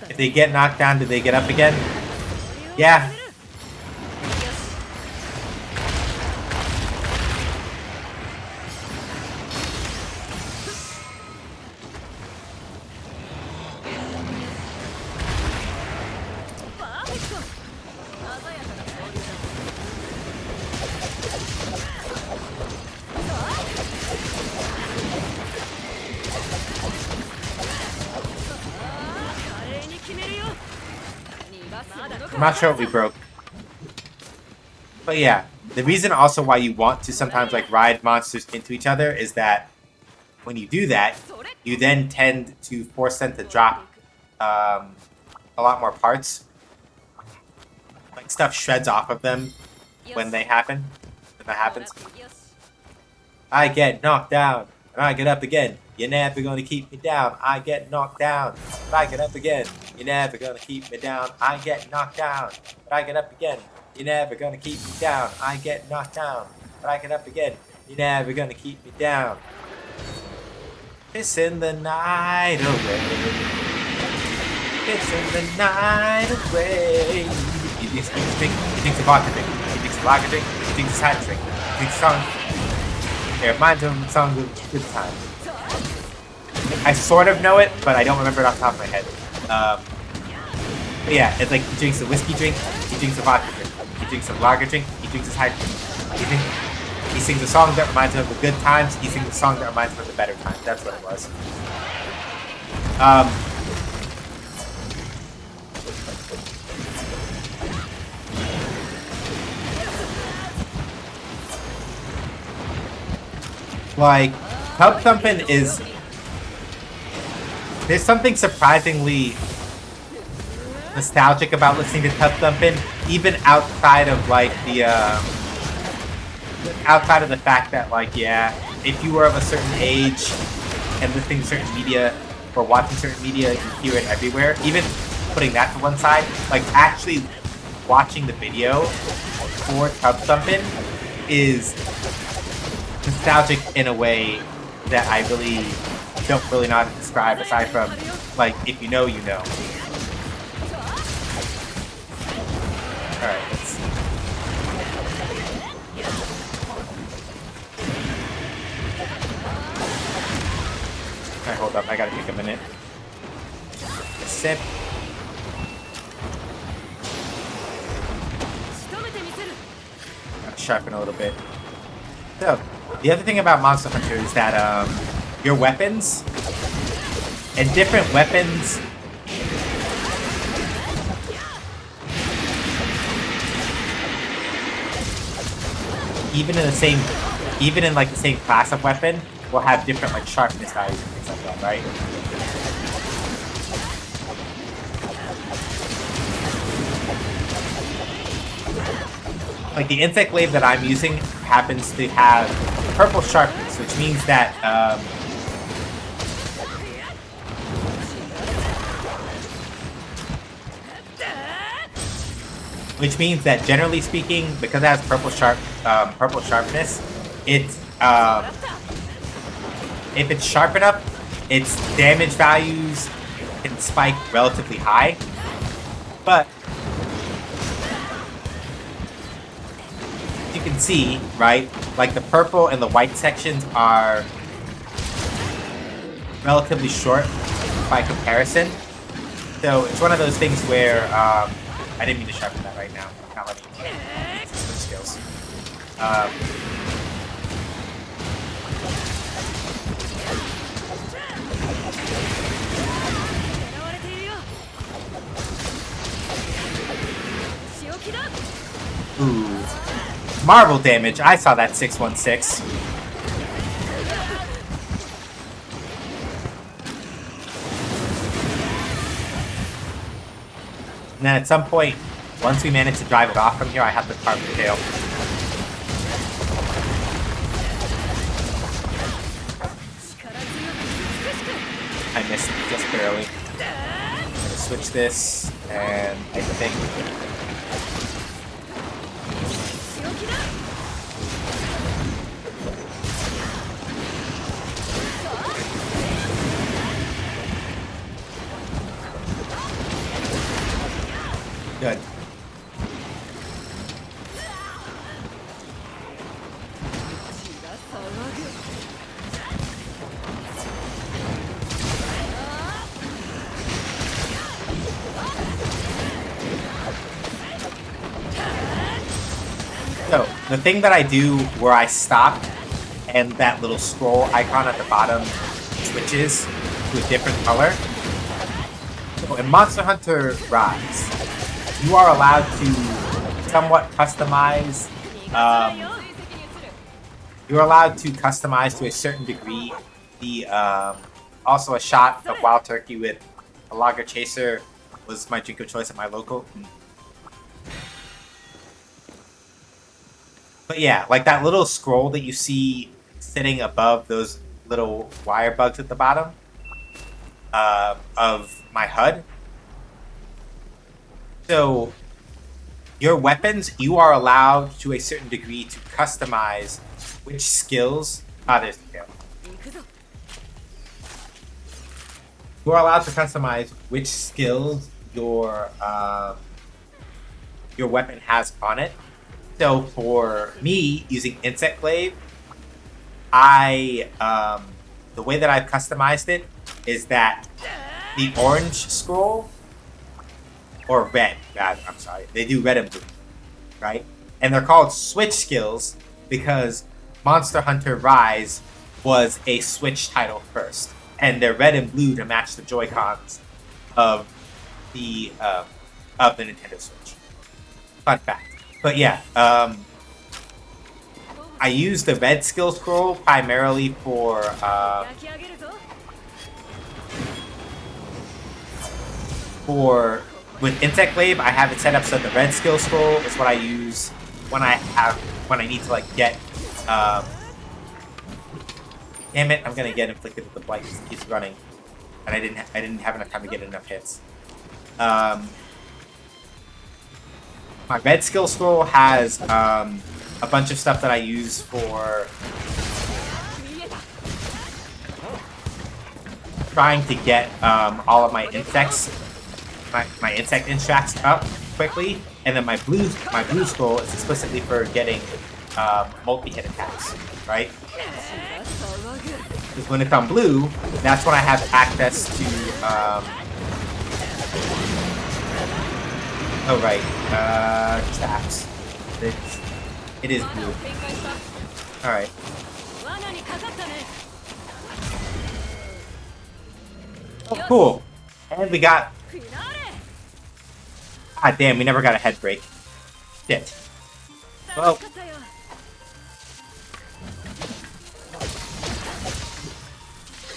If they get knocked down, do they get up again? Yeah. I'm not sure what we broke. But yeah, the reason also why you want to sometimes like ride monsters into each other is that when you do that, you then tend to force them to drop a lot more parts. Like stuff shreds off of them when that happens. I get knocked down, and I get up again. You're never gonna keep me down. I get knocked down, but I get up again. You're never gonna keep me down. I get knocked down, but I get up again. You're never gonna keep me down. I get knocked down, but I get up again. You're never gonna keep me down. Pissing the night away. Pissing the night away. He thinks a vodka drink. He thinks a lager drink. He thinks a cider drink. He thinks a song. It reminds him of songs of good times. I sort of know it, but I don't remember it off the top of my head. But yeah, it's like he drinks a whiskey drink, he drinks a vodka drink, he drinks a lager drink, he drinks a cider drink. He sings a song that reminds him of the good times, he sings a song that reminds him of the better times. That's what it was. Like, Tub Thumpin' is... There's something surprisingly nostalgic about listening to Tub Thumpin', even outside of, like, the, outside of the fact that, like, yeah, if you were of a certain age and listening to certain media or watching certain media, you hear it everywhere. Even putting that to one side, like, actually watching the video for Tub Thumpin' is nostalgic in a way that I really don't really know how to describe, aside from, like, if you know, you know. Alright, let's... Alright, hold up. I gotta take a minute. Sip. Gotta sharpen a little bit. So, the other thing about Monster Hunter is that your weapons and different weapons even in like the same class of weapon will have different like sharpness values and things like that, right? Like the insect glaive that I'm using happens to have purple sharpness, which means that generally speaking, because it has purple sharpness, it's if it's sharp enough, its damage values can spike relatively high, but you can see, right, like the purple and the white sections are relatively short by comparison. So it's one of those things where I didn't mean to sharpen that right now. I'm not letting you switch skills. Ooh. Marvel damage. I saw that 616. And then at some point, once we manage to drive it off from here, I have to carve the tail. I missed it just barely. I'm gonna switch this, and I think... Good. So, the thing that I do where I stop and that little scroll icon at the bottom switches to a different color. So in Monster Hunter Rise, you are allowed to somewhat customize, you're allowed to customize to a certain degree the, also a shot of Wild Turkey with a Lager Chaser was my drink of choice at my local. But yeah, like that little scroll that you see sitting above those little wire bugs at the bottom of my HUD. So your weapons, you are allowed to a certain degree to customize which skills. There's the tail. You are allowed to customize which skills your weapon has on it. So for me, using Insect Glaive, the way that I've customized it is that the orange scroll, or red, I'm sorry, they do red and blue, right? And they're called Switch skills because Monster Hunter Rise was a Switch title first. And they're red and blue to match the Joy-Cons of the Nintendo Switch. Fun fact. But yeah, I use the red skill scroll primarily with Insect Glaive. I have it set up so the red skill scroll is what I use when I need to like get. Damn it! I'm gonna get inflicted with the blight because it keeps running, and I didn't have enough time to get enough hits. My red skill scroll has a bunch of stuff that I use for trying to get all of my insects, my insect extracts up quickly, and then my blue scroll is explicitly for getting multi-hit attacks, right? Because when it's on blue, that's when I have access to, oh right, traps. It is blue. Alright. Oh, cool. And we got... Ah, damn, we never got a head break. Shit. Well...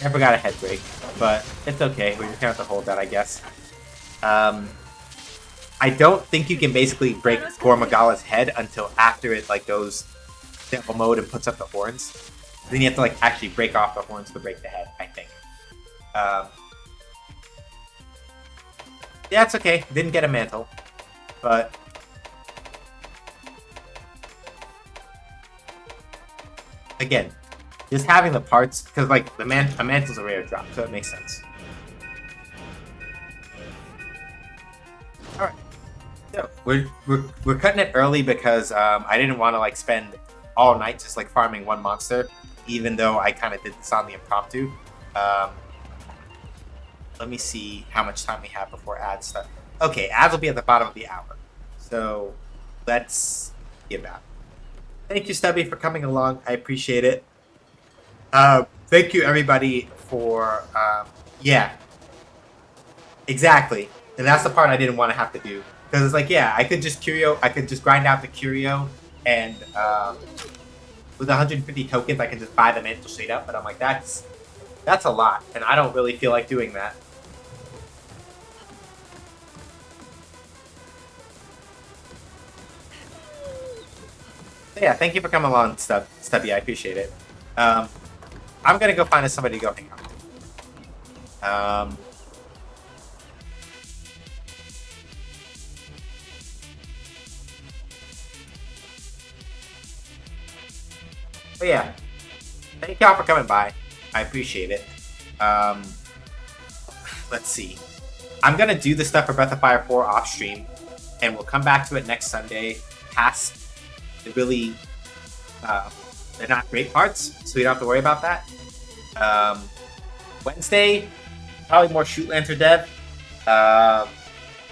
Never got a head break, but it's okay. We're just gonna have to hold that, I guess. I don't think you can basically break Gormagala's head until after it like goes devil mode and puts up the horns. Then you have to like actually break off the horns to break the head, I think. Yeah, it's okay. Didn't get a mantle, but again, just having the parts, because like a mantle's a rare drop, so it makes sense. All right, so we're cutting it early because I didn't want to like spend all night just like farming one monster, even though I kind of did this on the impromptu. Let me see how much time we have before ads start. Okay, ads will be at the bottom of the hour, so let's get back. Thank you, Stubby, for coming along. I appreciate it. Thank you, everybody, for yeah, exactly. And that's the part I didn't want to have to do, because it's like, yeah, I could just grind out the curio, and with 150 tokens, I can just buy the mantle straight up. But I'm like, that's a lot, and I don't really feel like doing that. So yeah, thank you for coming along, Stubby. I appreciate it. I'm gonna go find somebody to go hang out. But yeah, thank y'all for coming by. I appreciate it. Let's see. I'm gonna do the stuff for Breath of Fire 4 off stream, and we'll come back to it next Sunday. Past the really, they're not great parts, so we don't have to worry about that. Wednesday, probably more Shoot Lancer dev.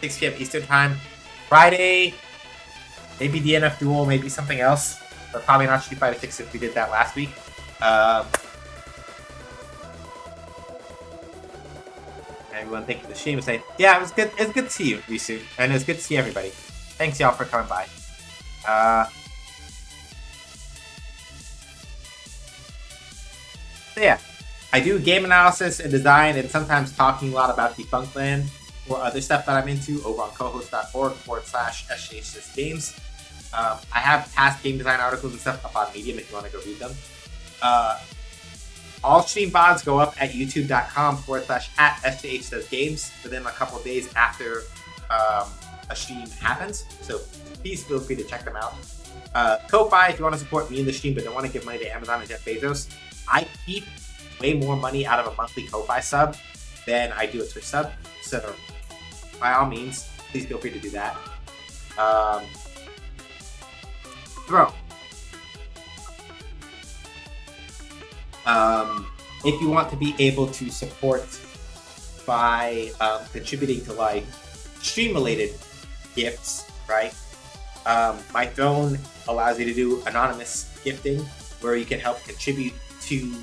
6 p.m. Eastern time. Friday, maybe DNF Duel, maybe something else, but probably not Street Fighter 6 if we did that last week. Everyone, thank you for the stream. Saying, yeah, it was good. It's good to see you, Risu, and it's good to see everybody. Thanks, y'all, for coming by. So yeah, I do game analysis and design, and sometimes talking a lot about Defunctland or other stuff that I'm into over on cohost.org/SJHSgames. I have past game design articles and stuff up on Medium if you want to go read them. All stream VODs go up at youtube.com/@SJHSgames within a couple of days after a stream happens. So please feel free to check them out. Ko-Fi, if you want to support me in the stream but don't want to give money to Amazon and Jeff Bezos, I keep way more money out of a monthly Ko-Fi sub than I do a Twitch sub. So by all means, please feel free to do that. If you want to be able to support by contributing to like stream-related gifts, right? My Throne allows you to do anonymous gifting, where you can help contribute to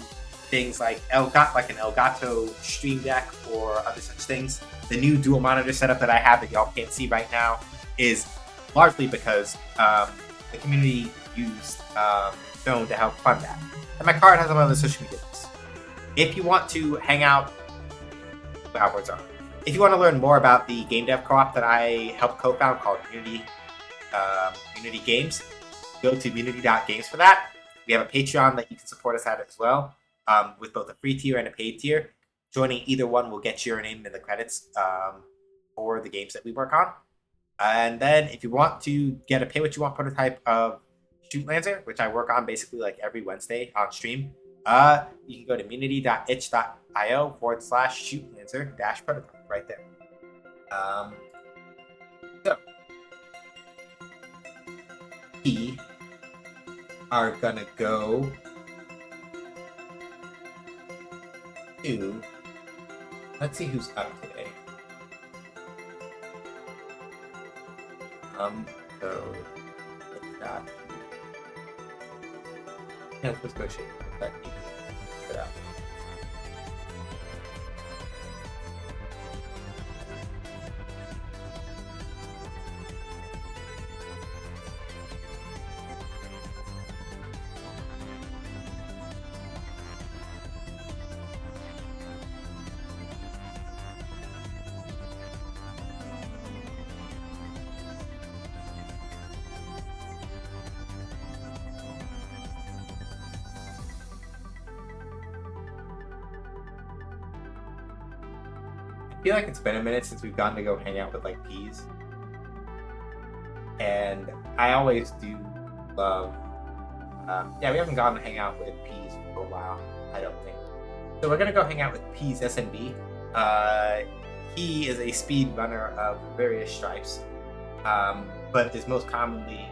things like an Elgato Stream Deck or other such things. The new dual monitor setup that I have that y'all can't see right now is largely because the community used Throne to help fund that. And my card has some other social media links. If you want to hang out, if you want to learn more about the game dev co-op that I helped co-found called Munity Games, go to munity.games for that. We have a Patreon that you can support us at as well, with both a free tier and a paid tier. Joining either one will get your name in the credits for the games that we work on. And then if you want to get a pay what you want prototype of Shoot Lancer, which I work on basically like every Wednesday on stream, you can go to munity.itch.io/Shoot Lancer-prototype right there. So we are gonna go to... Let's see who's up today. So... Let's got... Yeah, let's go shake that. Put out. I feel like it's been a minute since we've gotten to go hang out with like Peas, and I always do love. Yeah, we haven't gotten to hang out with Peas for a while, I don't think. So we're gonna go hang out with Peas SMB. He is a speed runner of various stripes, but is most commonly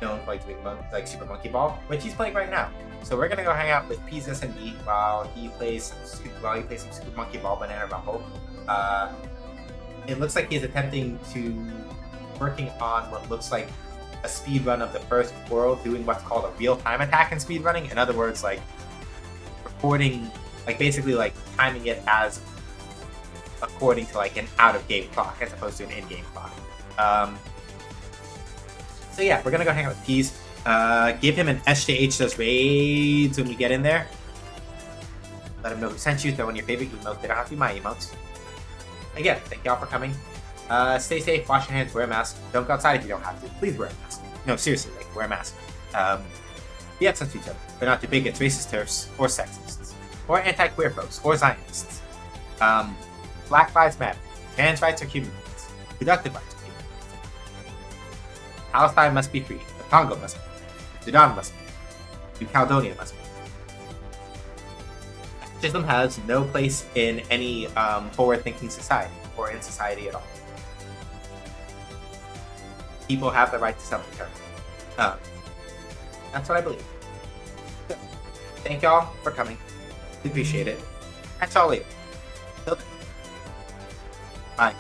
known for like doing Super Monkey Ball, which he's playing right now. So we're gonna go hang out with Peas SMB while he plays some Super Monkey Ball Banana Rumble. It looks like he's attempting to working on what looks like a speed run of the first world, doing what's called a real-time attack in speedrunning. In other words, like recording, like basically like timing it as according to like an out-of-game clock as opposed to an in-game clock. So yeah, we're gonna go hang out with Peas. Give him an SJH does raids when we get in there. Let him know who sent you. Throw in your favorite emotes. They don't have to be my emotes. Again, thank y'all for coming. Stay safe, wash your hands, wear a mask. Don't go outside if you don't have to. Please wear a mask. No, seriously, like, wear a mask. Be upset to each other. They're not too big against racist turfs, or sexists, or anti-queer folks, or Zionists. Black lives matter. Trans rights are human rights. Productive rights are human rights. Palestine must be free. The Congo must be free. Sudan must be free. New Caledonia must be free. Fascism has no place in any forward-thinking society, or in society at all. People have the right to self-determine. That's what I believe. So, thank y'all for coming. We appreciate it. Catch y'all later. Till then. Bye.